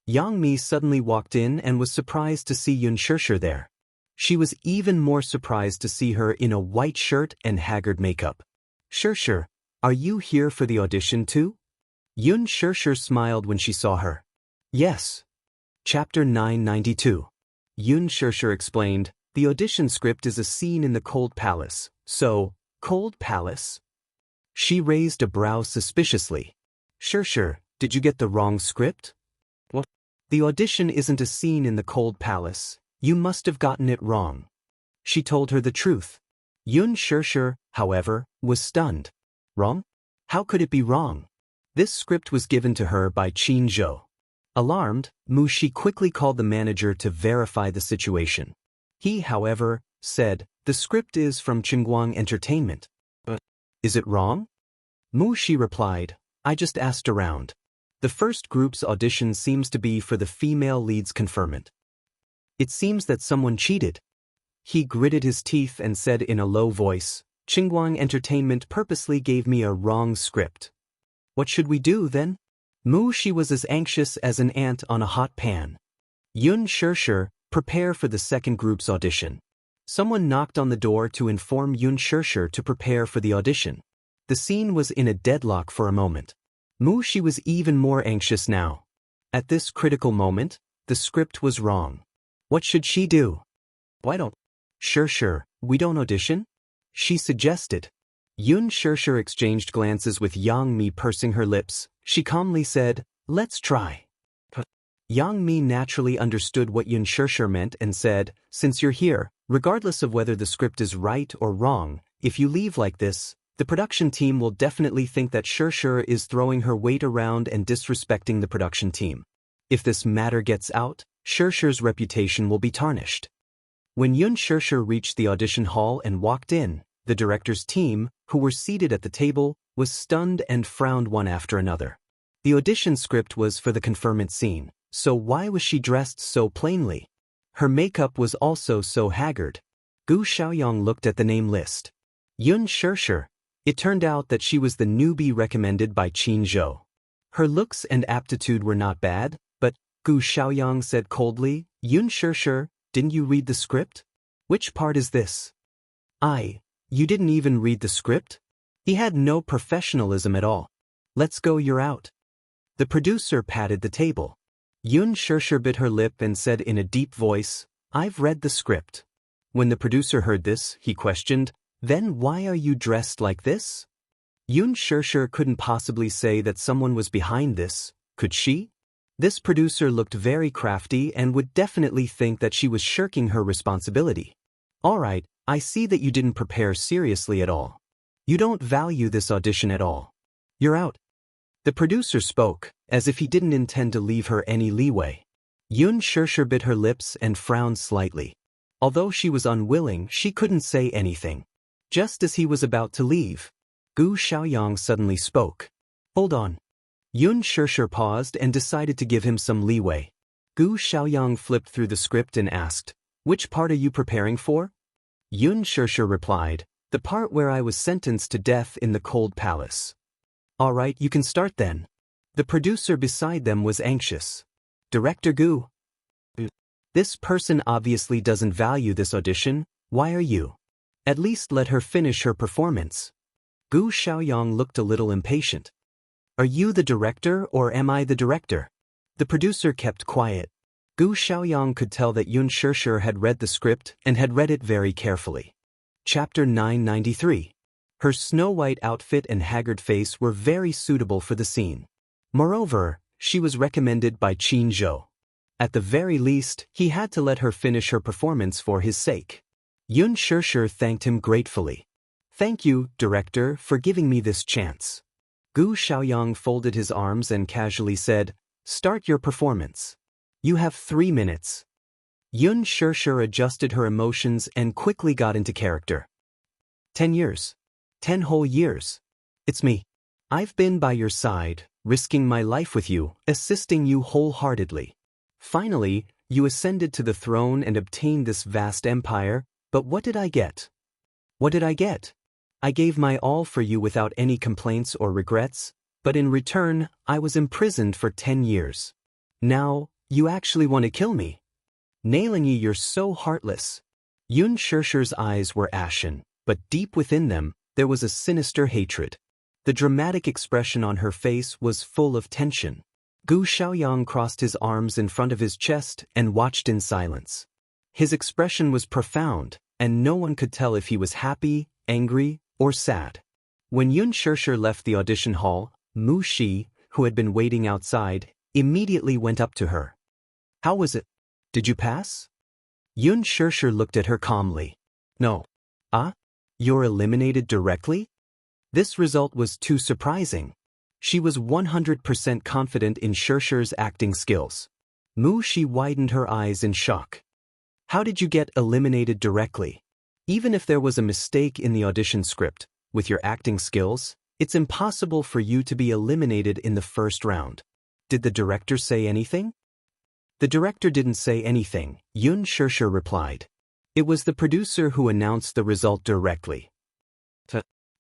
Yang Mi suddenly walked in and was surprised to see Xianxia there. She was even more surprised to see her in a white shirt and haggard makeup. "Xianxia, are you here for the audition too?" Xianxia smiled when she saw her. "Yes." Chapter 992. Xianxia explained, "The audition script is a scene in the Cold Palace, so, Cold Palace?" She raised a brow suspiciously. "Xianxia, did you get the wrong script?" "What?" "The audition isn't a scene in the Cold Palace. You must have gotten it wrong." She told her the truth. Xianxia, however, was stunned. "Wrong? How could it be wrong? This script was given to her by Qin Zhou." Alarmed, Mushi quickly called the manager to verify the situation. He, however, said, "The script is from Qingguang Entertainment." "But is it wrong?" Mushi replied, "I just asked around. The first group's audition seems to be for the female lead's conferment. It seems that someone cheated." He gritted his teeth and said in a low voice, "Qingguang Entertainment purposely gave me a wrong script. What should we do, then?" Mushi was as anxious as an ant on a hot pan. "Xianxia, prepare for the second group's audition." Someone knocked on the door to inform Xianxia to prepare for the audition. The scene was in a deadlock for a moment. Mushi was even more anxious now. At this critical moment, the script was wrong. What should she do? "Why don't we don't audition?" she suggested. Yun Xianxia exchanged glances with Yang Mi, pursing her lips. She calmly said, "Let's try." Yang Mi naturally understood what Yun Xianxia meant and said, "Since you're here, regardless of whether the script is right or wrong, if you leave like this, the production team will definitely think that Xianxia is throwing her weight around and disrespecting the production team. If this matter gets out, Xianxia's reputation will be tarnished." When Yun Xianxia reached the audition hall and walked in, the director's team, who were seated at the table, was stunned and frowned one after another. The audition script was for the conferment scene, so why was she dressed so plainly? Her makeup was also so haggard. Gu Xiaoyang looked at the name list. Yun Xianxia. It turned out that she was the newbie recommended by Qin Zhou. Her looks and aptitude were not bad, but, Gu Xiaoyang said coldly, "Yun Xianxia, didn't you read the script? Which part is this?" You didn't even read the script?" He had no professionalism at all. "Let's go, you're out." The producer patted the table. Yun Xianxia bit her lip and said in a deep voice, "I've read the script." When the producer heard this, he questioned, "Then why are you dressed like this?" Yun Xianxia couldn't possibly say that someone was behind this, could she? This producer looked very crafty and would definitely think that she was shirking her responsibility. "All right, I see that you didn't prepare seriously at all. You don't value this audition at all. You're out." The producer spoke, as if he didn't intend to leave her any leeway. Yun Xianxia bit her lips and frowned slightly. Although she was unwilling, she couldn't say anything. Just as he was about to leave, Gu Xiaoyang suddenly spoke. "Hold on." Yun Xianxia paused and decided to give him some leeway. Gu Xiaoyang flipped through the script and asked, "Which part are you preparing for?" Yun Xianxia replied, "The part where I was sentenced to death in the cold palace." "All right, you can start then." The producer beside them was anxious. "Director Gu, this person obviously doesn't value this audition. Why are you? At least let her finish her performance." Gu Xiaoyang looked a little impatient. "Are you the director or am I the director?" The producer kept quiet. Gu Xiaoyang could tell that Yun Xianxia had read the script and had read it very carefully. Chapter 993. Her snow-white outfit and haggard face were very suitable for the scene. Moreover, she was recommended by Qin Zhou. At the very least, he had to let her finish her performance for his sake. Yun Xianxia thanked him gratefully. "Thank you, director, for giving me this chance." Gu Xiaoyang folded his arms and casually said, "Start your performance. You have 3 minutes." Yun Xianxia adjusted her emotions and quickly got into character. 10 years. 10 whole years. It's me. I've been by your side, risking my life with you, assisting you wholeheartedly. Finally, you ascended to the throne and obtained this vast empire, but what did I get? What did I get? I gave my all for you without any complaints or regrets, but in return, I was imprisoned for 10 years. Now, you actually want to kill me? Nailing you, you're so heartless. Yun Xianxia's eyes were ashen, but deep within them, there was a sinister hatred. The dramatic expression on her face was full of tension. Gu Xiaoyang crossed his arms in front of his chest and watched in silence. His expression was profound, and no one could tell if he was happy, angry, or sad. When Yun Xianxia left the audition hall, Mu Shi, who had been waiting outside, immediately went up to her. "How was it? Did you pass?" Yun Xianxia looked at her calmly. "No." "Ah? You're eliminated directly?" This result was too surprising. She was 100% confident in Xianxia's acting skills. Mu Shi widened her eyes in shock. "How did you get eliminated directly? Even if there was a mistake in the audition script, with your acting skills, it's impossible for you to be eliminated in the first round. Did the director say anything?" "The director didn't say anything," Yun Xianxia replied. "It was the producer who announced the result directly."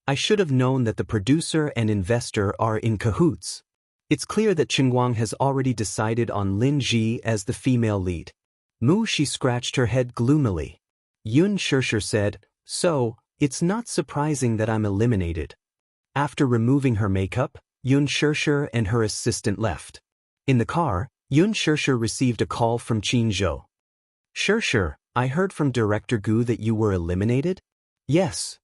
I should have known that the producer and investor are in cahoots. It's clear that Qingguang has already decided on Lin Ji as the female lead. Mu Shi scratched her head gloomily. Yun Xianxia said, "So, it's not surprising that I'm eliminated." After removing her makeup, Yun Xianxia and her assistant left. In the car, Yun Xianxia received a call from Qin Zhou. "Xianxia, I heard from Director Gu that you were eliminated?" "Yes."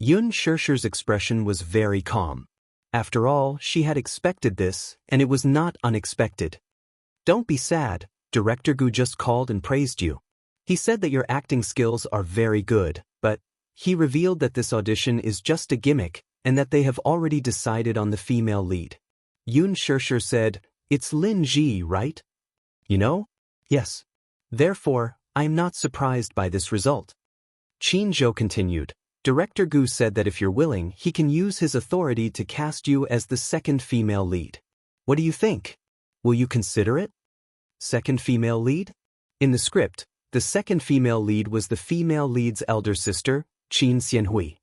Yun Shirshi's expression was very calm. After all, she had expected this, and it was not unexpected. Don't be sad, Director Gu just called and praised you. He said that your acting skills are very good, but he revealed that this audition is just a gimmick and that they have already decided on the female lead. Yun Shirshir said, "It's Lin Ji, right? You know?" "Yes. Therefore, I am not surprised by this result." Qin Zhou continued, "Director Gu said that if you're willing, he can use his authority to cast you as the second female lead. What do you think? Will you consider it?" Second female lead? In the script, the second female lead was the female lead's elder sister, Qin Xianhui.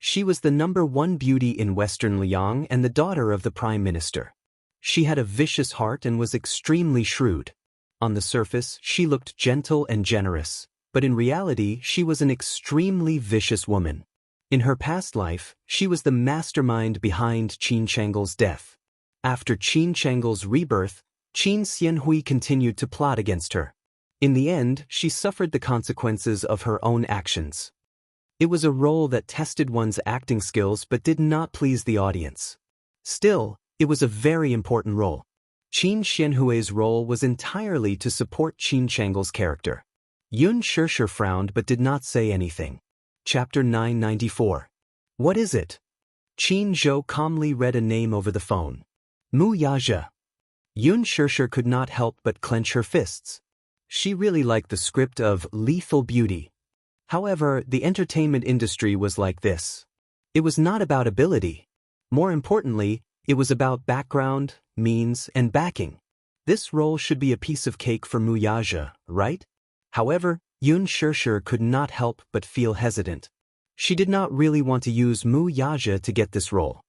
She was the #1 beauty in Western Liang and the daughter of the Prime Minister. She had a vicious heart and was extremely shrewd. On the surface, she looked gentle and generous, but in reality she was an extremely vicious woman. In her past life, she was the mastermind behind Qin Chang'el's death. After Qin Chang'el's rebirth, Qin Xianhui continued to plot against her. In the end, she suffered the consequences of her own actions. It was a role that tested one's acting skills but did not please the audience. Still, it was a very important role. Qin Xianhui's role was entirely to support Qin Chang'el's character. Yun Shirshir frowned but did not say anything. Chapter 994. What is it? Qin Zhou calmly read a name over the phone. Mu Yazhe. Yun Shirshir could not help but clench her fists. She really liked the script of Lethal Beauty. However, the entertainment industry was like this. It was not about ability. More importantly, it was about background, means, and backing. This role should be a piece of cake for Mu Yazhe, right? However, Yun Shirshir could not help but feel hesitant. She did not really want to use Mu Yazhe to get this role.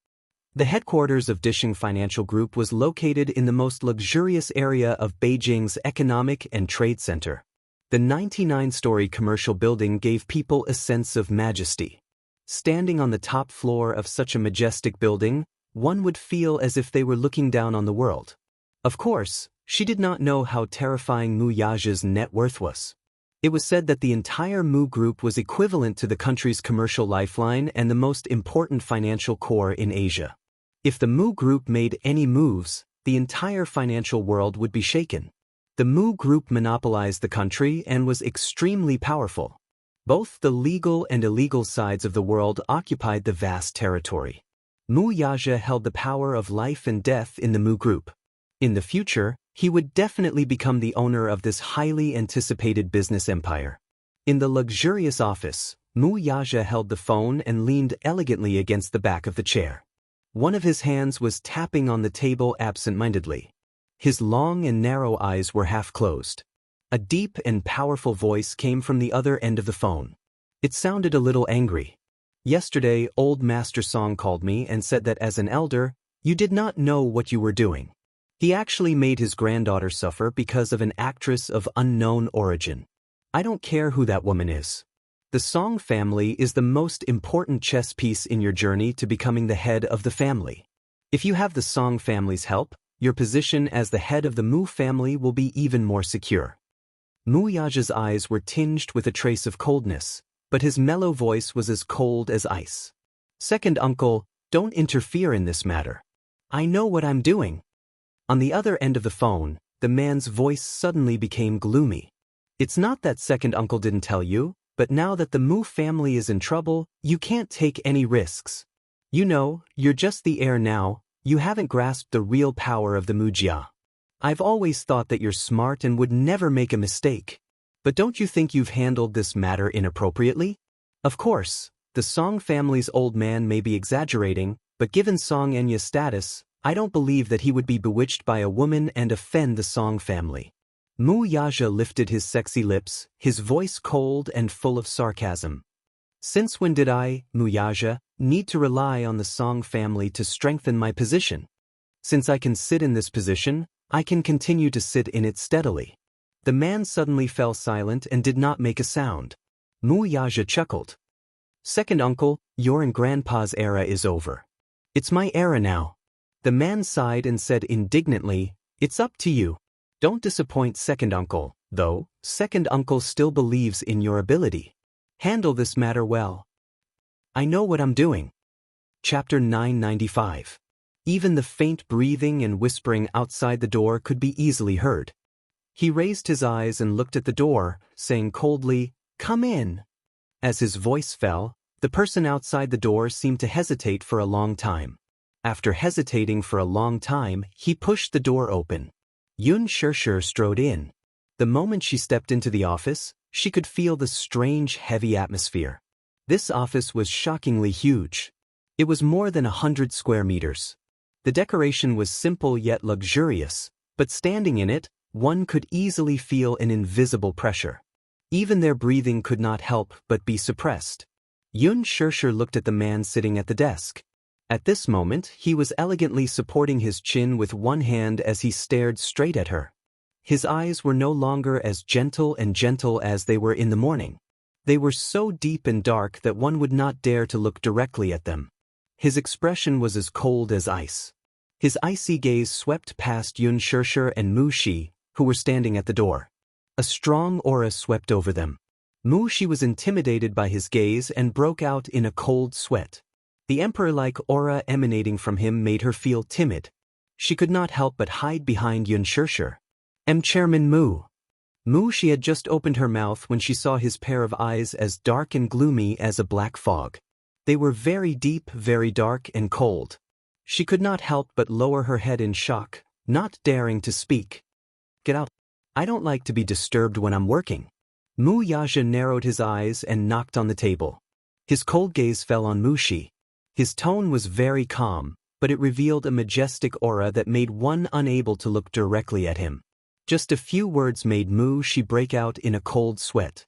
The headquarters of Disheng Financial Group was located in the most luxurious area of Beijing's economic and trade center. The 99-story commercial building gave people a sense of majesty. Standing on the top floor of such a majestic building, one would feel as if they were looking down on the world. Of course, she did not know how terrifying Mu Yazhe's net worth was. It was said that the entire Mu Group was equivalent to the country's commercial lifeline and the most important financial core in Asia. If the Mu Group made any moves, the entire financial world would be shaken. The Mu Group monopolized the country and was extremely powerful. Both the legal and illegal sides of the world occupied the vast territory. Mu Yazhe held the power of life and death in the Mu Group. In the future, he would definitely become the owner of this highly anticipated business empire. In the luxurious office, Mu Yazhe held the phone and leaned elegantly against the back of the chair. One of his hands was tapping on the table absent-mindedly. His long and narrow eyes were half closed. A deep and powerful voice came from the other end of the phone. It sounded a little angry. "Yesterday, old Master Song called me and said that as an elder, you did not know what you were doing. He actually made his granddaughter suffer because of an actress of unknown origin. I don't care who that woman is. The Song family is the most important chess piece in your journey to becoming the head of the family. If you have the Song family's help, your position as the head of the Mu family will be even more secure." Mu Yazhe's eyes were tinged with a trace of coldness, but his mellow voice was as cold as ice. "Second uncle, don't interfere in this matter. I know what I'm doing." On the other end of the phone, the man's voice suddenly became gloomy. "It's not that second uncle didn't tell you, but now that the Mu family is in trouble, you can't take any risks. You know, you're just the heir now. You haven't grasped the real power of the Mu Jia. I've always thought that you're smart and would never make a mistake. But don't you think you've handled this matter inappropriately? Of course, the Song family's old man may be exaggerating, but given Song Enya's status, I don't believe that he would be bewitched by a woman and offend the Song family." Mu Yazhe lifted his sexy lips, his voice cold and full of sarcasm. "Since when did I, Mu Yazhe, need to rely on the Song family to strengthen my position? Since I can sit in this position, I can continue to sit in it steadily." The man suddenly fell silent and did not make a sound. Mu Yazhe chuckled. "Second uncle, your and grandpa's era is over. It's my era now." The man sighed and said indignantly, "It's up to you. Don't disappoint second uncle, though. Second uncle still believes in your ability. Handle this matter well." I know what I'm doing. Chapter 995. Even the faint breathing and whispering outside the door could be easily heard. He raised his eyes and looked at the door, saying coldly, "Come in." As his voice fell, the person outside the door seemed to hesitate for a long time. After hesitating for a long time, he pushed the door open. Xianxia strode in. The moment she stepped into the office, she could feel the strange, heavy atmosphere. This office was shockingly huge. It was more than 100 square meters. The decoration was simple yet luxurious, but standing in it, one could easily feel an invisible pressure. Even their breathing could not help but be suppressed. Xianxia looked at the man sitting at the desk. At this moment, he was elegantly supporting his chin with one hand as he stared straight at her. His eyes were no longer as gentle as they were in the morning. They were so deep and dark that one would not dare to look directly at them. His expression was as cold as ice. His icy gaze swept past Xianxia and Mu Shi, who were standing at the door. A strong aura swept over them. Mu Shi was intimidated by his gaze and broke out in a cold sweat. The emperor-like aura emanating from him made her feel timid. She could not help but hide behind Xianxia. Chairman Mu. Mu Shi had just opened her mouth when she saw his pair of eyes as dark and gloomy as a black fog. They were very deep, very dark and cold. She could not help but lower her head in shock, not daring to speak. Get out. I don't like to be disturbed when I'm working. Mu Yaja narrowed his eyes and knocked on the table. His cold gaze fell on Mu Shi. His tone was very calm, but it revealed a majestic aura that made one unable to look directly at him. Just a few words made Mu Shi break out in a cold sweat.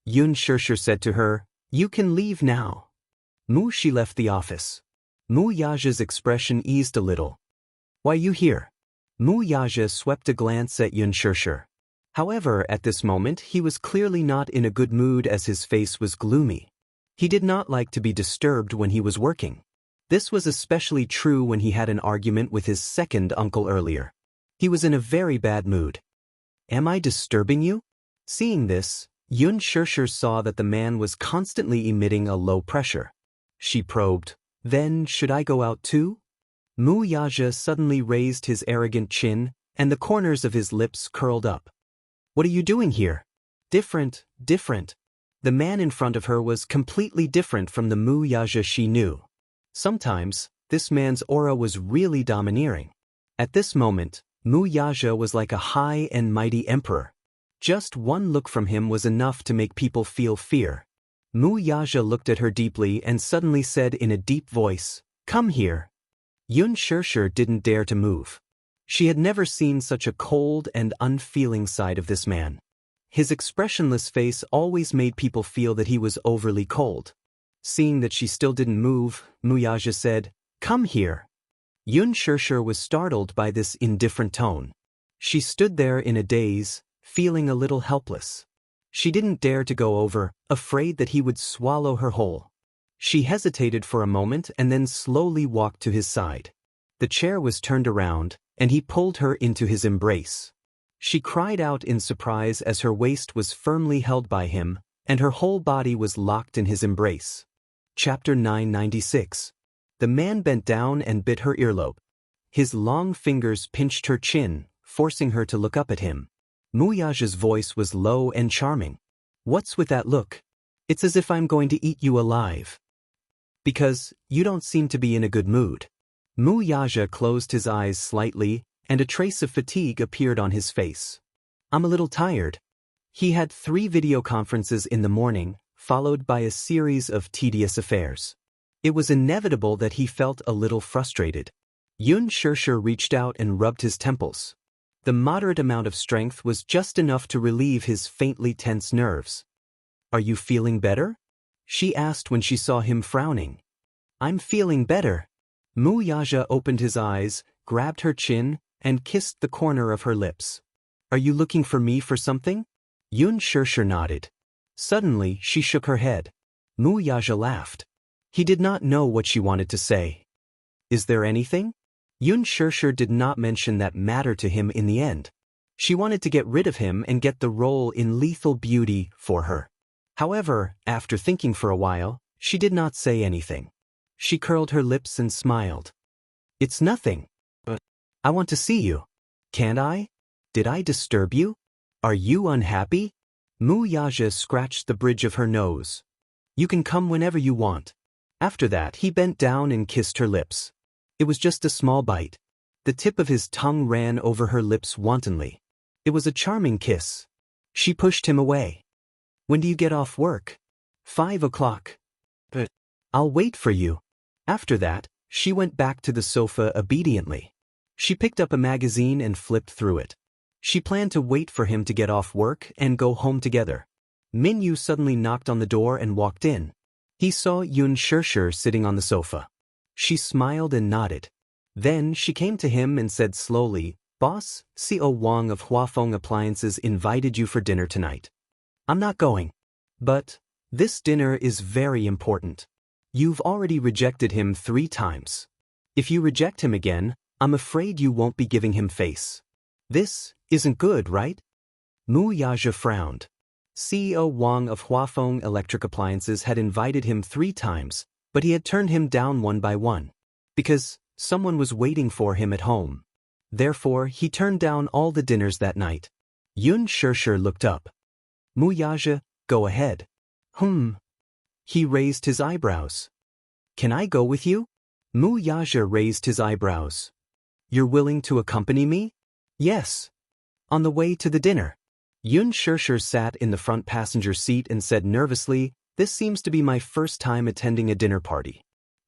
Xianxia said to her, "You can leave now." Mu Shi left the office. Mu Yaja's expression eased a little. "Why you here?" Mu Yaja swept a glance at Xianxia. However, at this moment he was clearly not in a good mood as his face was gloomy. He did not like to be disturbed when he was working. This was especially true when he had an argument with his second uncle earlier. He was in a very bad mood. "Am I disturbing you?" Seeing this, Xianxia saw that the man was constantly emitting a low pressure. She probed, "Then should I go out too?" Mu Yaja suddenly raised his arrogant chin, and the corners of his lips curled up. "What are you doing here?" Different. The man in front of her was completely different from the Mu Yaja she knew. Sometimes, this man's aura was really domineering. At this moment, Mu Yaja was like a high and mighty emperor. Just one look from him was enough to make people feel fear. Mu Yaja looked at her deeply and suddenly said in a deep voice, "Come here." Xianxia didn't dare to move. She had never seen such a cold and unfeeling side of this man. His expressionless face always made people feel that he was overly cold. Seeing that she still didn't move, Mu Yaja said, "Come here." Xianxia was startled by this indifferent tone. She stood there in a daze, feeling a little helpless. She didn't dare to go over, afraid that he would swallow her whole. She hesitated for a moment and then slowly walked to his side. The chair was turned around, and he pulled her into his embrace. She cried out in surprise as her waist was firmly held by him, and her whole body was locked in his embrace. Chapter 996. The man bent down and bit her earlobe. His long fingers pinched her chin, forcing her to look up at him. Mu Yaja's voice was low and charming. "What's with that look? It's as if I'm going to eat you alive. Because you don't seem to be in a good mood." Mu Yaja closed his eyes slightly, and a trace of fatigue appeared on his face. "I'm a little tired." He had 3 video conferences in the morning, followed by a series of tedious affairs. It was inevitable that he felt a little frustrated. Xianxia reached out and rubbed his temples. The moderate amount of strength was just enough to relieve his faintly tense nerves. "Are you feeling better?" she asked when she saw him frowning. "I'm feeling better." Mu Yaja opened his eyes, grabbed her chin, and kissed the corner of her lips. "Are you looking for me for something?" Xianxia nodded. Suddenly, she shook her head. Mu Yaja laughed. He did not know what she wanted to say. "Is there anything?" Xianxia did not mention that matter to him in the end. She wanted to get rid of him and get the role in Lethal Beauty for her. However, after thinking for a while, She did not say anything. She curled her lips and smiled. It's nothing. But I want to see you. Can't I? Did I disturb you? Are you unhappy? Mu Yaja scratched the bridge of her nose. You can come whenever you want. After that, he bent down and kissed her lips. It was just a small bite. The tip of his tongue ran over her lips wantonly. It was a charming kiss. She pushed him away. When do you get off work? 5 o'clock. But I'll wait for you. After that, she went back to the sofa obediently. She picked up a magazine and flipped through it. She planned to wait for him to get off work and go home together. Min Yu suddenly knocked on the door and walked in. He saw Yun Shirshir sitting on the sofa. She smiled and nodded. Then she came to him and said slowly, Boss, CO Wang of Huafeng Appliances invited you for dinner tonight. I'm not going. But this dinner is very important. You've already rejected him 3 times. If you reject him again, I'm afraid you won't be giving him face. This isn't good, right? Mu Yaja frowned. CEO Wang of Huafeng Electric Appliances had invited him 3 times, but he had turned him down one by one. Because someone was waiting for him at home. Therefore, he turned down all the dinners that night. Yun Shirshir looked up. Mu Yaja, go ahead. He raised his eyebrows. Can I go with you? Mu Yaja raised his eyebrows. You're willing to accompany me? Yes. On the way to the dinner. Yun Shirshir sat in the front passenger seat and said nervously, This seems to be my first time attending a dinner party.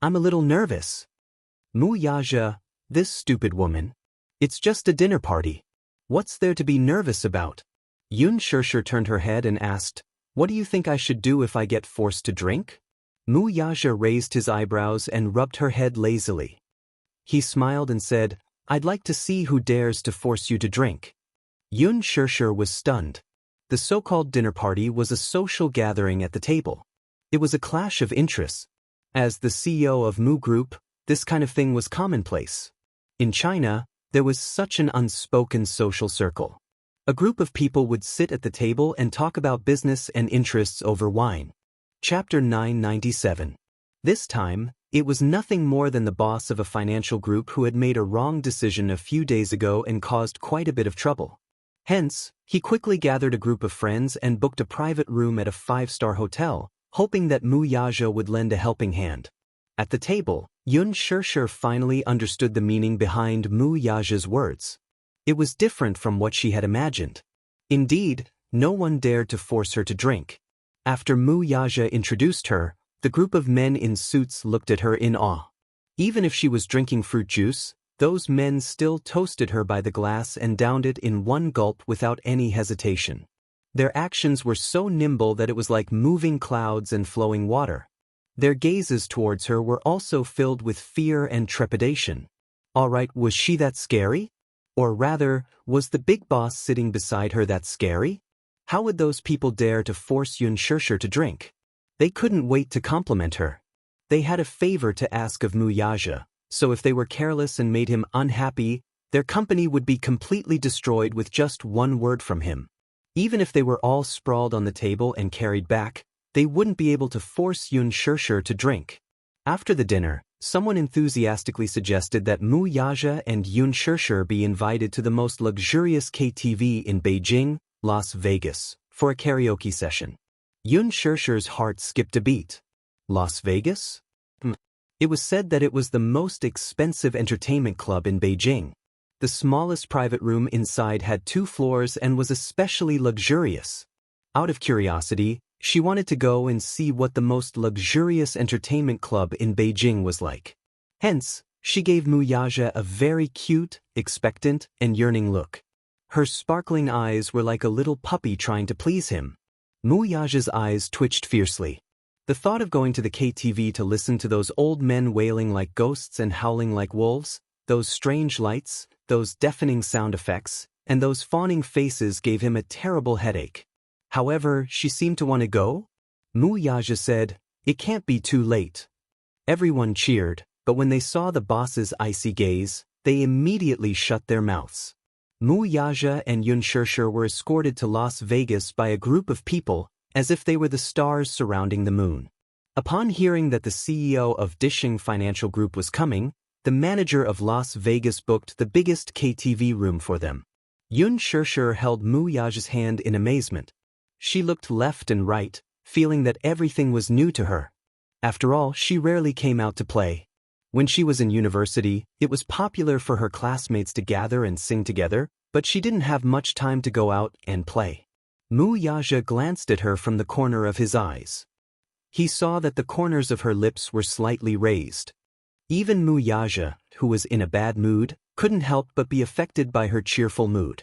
I'm a little nervous. Mu Yaja, this stupid woman. It's just a dinner party. What's there to be nervous about? Yun Shirshir turned her head and asked, What do you think I should do if I get forced to drink? Mu Yaja raised his eyebrows and rubbed her head lazily. He smiled and said, I'd like to see who dares to force you to drink. Yun Shirshir was stunned. The so-called dinner party was a social gathering at the table. It was a clash of interests. As the CEO of Mu Group, this kind of thing was commonplace. In China, there was such an unspoken social circle. A group of people would sit at the table and talk about business and interests over wine. Chapter 997. This time, it was nothing more than the boss of a financial group who had made a wrong decision a few days ago and caused quite a bit of trouble. Hence, he quickly gathered a group of friends and booked a private room at a 5-star hotel, hoping that Mu Yaja would lend a helping hand. At the table, Yun Shirshir finally understood the meaning behind Mu Yaja's words. It was different from what she had imagined. Indeed, no one dared to force her to drink. After Mu Yaja introduced her, the group of men in suits looked at her in awe. Even if she was drinking fruit juice, those men still toasted her by the glass and downed it in one gulp without any hesitation. Their actions were so nimble that it was like moving clouds and flowing water. Their gazes towards her were also filled with fear and trepidation. All right, was she that scary? Or rather, was the big boss sitting beside her that scary? How would those people dare to force Yun Shirshir to drink? They couldn't wait to compliment her. They had a favor to ask of Mu Yaja, so if they were careless and made him unhappy, their company would be completely destroyed with just one word from him. Even if they were all sprawled on the table and carried back, they wouldn't be able to force Yun Shirshir to drink. After the dinner, someone enthusiastically suggested that Mu Yaja and Yun Shirshir be invited to the most luxurious KTV in Beijing, Las Vegas, for a karaoke session. Yun Shirshir's heart skipped a beat. Las Vegas? It was said that it was the most expensive entertainment club in Beijing. The smallest private room inside had 2 floors and was especially luxurious. Out of curiosity, she wanted to go and see what the most luxurious entertainment club in Beijing was like. Hence, she gave Mu Yaja a very cute, expectant, and yearning look. Her sparkling eyes were like a little puppy trying to please him. Mu Yaja's eyes twitched fiercely. The thought of going to the KTV to listen to those old men wailing like ghosts and howling like wolves, those strange lights, those deafening sound effects, and those fawning faces gave him a terrible headache. However, she seemed to want to go. Mu Yaja said, It can't be too late. Everyone cheered, but when they saw the boss's icy gaze, they immediately shut their mouths. Mu Yaja and Yun Shirshir were escorted to Las Vegas by a group of people, as if they were the stars surrounding the moon. Upon hearing that the CEO of Dishing Financial Group was coming, the manager of Las Vegas booked the biggest KTV room for them. Yun Shishir held Mu Yaja's hand in amazement. She looked left and right, feeling that everything was new to her. After all, she rarely came out to play. When she was in university, it was popular for her classmates to gather and sing together, but she didn't have much time to go out and play. Mu Yaja glanced at her from the corner of his eyes. He saw that the corners of her lips were slightly raised. Even Mu Yaja, who was in a bad mood, couldn't help but be affected by her cheerful mood.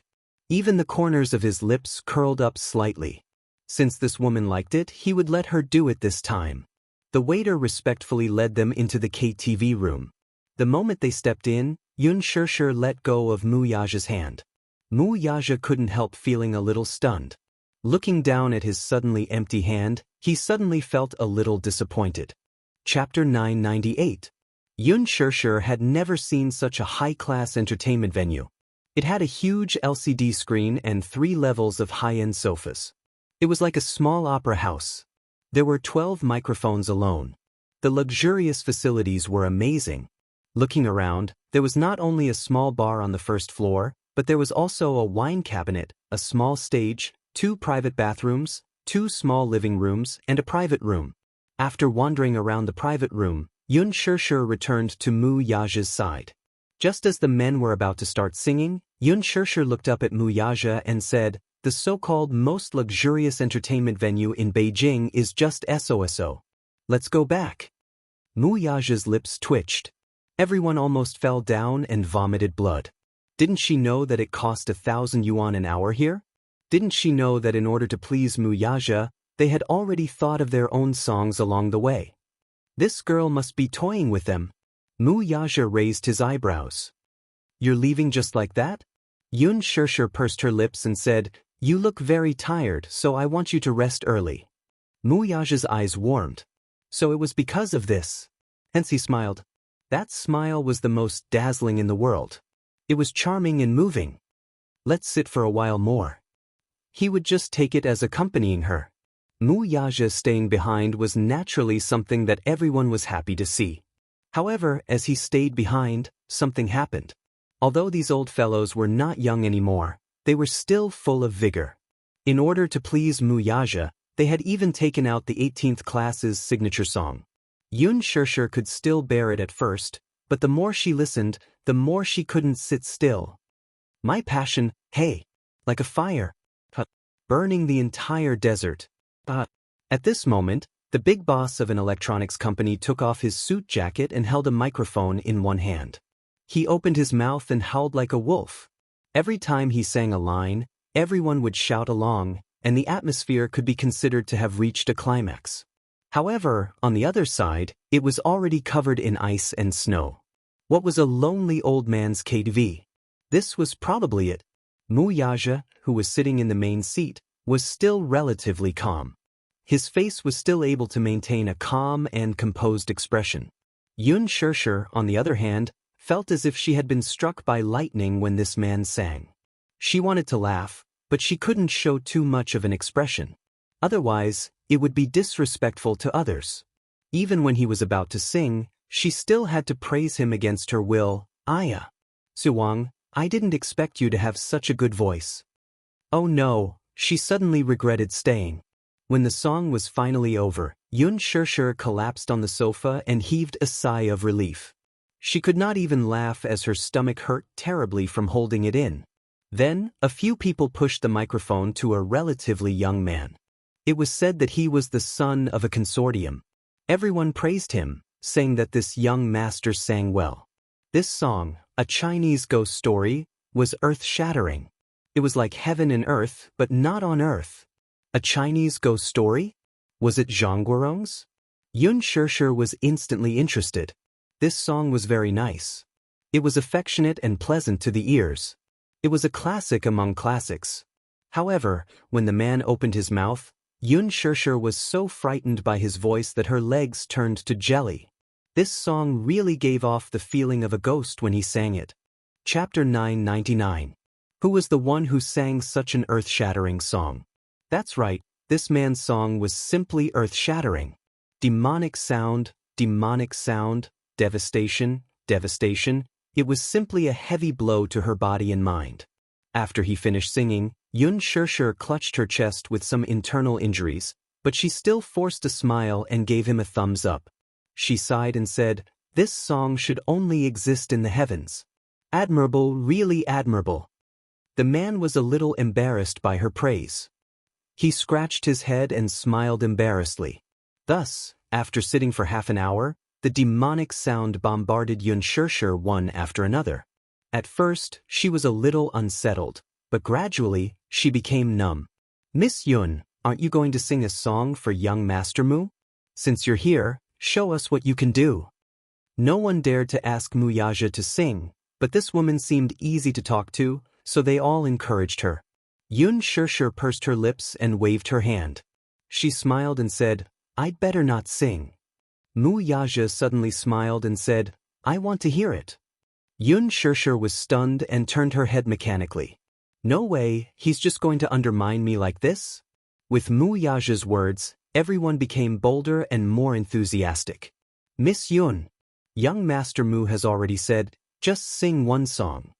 Even the corners of his lips curled up slightly. Since this woman liked it, he would let her do it this time. The waiter respectfully led them into the KTV room. The moment they stepped in, Yun Shishir let go of Mu Yaja's hand. Mu Yaja couldn't help feeling a little stunned. Looking down at his suddenly empty hand, he suddenly felt a little disappointed. Chapter 998. Yun Shishir had never seen such a high-class entertainment venue. It had a huge LCD screen and 3 levels of high-end sofas. It was like a small opera house. There were 12 microphones alone. The luxurious facilities were amazing. Looking around, there was not only a small bar on the first floor, but there was also a wine cabinet, a small stage, 2 private bathrooms, 2 small living rooms, and a private room. After wandering around the private room, Yun Shishir returned to Mu Yaja's side. Just as the men were about to start singing, Yun Shishir looked up at Mu Yaja and said, "The so-called most luxurious entertainment venue in Beijing is just SOSO. Let's go back." Mu Yaja's lips twitched. Everyone almost fell down and vomited blood. Didn't she know that it cost 1,000 yuan an hour here? Didn't she know that in order to please Mu Yaja, they had already thought of their own songs along the way? This girl must be toying with them. Mu Yaja raised his eyebrows. "You're leaving just like that?" Yun Shishir pursed her lips and said, "You look very tired, so I want you to rest early." Mu Yaja's eyes warmed. So it was because of this. Hence he smiled. That smile was the most dazzling in the world. It was charming and moving. "Let's sit for a while more." He would just take it as accompanying her. Mu Yaja staying behind was naturally something that everyone was happy to see. However, as he stayed behind, something happened. Although these old fellows were not young anymore, they were still full of vigor. In order to please Mu Yaja, they had even taken out the 18th class's signature song. Yun Shishir could still bear it at first, but the more she listened, the more she couldn't sit still. "My passion, hey, like a fire, burning the entire desert." At this moment, the big boss of an electronics company took off his suit jacket and held a microphone in one hand. He opened his mouth and howled like a wolf. Every time he sang a line, everyone would shout along, and the atmosphere could be considered to have reached a climax. However, on the other side, it was already covered in ice and snow. What was a lonely old man's KTV? This was probably it. Mu Yaja, who was sitting in the main seat, was still relatively calm. His face was still able to maintain a calm and composed expression. Yun Shishir, on the other hand, felt as if she had been struck by lightning when this man sang. She wanted to laugh, but she couldn't show too much of an expression. Otherwise, it would be disrespectful to others. Even when he was about to sing, she still had to praise him against her will. "Aya. Suwang, I didn't expect you to have such a good voice." Oh no, she suddenly regretted staying. When the song was finally over, Yun Shishir collapsed on the sofa and heaved a sigh of relief. She could not even laugh as her stomach hurt terribly from holding it in. Then, a few people pushed the microphone to a relatively young man. It was said that he was the son of a consortium. Everyone praised him, saying that this young master sang well. This song, A Chinese Ghost Story, was earth-shattering. It was like heaven and earth, but not on earth. A Chinese ghost story? Was it Zhang Guorong's? Yun Shishir was instantly interested. This song was very nice. It was affectionate and pleasant to the ears. It was a classic among classics. However, when the man opened his mouth, Yun Shishir was so frightened by his voice that her legs turned to jelly. This song really gave off the feeling of a ghost when he sang it. Chapter 999. Who was the one who sang such an earth-shattering song? That's right, this man's song was simply earth-shattering. Demonic sound, devastation, devastation. It was simply a heavy blow to her body and mind. After he finished singing, Yun Shirshir clutched her chest with some internal injuries, but she still forced a smile and gave him a thumbs up. She sighed and said, "This song should only exist in the heavens. Admirable, really admirable." The man was a little embarrassed by her praise. He scratched his head and smiled embarrassedly. Thus, after sitting for half an hour, the demonic sound bombarded Yun Shirshir one after another. At first, she was a little unsettled, but gradually, she became numb. "Miss Yun, aren't you going to sing a song for young Master Mu? Since you're here, show us what you can do." No one dared to ask Mu Yaja to sing, but this woman seemed easy to talk to, so they all encouraged her. Yun Shirshir pursed her lips and waved her hand. She smiled and said, "I'd better not sing." Mu Yaja suddenly smiled and said, "I want to hear it." Yun Shirshir was stunned and turned her head mechanically. "No way, he's just going to undermine me like this?" With Mu Yaja's words, everyone became bolder and more enthusiastic. "Miss Yun, young Master Mu has already said, just sing one song."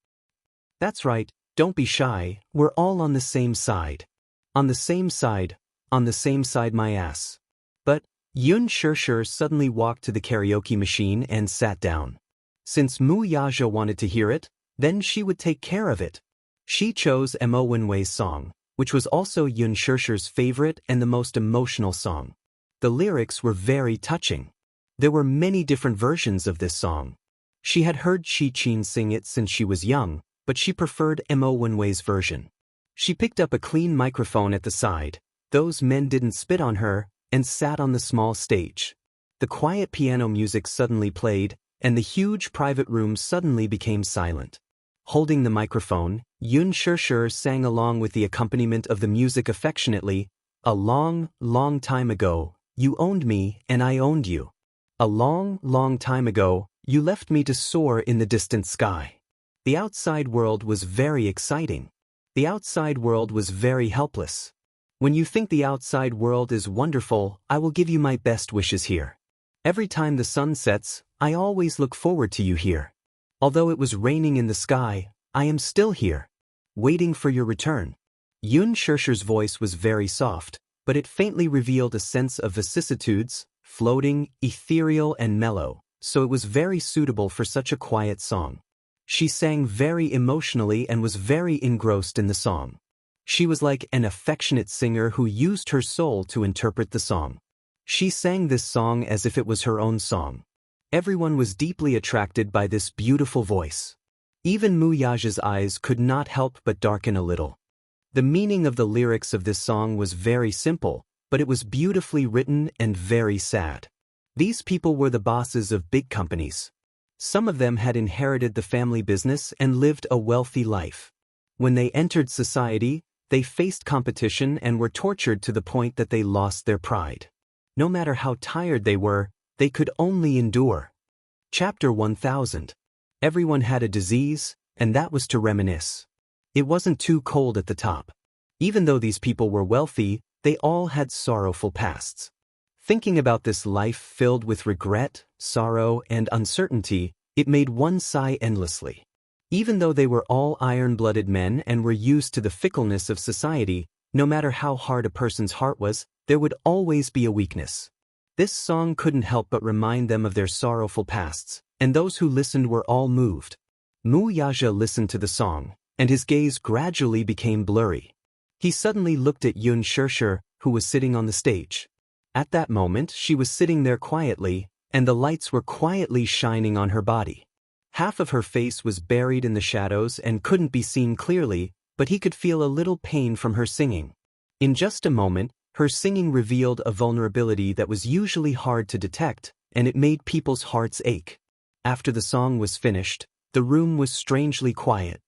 "That's right, don't be shy, we're all on the same side." On the same side my ass." But Yun Shirshir suddenly walked to the karaoke machine and sat down. Since Mu Yaja wanted to hear it, then she would take care of it. She chose Mo Wenwei's song, which was also Yun Shirshir's favorite and the most emotional song. The lyrics were very touching. There were many different versions of this song. She had heard Shi Qin sing it since she was young, but she preferred Mo Wenwei's version. She picked up a clean microphone at the side, those men didn't spit on her, and sat on the small stage. The quiet piano music suddenly played, and the huge private room suddenly became silent. Holding the microphone, Yun Shirshir sang along with the accompaniment of the music affectionately, "A long, long time ago, you owned me and I owned you. A long, long time ago, you left me to soar in the distant sky." The outside world was very exciting. The outside world was very helpless. "When you think the outside world is wonderful, I will give you my best wishes here. Every time the sun sets, I always look forward to you here. Although it was raining in the sky, I am still here, waiting for your return." Yun Shirshir's voice was very soft, but it faintly revealed a sense of vicissitudes, floating, ethereal and mellow, so it was very suitable for such a quiet song. She sang very emotionally and was very engrossed in the song. She was like an affectionate singer who used her soul to interpret the song. She sang this song as if it was her own song. Everyone was deeply attracted by this beautiful voice. Even Mu Yaja's eyes could not help but darken a little. The meaning of the lyrics of this song was very simple, but it was beautifully written and very sad. These people were the bosses of big companies. Some of them had inherited the family business and lived a wealthy life. When they entered society, they faced competition and were tortured to the point that they lost their pride. No matter how tired they were, they could only endure. Chapter 1000. Everyone had a disease, and that was to reminisce. It wasn't too cold at the top. Even though these people were wealthy, they all had sorrowful pasts. Thinking about this life filled with regret, sorrow, and uncertainty, it made one sigh endlessly. Even though they were all iron-blooded men and were used to the fickleness of society, no matter how hard a person's heart was, there would always be a weakness. This song couldn't help but remind them of their sorrowful pasts, and those who listened were all moved. Mu Yaja listened to the song, and his gaze gradually became blurry. He suddenly looked at Yun Shirshir, who was sitting on the stage. At that moment, she was sitting there quietly, and the lights were quietly shining on her body. Half of her face was buried in the shadows and couldn't be seen clearly, but he could feel a little pain from her singing. In just a moment, her singing revealed a vulnerability that was usually hard to detect, and it made people's hearts ache. After the song was finished, the room was strangely quiet.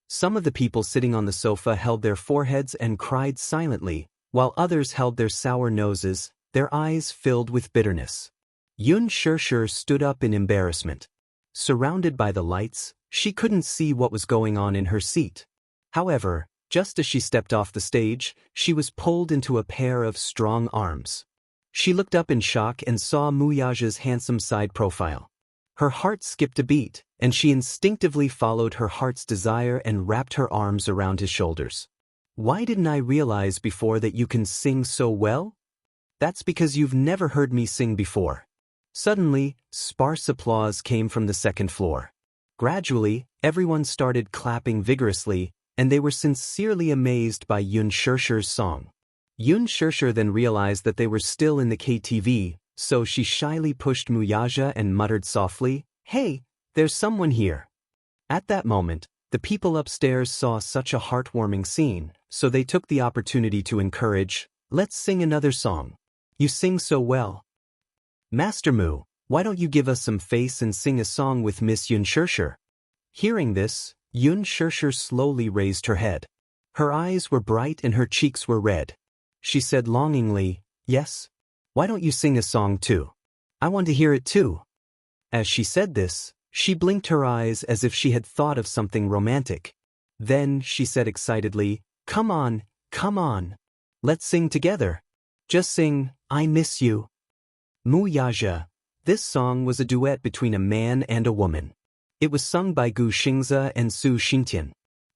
Some of the people sitting on the sofa held their foreheads and cried silently, while others held their sour noses, their eyes filled with bitterness. Yun Shirshir stood up in embarrassment. Surrounded by the lights, she couldn't see what was going on in her seat. However, just as she stepped off the stage, she was pulled into a pair of strong arms. She looked up in shock and saw Muyaja's handsome side profile. Her heart skipped a beat, and she instinctively followed her heart's desire and wrapped her arms around his shoulders. Why didn't I realize before that you can sing so well? That's because you've never heard me sing before. Suddenly, sparse applause came from the second floor. Gradually, everyone started clapping vigorously, and they were sincerely amazed by Yun Shirshir's song. Yun Shirshir then realized that they were still in the KTV, so she shyly pushed Muyaja and muttered softly, "Hey, there's someone here." At that moment, the people upstairs saw such a heartwarming scene, so they took the opportunity to encourage, "Let's sing another song. You sing so well. Master Mu, why don't you give us some face and sing a song with Miss Yun Shirshir?" Hearing this, Yun Shirshir slowly raised her head. Her eyes were bright and her cheeks were red. She said longingly, "Yes? Why don't you sing a song too? I want to hear it too." As she said this, she blinked her eyes as if she had thought of something romantic. Then she said excitedly, "Come on, come on. Let's sing together. Just sing, 'I Miss You.'" Muyaja. This song was a duet between a man and a woman. It was sung by Gu Xingze and Su Xintian.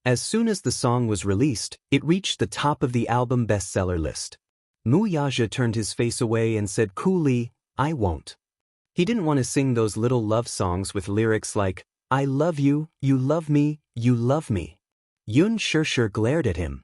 As soon as the song was released, it reached the top of the album bestseller list. Muyaja turned his face away and said coolly, "I won't." He didn't want to sing those little love songs with lyrics like, "I love you, you love me, you love me." Yun Shirshir glared at him.